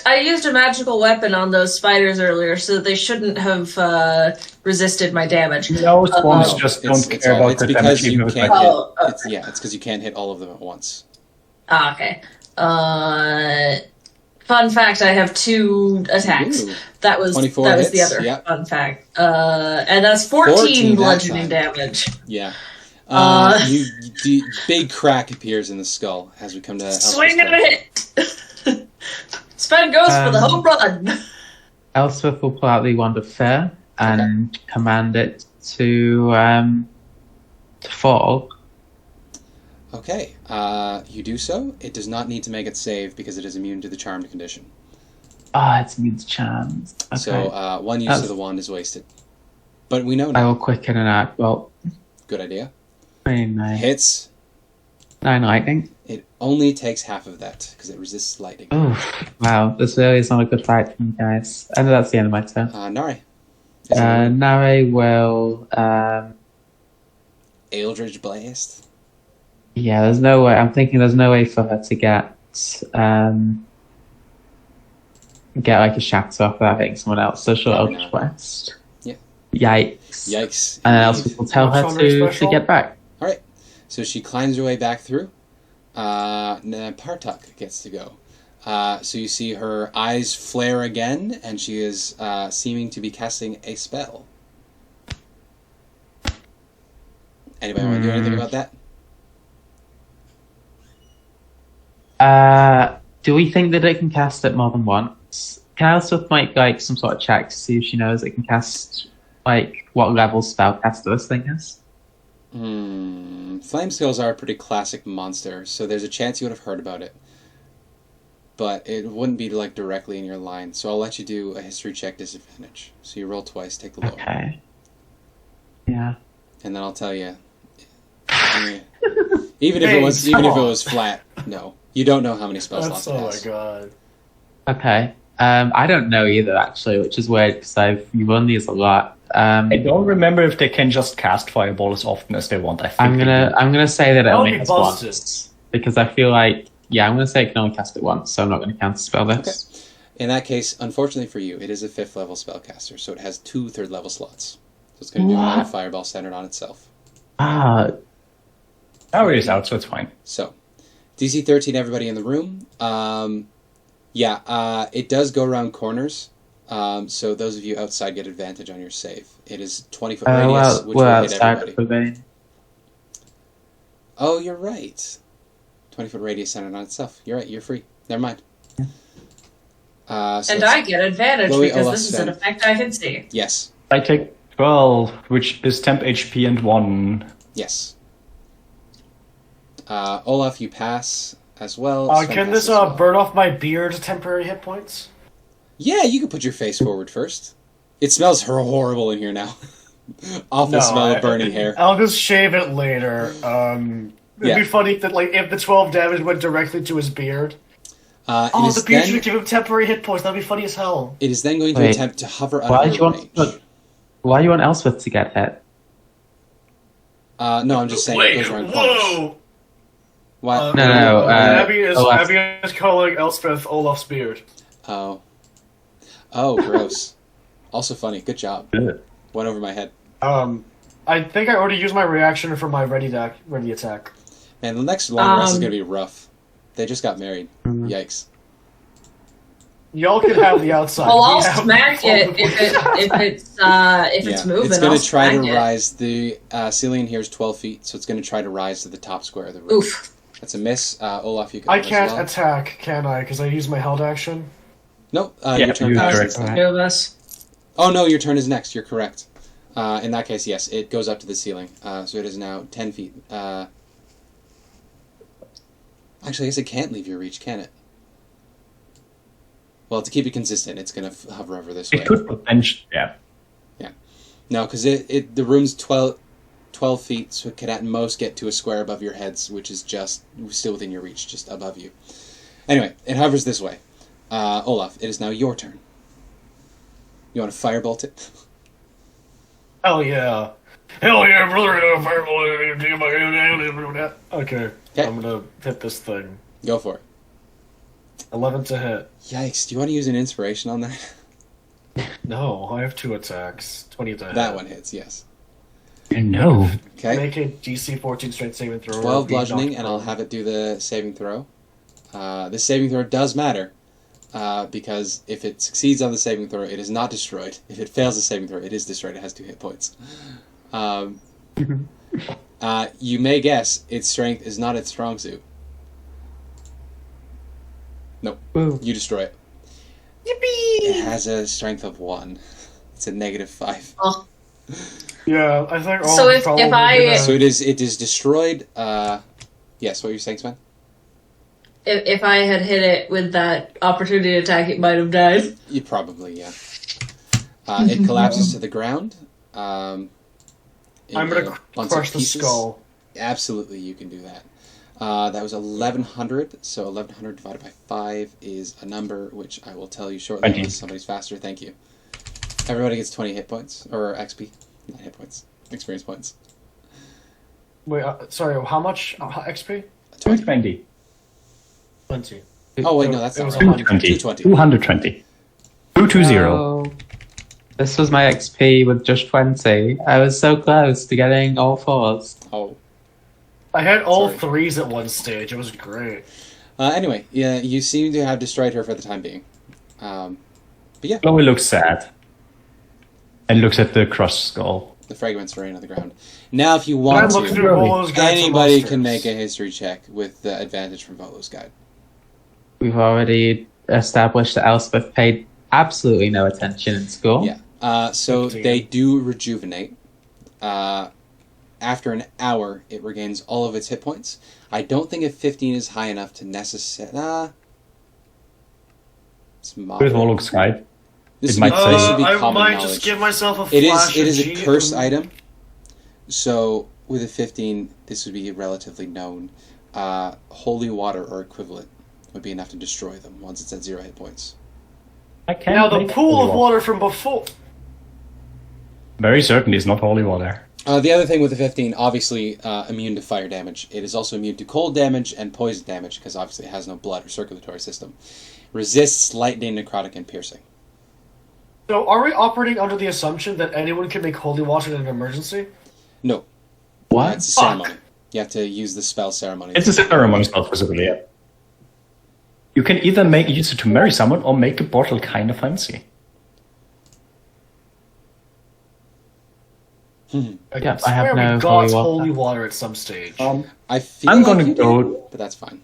I used a magical weapon on those spiders earlier, so they shouldn't have resisted my damage. No, swamps just don't It's care about it's the because damage you even with can't magic. hit. It's because you can't hit all of them at once. Ah, okay. Fun fact, I have 2 attacks. Ooh. That was 24 the hits, other yep. fun fact. And that's 14 14 that bludgeoning time. damage. Yeah. Big crack appears in the skull as we come to Elspeth's Swing and turn. a hit! Sven goes for the home run! Elspeth will pull out the Wand of Fear and command it to fall. Okay, you do so. It does not need to make its save because it is immune to the charmed condition. Ah, it's immune to charms. Okay. So one use of the wand is wasted. But we know I now. will quicken and act. Well, Good idea. 9 Hits. lightning. It only takes half of that because it resists lightning. Oh, wow. This really is not a good fight for me, guys. And that's the end of my turn. Nari. Nare will... Eldritch Blast. yeah, there's no way. I'm thinking there's no way for her to get like a shatter off without hitting someone else. So she'll Probably Eldritch not. Blast. Yeah. Yikes. Yikes. And then Elspeth will tell her What's on her to special? get back. Alright. So she climbs her way back through. Brandtrokk gets to go. So you see her eyes flare again, and she is seeming to be casting a spell. Anybody want to do anything about that? Do we think that it can cast it more than once? Can Elspeth make like some sort of check to see if she knows it can cast like what level spellcaster this thing is? Flame scales are a pretty classic monster, so there's a chance you would have heard about it. But it wouldn't be like directly in your line, so I'll let you do a history check disadvantage. So you roll twice, take the lower. Okay. Yeah. And then I'll tell you. Even if it was flat, no. You don't know how many spell slots it has. Oh my god. Okay. I don't know either, actually, which is weird because I've run these a lot. I don't remember if they can just cast Fireball as often as they want. I think I'm gonna say that it That'll only be has busted. once because I feel like I'm gonna say it can only cast it once, so I'm not gonna counterspell this. Okay. In that case, unfortunately for you, it is a 5th level spellcaster, so it has 2 3rd level slots. So it's going to do another fireball centered on itself. Ah. Power is out, so it's fine. So, DC 13, everybody in the room. It does go around corners. So those of you outside get advantage on your save. It is 20-foot radius, which will hit everybody. Oh, you're right. 20-foot radius centered on itself. You're right, you're free. Never mind. And I get advantage Glowie, because Olaf, this is Sven. an effect I can see. Yes. I take 12, which is temp HP and 1. Yes. Olaf, you pass as well. Sven Can passes this as well. burn off my beard temporary hit points? Yeah, you can put your face forward first. It smells horrible in here now. Awful smell of burning hair. I'll just shave it later. It'd be funny if if the 12 damage went directly to his beard. The beard should give him temporary hit points. That'd be funny as hell. It is then going to attempt to hover Why under do you your want? range. Why do you want Elspeth to get hit? No, I'm just saying it goes around corners. Why? Abby is Olaf. calling Elspeth Olaf's beard. Oh, gross. Also funny. Good job. Went over my head. I think I already used my reaction for my ready attack. Man, the next long rest is going to be rough. They just got married. Yikes. Y'all can have the outside. Well, I'll smack it if it's moving. It's going I'll to try to smack it. rise. The ceiling here is 12 feet, so it's going to try to rise to the top square of the room. Oof. That's a miss. Olaf, you can. I as can't well. attack, can I? Because I used my held action. Nope. Your turn you passes. correct. Two of us. Oh no, your turn is next. You're correct. In that case, yes, it goes up to the ceiling. So it is now 10 feet. Actually, I guess it can't leave your reach, can it? Well, to keep it consistent, it's going to hover over this way. It could potentially, yeah. No, because the room's 12 feet, so it can at most get to a square above your heads, which is just still within your reach, just above you. Anyway, it hovers this way. Olaf, it is now your turn. You want to firebolt it? Hell yeah. Hell yeah, brother. Okay, I'm gonna hit this thing. Go for it. 11 to hit. Yikes, do you want to use an inspiration on that? No, I have 2 attacks. 20 to hit. That one hits, yes. No. Okay. Make a DC 14 strength saving throw. 12 bludgeoning, and I'll have it do the saving throw. This saving throw does matter, because if it succeeds on the saving throw, it is not destroyed. If it fails the saving throw, it is destroyed. It has 2 hit points. You may guess its strength is not its strong suit. Nope. Woo. You destroy it. Yippee! It has a strength of 1. It's a -5. Oh. Yeah, I think all So if I- So it is destroyed. Yes, what were you saying, Sven? If I had hit it with that opportunity attack, it might have died. You probably, yeah. It collapses to the ground. I'm gonna crush the skull. Absolutely, you can do that. That was 1100, so 1100 divided by 5 is a number which I will tell you shortly unless somebody's faster. Thank you. Everybody gets 20 hit points, or XP, not hit points, experience points. Wait, sorry, how much XP? 220. 20. Oh wait, no, that's It not was right. 220. 220. 220. 220. Oh, this was my XP with just 20. I was so close to getting all 4s. Oh. I had all Sorry. 3s at one stage. It was great. Anyway, yeah, you seem to have destroyed her for the time being. But yeah, Glowie looks sad. And looks at the crushed skull. the fragments rain on the ground. Now, if you I want looked to, through Volo's guide for anybody monsters. can make a history check with the advantage from Volo's guide. We've already established that Elspeth paid absolutely no attention in school. Yeah. So 15. they do rejuvenate. after an hour, it regains all of its hit points. I don't think a 15 is high enough to necessarily... it's With moderate. Volok's right. This It might say- this would be I common might knowledge. just give myself a It flash. is a of cursed item, so with a 15, this would be relatively known. Holy water or equivalent would be enough to destroy them once it's at 0 hit points. I can't Now the make pool holy of water from before. Very certain is not holy water. The other thing with the 15, obviously immune to fire damage. It is also immune to cold damage and poison damage, because obviously it has no blood or circulatory system. Resists lightning, necrotic, and piercing. So are we operating under the assumption that anyone can make holy water in an emergency? No. What? It's a Fuck. ceremony. You have to use the spell ceremony. It's a ceremony, it's not visible yet. You can either use it to marry someone or make a bottle kind of fancy. Yeah, I have swear no we got holy water. holy water at some stage. I feel I'm like gonna you go- do, but that's fine.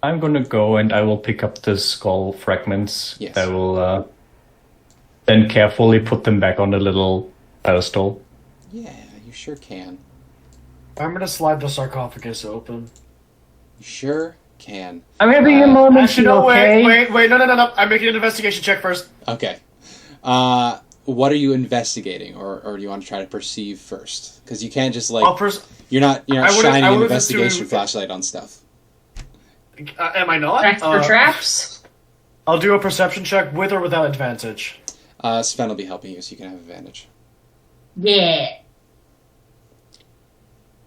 I'm gonna go and I will pick up the skull fragments. Yes. I will then carefully put them back on the little pedestal. Yeah, you sure can. I'm gonna slide the sarcophagus open. You sure can. I'm having a moment, Actually, no, wait, no. I'm making an investigation check first. Okay. What are you investigating, or do you want to try to perceive first? Because you can't just you're not I would've- shining I an would've investigation to- flashlight on stuff. Am I not? Traps for traps. I'll do a perception check with or without advantage. Sven will be helping you, so you can have advantage. Yeah.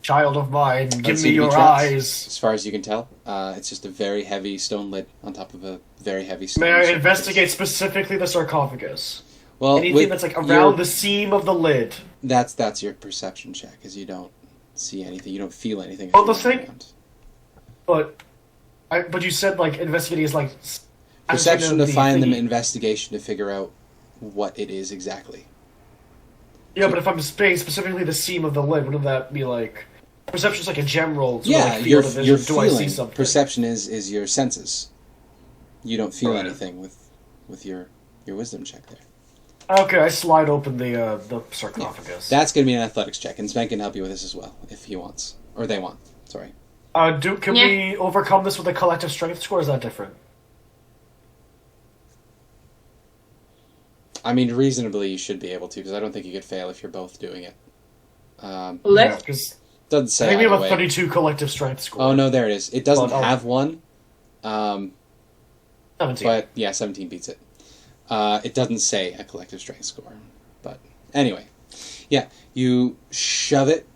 Child of mine, give Let's me see, your traps. eyes. As far as you can tell, it's just a very heavy stone lid on top of a very heavy stone. May I sarcophagus. investigate specifically the sarcophagus? Well, Anything that's like around the seam of the lid. That's your perception check, because you don't see anything, you don't feel anything. Well, as the you thing- walk around. But you said like investigating is like Perception to the find them, thingy. investigation to figure out what it is exactly. Yeah, but if I'm saying specifically the seam of the lid, wouldn't that be like perception's like a general sort of, Yeah, like, you're field of vision? Do I see feeling. something? Perception is your senses. You don't feel Right. anything with your wisdom check there. Okay, I slide open the sarcophagus. That's going to be an athletics check, and Sven can help you with this as well if he wants, or they want. Sorry. Can we overcome this with a collective strength score? Or is that different? I mean, reasonably, you should be able to, because I don't think you could fail if you're both doing it. Let's. Because Doesn't I say think we have either a way. 32 collective strength score. Oh no, there it is. It doesn't Oh, no. have one, 17. but yeah, 17 beats it. It doesn't say a collective strength score, but anyway, yeah, you shove it.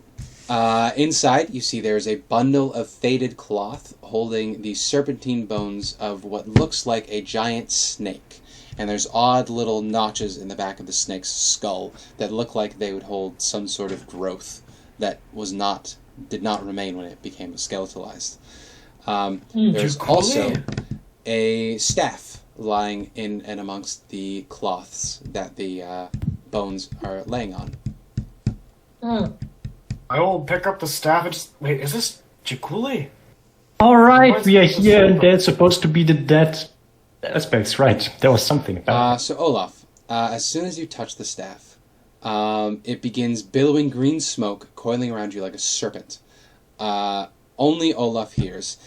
Inside, you see there's a bundle of faded cloth holding the serpentine bones of what looks like a giant snake. And there's odd little notches in the back of the snake's skull that look like they would hold some sort of growth that did not remain when it became skeletalized. There's Cool. also a staff lying in and amongst the cloths that the bones are laying on. I will pick up the staff and just wait. Is this Jakuli? Alright, we are here and there's supposed to be the dead aspects, right? There was something about So Olaf, as soon as you touch the staff, it begins billowing green smoke coiling around you like a serpent. Only Olaf hears,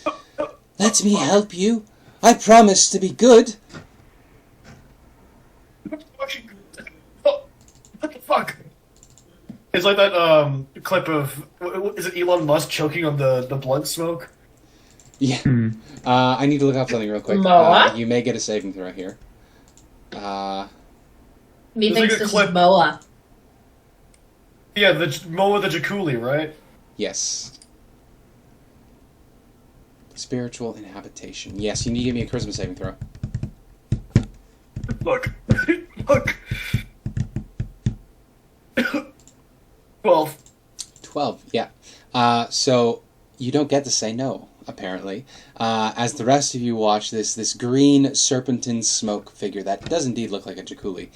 "Let me help you. I promise to be good." What the fuck? It's like that clip of is it Elon Musk choking on the blunt smoke? Yeah. I need to look up something real quick. Moa? You may get a saving throw here. Me There's thinks like a this clip- is Moa. Yeah, the Moa the Jakuli, right? Yes. Spiritual inhabitation. Yes, you need to give me a charisma saving throw. Look, look. 12. 12, yeah. So you don't get to say no, apparently. As the rest of you watch this green serpentine smoke figure that does indeed look like a Jakuli,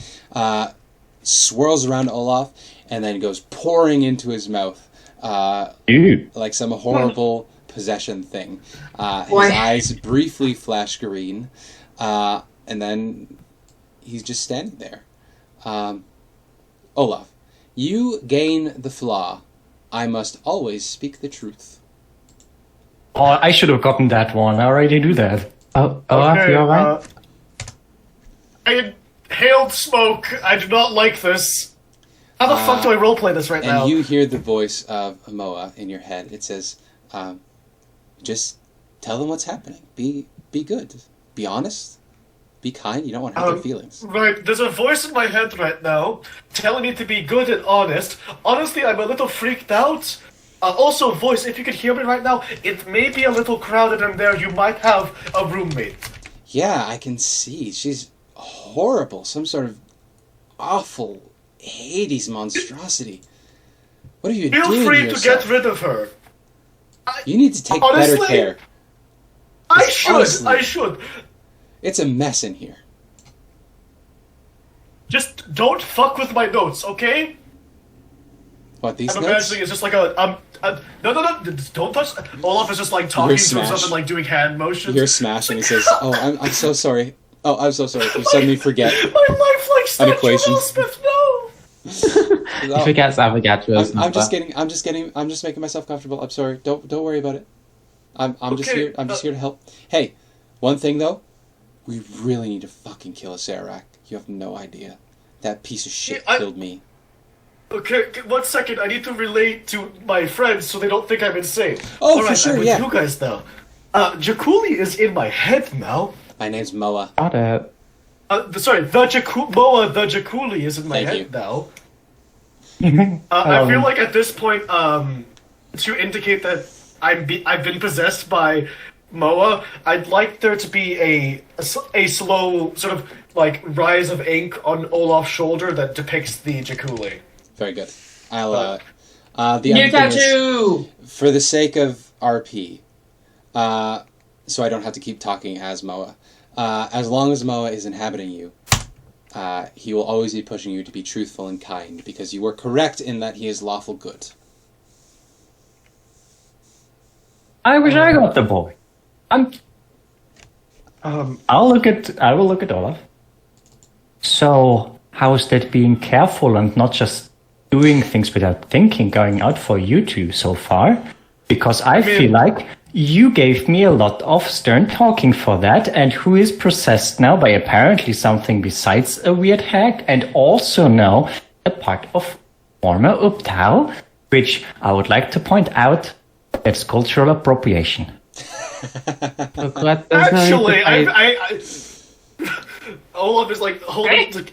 swirls around Olaf and then goes pouring into his mouth Ew. like some horrible possession thing. His Boy. eyes briefly flash green, and then he's just standing there. Olaf, you gain the flaw I must always speak the truth. Oh, I should have gotten that one. I already do that. Oh, Olaf, you alright? I inhaled smoke. I do not like this. How the fuck do I roleplay this right now? And you hear the voice of Moa in your head. It says, just tell them what's happening. Be good. Be honest. Be kind. You don't want to hurt their feelings. Right, there's a voice in my head right now telling me to be good and honest. Honestly, I'm a little freaked out. Also, voice, if you could hear me right now, it may be a little crowded in there. You might have a roommate. Yeah, I can see. She's horrible. Some sort of awful Hades monstrosity. What are you doing to yourself? Feel free to get rid of her. You need to take honestly, better care. I should. It's a mess in here. Just don't fuck with my notes, okay? What, these I'm notes? imagining it's just like no, don't touch. Olaf is just like talking to himself and like doing hand motions. You're smashing. He says, "Oh, I'm so sorry. Oh, I'm so sorry. You suddenly forget my lifelike statue an equation." of Elspeth, no. He forgets Avogadro's I'm just making myself comfortable. I'm sorry. Don't worry about it. I'm just here to help. Hey, one thing though, we really need to fucking kill Asarak. You have no idea. That piece of shit killed me. Okay, 1 second. I need to relate to my friends so they don't think I'm insane. Oh, All for right, sure, I'm with yeah. you guys now. Jakuli is in my head now. My name's Moa. Got it. Moa the Jakuli is in my Thank head you. now. I feel like at this point, to indicate that I've been possessed by Moa, I'd like there to be a slow sort of like rise of ink on Olaf's shoulder that depicts the Jakuli. Very good. I'll the New other thing is, tattoo! for the sake of RP, so I don't have to keep talking as Moa. As long as Moa is inhabiting you, he will always be pushing you to be truthful and kind, because you were correct in that he is lawful good. I wish I got the boy. I will look at Olaf. So, how is that being careful and not just doing things without thinking going out for you two so far? Because I feel like you gave me a lot of stern talking for that, and who is possessed now by apparently something besides a weird hag, and also now a part of former Uptal, which I would like to point out, it's cultural appropriation. Actually, I Olaf is like holding. Like,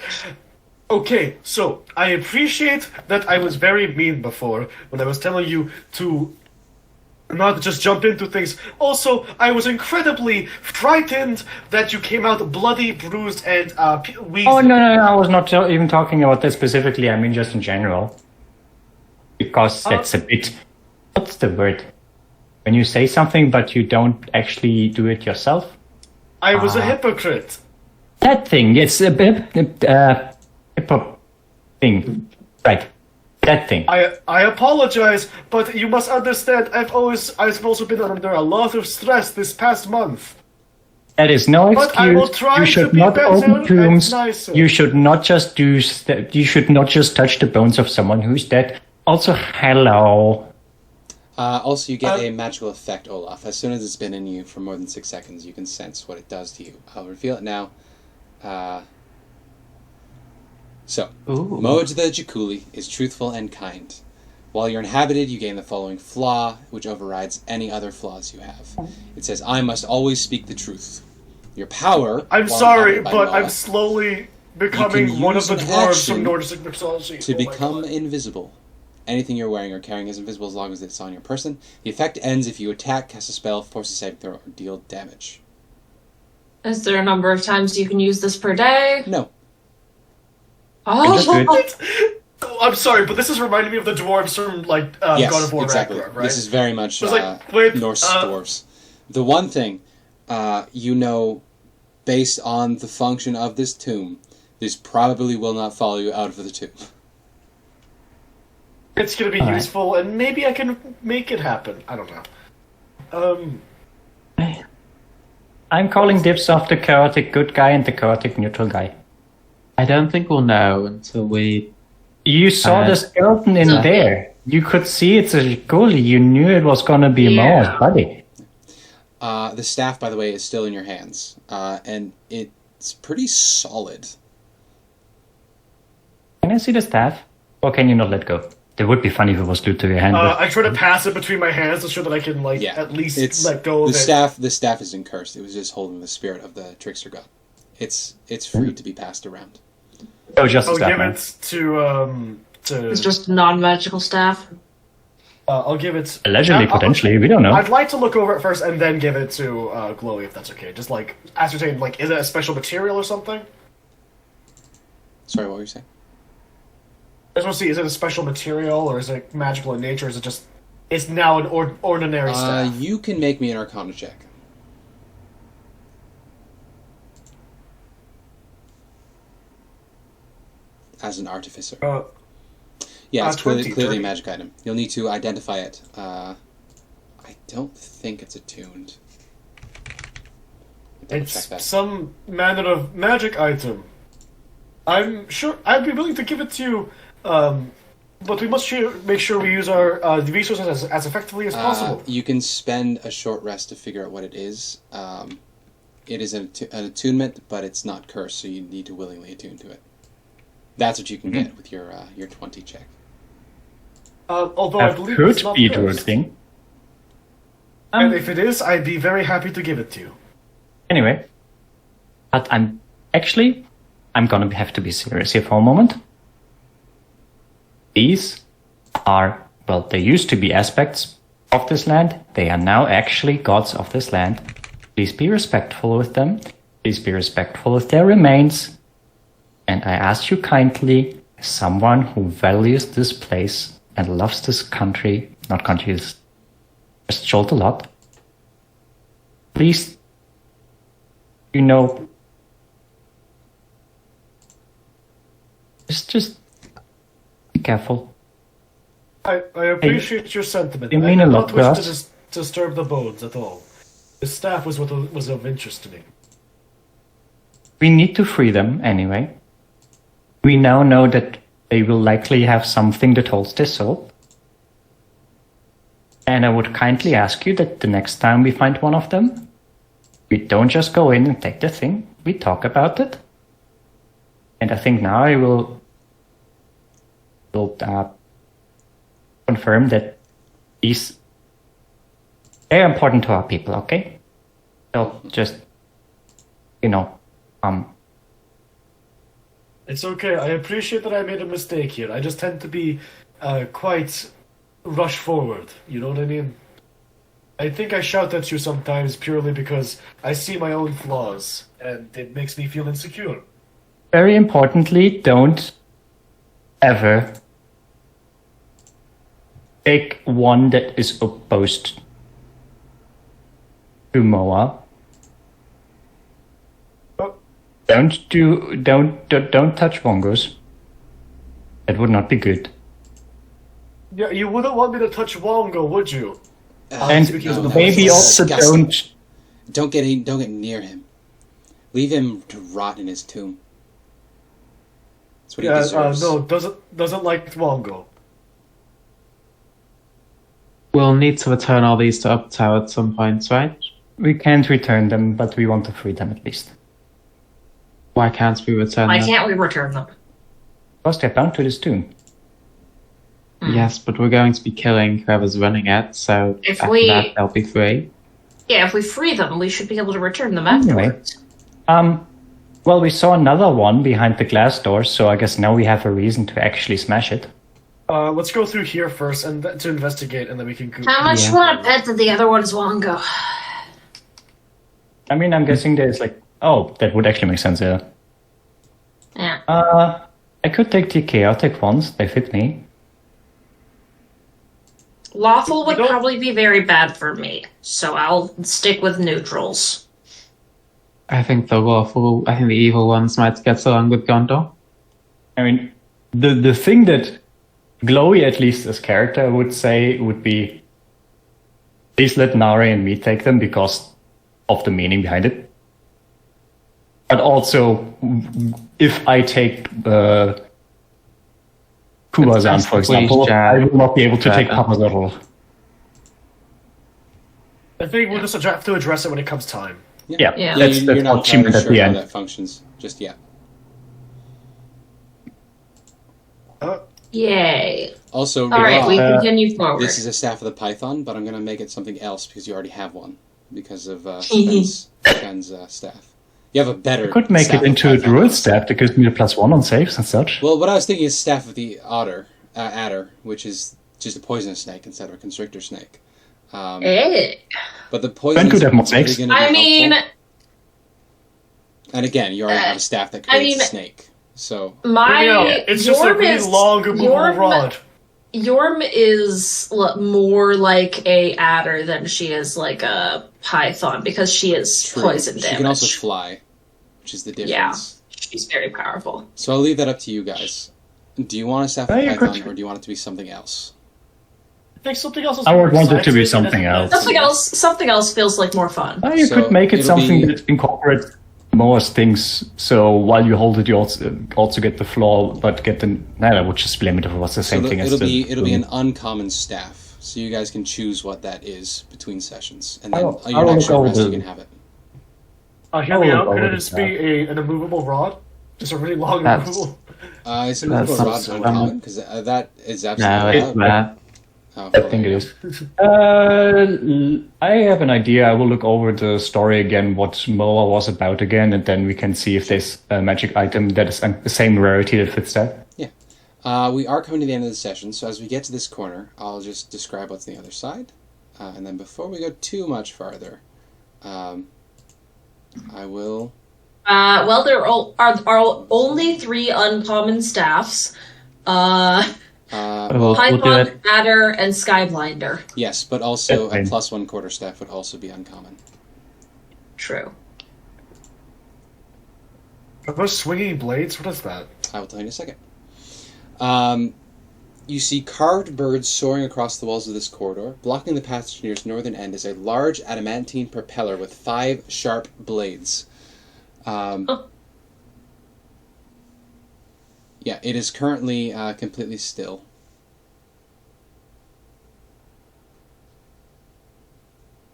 okay, so I appreciate that I was very mean before when I was telling you to not just jump into things. Also, I was incredibly frightened that you came out bloody, bruised, and weak. Oh, no, I was not even talking about that specifically. I mean, just in general. Because that's a bit... What's the word? When you say something, but you don't actually do it yourself? I was a hypocrite. That thing, it's a bit... hippo thing. Right. That thing. I apologize, but you must understand, I've also been under a lot of stress this past month. That is no But I will excuse. try You to should be not better open and tombs. nicer. You should not just you should not just touch the bones of someone who's dead. Also, hello. Also, you get a magical effect, Olaf. As soon as it's been in you for more than 6 seconds, you can sense what it does to you. I'll reveal it now. Moa the Jakuli is truthful and kind. While you're inhabited, you gain the following flaw, which overrides any other flaws you have. It says, I must always speak the truth. Your power... I'm sorry, but Moa, I'm slowly becoming one of the dwarves from Nordic mythology. to become invisible. Anything you're wearing or carrying is invisible as long as it's on your person. The effect ends if you attack, cast a spell, force a saving throw, or deal damage. Is there a number of times you can use this per day? No. Oh, I'm sorry, but this is reminding me of the dwarves from like Yes, God of War exactly. Ragnarok, right? This is very much wait, Norse dwarves. The one thing you know, based on the function of this tomb, this probably will not follow you out of the tomb. It's gonna be useful, and maybe I can make it happen. I don't know. I'm calling dibs off the chaotic good guy and the chaotic neutral guy. I don't think we'll know until we... You saw the skeleton in there. You could see it's a goalie. You knew it was going to be Yeah. Moa's buddy. The staff, by the way, is still in your hands, and it's pretty solid. Can I see the staff? Or can you not let go? It would be funny if it was glued to your hand. I try to pass it between my hands to show that I can at least let go of it. The staff isn't cursed. It was just holding the spirit of the trickster god. It's free to be passed around. Oh, just the I'll staff. give man. it to. It's just non-magical staff. I'll give it. Allegedly, potentially, we don't know. I'd like to look over it first and then give it to Glowie if that's okay. Just ascertain is it a special material or something? Sorry, what were you saying? I just want to see, is it a special material or is it magical in nature? Or is it just it's now an ordinary staff? You can make me an Arcana check. As an artificer. Yeah, it's clearly a magic item. You'll need to identify it. I don't think it's attuned. It's some manner of magic item. I'm sure I'd be willing to give it to you, but we must make sure we use our resources as effectively as possible. You can spend a short rest to figure out what it is. It is an attunement, but it's not cursed, so you need to willingly attune to it. That's what you can get with your 20 check. Although I That believe could it's not be cursed. Druid thing. And if it is, I'd be very happy to give it to you. Anyway, but I'm gonna have to be serious here for a moment. These are, well, they used to be aspects of this land. They are now actually gods of this land. Please be respectful with them. Please be respectful with their remains. And I ask you kindly, as someone who values this place and loves this country, not country, just Chult a lot, please, just be careful. I appreciate your sentiment. you mean I a do lot not wish to to us. disturb the bones at all. The staff was what was of interest to me. We need to free them anyway. We now know that they will likely have something that holds their soul. And I would kindly ask you that the next time we find one of them, we don't just go in and take the thing, we talk about it. And I think now I will confirm that they're important to our people, okay? So just, It's okay. I appreciate that I made a mistake here. I just tend to be quite rush forward. You know what I mean? I think I shout at you sometimes purely because I see my own flaws, and it makes me feel insecure. very importantly, don't ever take one that is opposed to Moa. Oh, Don't touch Wongos. That would not be good. yeah, you wouldn't want me to touch Wongo, would you? And speaking of the maybe also disgusting. don't. Don't get near him. Leave him to rot in his tomb. That's what he deserves. No, doesn't like Wongo. We'll need to return all these to Uptower at some point, right? We can't return them, but we want to free them at least. Why can't we return Why them? can't we return them? Because they're bound to this tomb. Yes, but we're going to be killing whoever's running it, so If after we- that they'll be free. Yeah, if we free them, we should be able to return them Anyway. afterwards. Well, we saw another one behind the glass door, so I guess now we have a reason to actually smash it. Let's go through here first and to investigate, and then we can. How much Yeah. you want to bet that the other one's Wongo? I mean, I'm guessing there's that would actually make sense, yeah. Yeah. I could take decay, I'll take ones, they fit me. Lawful would You don't- probably be very bad for me, so I'll stick with neutrals. I think the evil ones might get along with Gondor. I mean, the thing that Glowie, at least as character, would say would be, please let Nari and me take them because of the meaning behind it. But also, if I take Kuazan, for example, I will not be able to take Papazotl. I think we'll just have to address it when it comes time. Yeah, Yeah. that's You're not achievement entirely at sure the how end. that functions just yet. Yay. Also, All right, we continue forward. this is a Staff of the Python, but I'm going to make it something else because you already have one because of Sven's staff. You have a better. I could make Staff it of into a Python. Druid staff that gives me a +1 on saves and such. Well, what I was thinking is Staff of the Adder, which is just a poisonous snake instead of a constrictor snake. But the poison could have more really snakes. gonna be I mean, helpful. And again, you already have a staff that creates a snake. So It's just a really long, movable rod. Yorm is more like a adder than she is like a python because she is true. poison She damage. can also fly, which is the difference. Yeah. She's very powerful. So I'll leave that up to you guys. Do you want a Staff of Python, or do you want it to be something else? I think something else is I would more want it to be exciting something than else. Something else feels like more fun. You So could make it it'll something be- that incorporates more things. So while you hold it, you also get the flaw, but get the. No, I would just blame it if it was the same thing as it'll the. be an uncommon staff, so you guys can choose what that is between sessions, and then I'll your next go short with rest you the- can have it. Hear me Oh, out. Could oh, it just be an immovable rod? Just a really long That's- immovable. Is it That's movable rod not- uncommon? Because that is No, absolutely it's allowed. rare. Oh, I think it is. I have an idea. I will look over the story again, what Moa was about again, and then we can see if there's a magic item that is the same rarity that fits that. We are coming to the end of the session, so as we get to this corner, I'll just describe what's on the other side. And then before we go too much farther, I will... Well, there are only 3 uncommon staffs. We'll do Python, it. Adder, and Skyblinder. Yes, but also That's a fine. +1 quarterstaff would also be uncommon. True. Are those swinging blades? What is that? I will tell you in a second. You see carved birds soaring across the walls of this corridor. Blocking the passage near its northern end is a large adamantine propeller with 5 sharp blades. Yeah, it is currently completely still.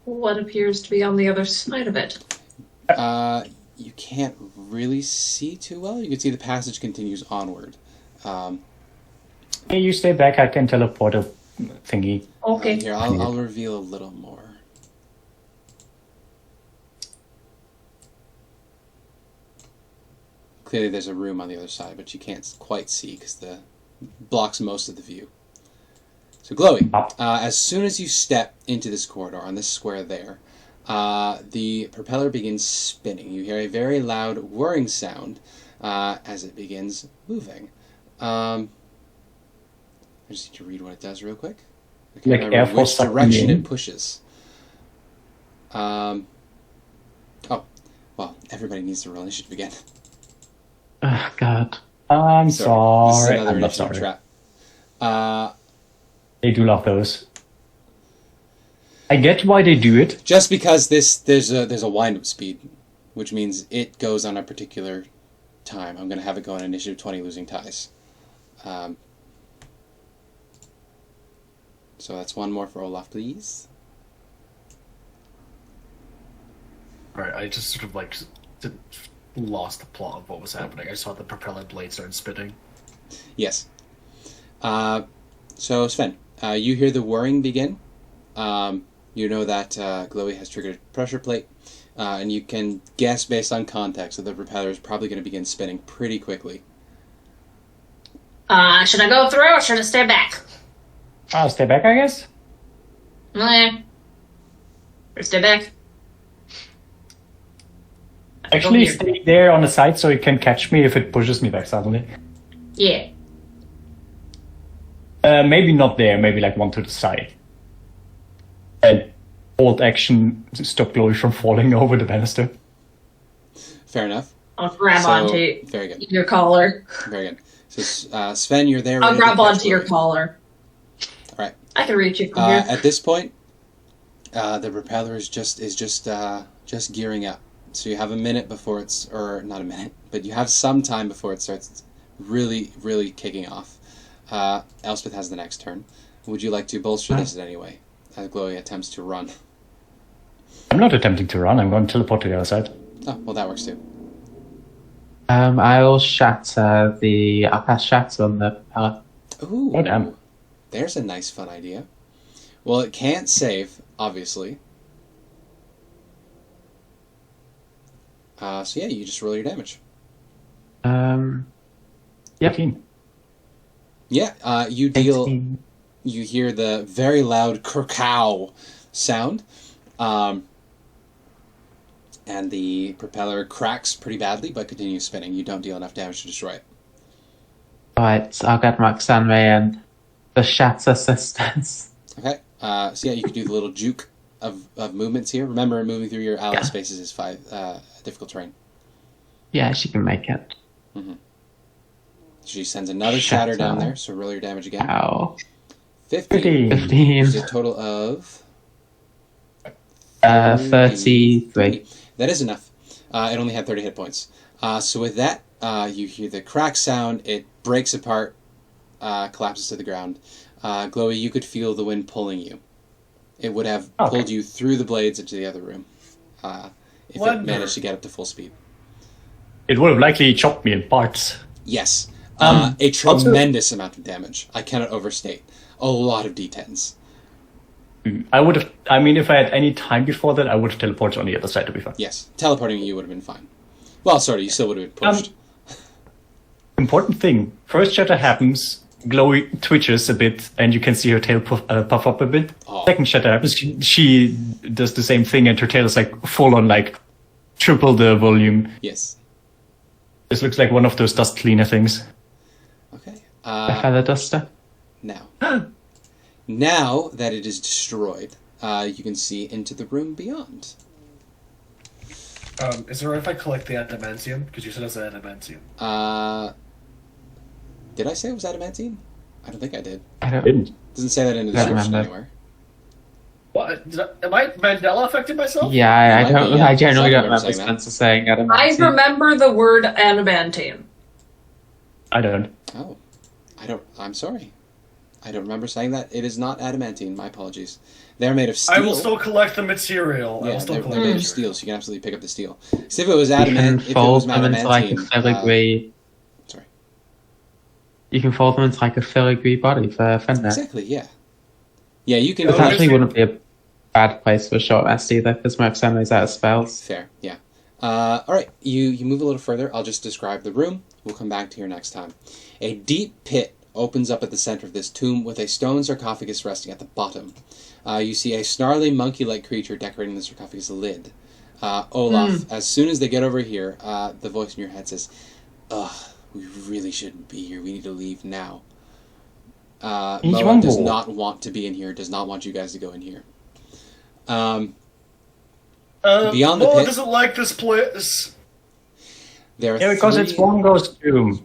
What appears to be on the other side of it? You can't really see too well. You can see the passage continues onward. Hey, you stay back. I can teleport a thingy. Okay. Here, I'll reveal a little more. Clearly there's a room on the other side, but you can't quite see because the blocks most of the view. So Glowie, as soon as you step into this corridor on this square there, the propeller begins spinning. You hear a very loud whirring sound as it begins moving. I just need to read what it does real quick. Okay, Like remember Air Force which stuff direction in. it pushes. Oh, well, everybody needs to roll initiative again. Oh, God. I'm This is sorry. another I'm not initiative sorry. trap. They do love those. I get why they do it. Just because there's a wind-up speed, which means it goes on a particular time. I'm going to have it go on initiative 20, losing ties. So that's one more for Olaf, please. Alright, I just sort of lost the plot of what was happening. I saw the propeller blade start spinning. Yes. So Sven, you hear the whirring begin. You know that Glowie has triggered a pressure plate, and you can guess based on context that the propeller is probably going to begin spinning pretty quickly. Should I go through or should I stay back? I'll stay back, I guess. Or stay back. Actually, here. stay there on the side so you can catch me if it pushes me back suddenly. Yeah. Maybe not there, maybe like one to the side. And hold action to stop Glowie from falling over the banister. Fair enough. I'll grab So, onto very good. your collar. Very good. So Sven, you're there. I'll ready to grab catch onto your Glowie. collar. All right. I can reach you from here. At this point, the propeller is just gearing up. So you have a minute before it's, or not a minute, but you have some time before it starts really, really kicking off. Elspeth has the next turn. Would you like to bolster this in any way? As Glowie attempts to run. I'm not attempting to run. I'm going to teleport to the other side. Oh, well, that works too. I'll shatter I'll cast shatter on the pellet. Ooh, Oh, damn. there's a nice, fun idea. Well, it can't save, obviously. So yeah, you just roll your damage. Yep. 15. Yeah, you deal. 18. You hear the very loud kerkow sound, and the propeller cracks pretty badly, but continues spinning. You don't deal enough damage to destroy it. Right, I'll get Roxanne and the shatter sisters. Okay. So yeah, you can do the little juke of movements here. Remember, moving through your ally spaces is difficult terrain. Yeah, she can make it. She sends another shatter down there, so roll your damage again. Ow. 15. 15. Which is a total of 33. That is enough. It only had 30 hit points. So with that, you hear the crack sound. It breaks apart, collapses to the ground. Glowie, you could feel the wind pulling you. It would have pulled you through the blades into the other room if it managed to get up to full speed. It would have likely chopped me in parts. Yes. A tremendous amount of damage. I cannot overstate. A lot of D10s. I would have. I mean, if I had any time before that, I would have teleported on the other side to be fine. Yes. Teleporting you would have been fine. Well, sorry, you still would have been pushed. Important thing. First shatter happens, Glowie twitches a bit, and you can see her tail puff up a bit. Oh. Second shatter happens, she does the same thing, and her tail is like full on, like triple the volume. Yes. This looks like one of those dust cleaner things. Okay. The feather duster. Now that it is destroyed, you can see into the room beyond. Is it right if I collect the adamantium? Because you said it's adamantium. Did I say it was adamantine? I don't think I did. I don't. Didn't. Doesn't say that in the Don't description remember. anywhere. What? Am I Mandela affecting myself? Yeah, I Might don't. be, yeah. I generally don't Something remember saying that. Spencer saying adamantium. I remember the word adamantium. I don't. Oh. I'm sorry. I don't remember saying that. It is not adamantine. My apologies. They're made of steel. I will still collect the material. I Yeah, will still they're collect made the of material. steel, so you can absolutely pick up the steel. So if it was You can adamant, if it fold was them into like a adamantine, filigree. sorry. You can fold them into like a filigree body for Fender. Exactly. Yeah. Yeah, you can. This Oh, actually is it- wouldn't be a bad place for a short rest either, because Roxanne is out of spells. Fair. Yeah. All right. You move a little further. I'll just describe the room. We'll come back to here next time. A deep pit opens up at the center of this tomb with a stone sarcophagus resting at the bottom. You see a snarly monkey-like creature decorating the sarcophagus lid. Olaf, as soon as they get over here, the voice in your head says, "Ugh, we really shouldn't be here. We need to leave now." Moa does not want to be in here, does not want you guys to go in here. Beyond the Moa pit, doesn't like this place. there are Yeah, because it's three- Wongo's tomb.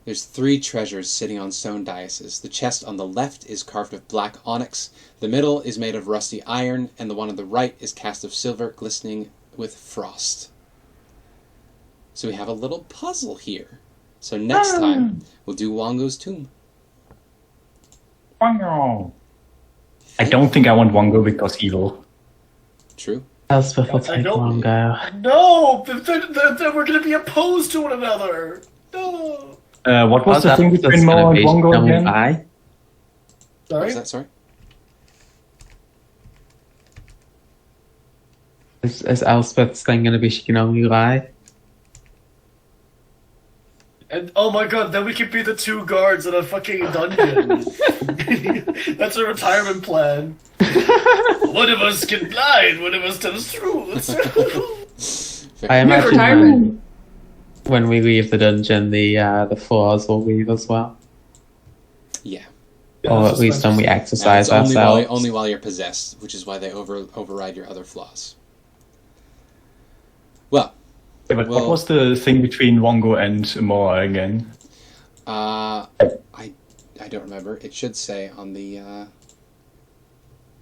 There's 3 treasures sitting on stone daises. The chest on the left is carved with black onyx, the middle is made of rusty iron, and the one on the right is cast of silver glistening with frost. So we have a little puzzle here. So next time, we'll do Wongo's tomb. Wongo. I don't think I want Wongo because evil. True. Elspeth will I take don't- longer. No! Then we're going to be opposed to one another. No. What was the thing between Moa and Wongo again? What Sorry? was that? Sorry? Is Elspeth's thing going to be she can only lie? And oh my god, then we could be the 2 guards in a fucking dungeon. That's a retirement plan. One of us can lie, and one of us tells truth. I imagine retirement. when we leave the dungeon, the floors will leave as well. Yeah. Or at least when we And exercise it's only ourselves. only while you're possessed, which is why they override your other flaws. Well, Yeah, but Well- what was the thing between Wongo and Moa again? I don't remember. It should say on the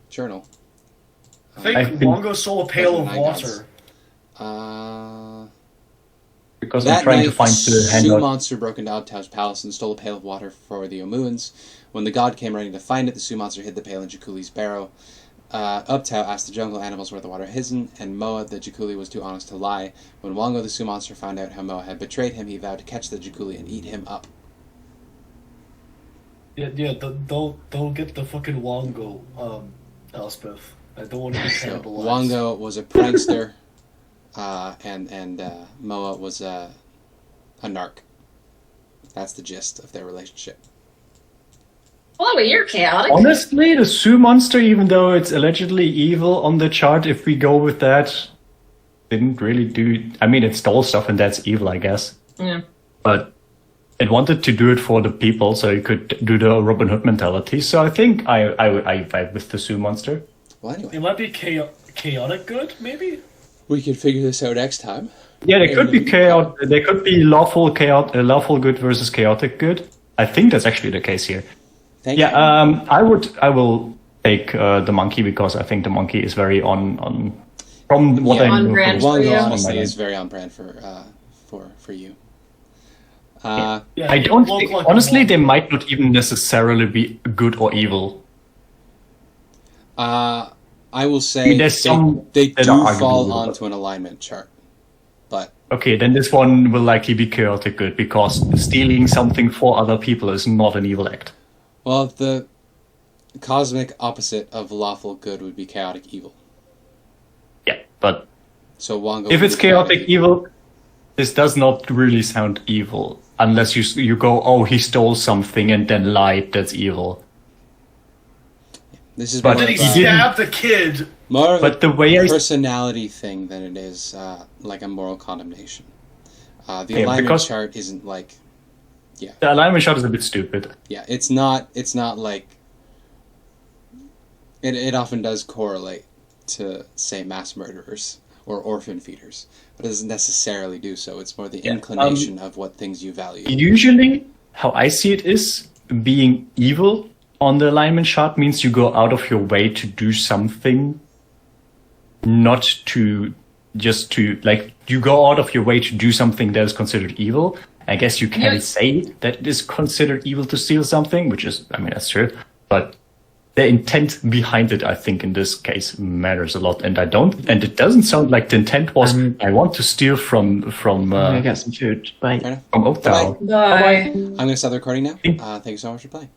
journal. I think I think- Wongo stole a pail of Nine water. Because That I'm trying night, to find the Sioux handout. monster broke into Outow's palace and stole a pail of water for the Omuans. When the god came running to find it, the Sioux monster hid the pail in Jakuli's barrow. Uptow asked the jungle animals where the water hidden, and Moa, the Jakuli, was too honest to lie. When Wongo, the Sioux monster, found out how Moa had betrayed him, he vowed to catch the Jakuli and eat him up. Don't get the fucking Wongo, Elspeth. I don't want to be So cannibalized. Wongo was a prankster, and Moa was a narc. That's the gist of their relationship. Glowie, you're chaotic. Honestly, the Sioux monster, even though it's allegedly evil on the chart, if we go with that, didn't really do... I mean, it stole stuff and that's evil, I guess. Yeah. But it wanted to do it for the people, so it could do the Robin Hood mentality. So I think I vibe with the Sioux monster. Well, anyway, It might be chaotic good, maybe? we can figure this out next time. Yeah, they could be chaotic. They could be lawful good versus chaotic good. I think that's actually the case here. Thank Yeah, you. I will take the monkey because I think the monkey is very on from what Yeah, I on know. brand. Wongo Yeah. honestly is very on brand for you. Yeah, I it don't looked think, like honestly, a they Wongo. might not even necessarily be good or evil. I will say I mean, there's some they that do are fall arguable, onto an alignment chart, but Okay, then this one will likely be chaotic good because stealing something for other people is not an evil act. well, the cosmic opposite of lawful good would be chaotic evil. Yeah, but So Wongo. if would it's be chaotic evil, this does not really sound evil. Unless you go, oh, he stole something and then lied, that's evil. This is But more Did of he he didn't- stab the kid? more of But a the way I... personality thing than it is like a moral condemnation. The Yeah, alignment because- chart isn't like The alignment shot is a bit stupid. yeah, it's not like it often does correlate to say mass murderers or orphan feeders, but it doesn't necessarily do so. It's more the Yeah, inclination of what things you value. Usually, how I see it is, being evil on the alignment chart means you go out of your way to do something, not to just to, like, you go out of your way to do something that is considered evil. I guess you can Yeah. say that it is considered evil to steal something, which is, I mean, that's true, but the intent behind it, I think, in this case matters a lot, and it doesn't sound like the intent was, I want to steal from I'm gonna get some food. Bye. Fair enough. Oaktown. Bye-bye. Bye. I'm going to stop the recording now. Thank you so much for playing.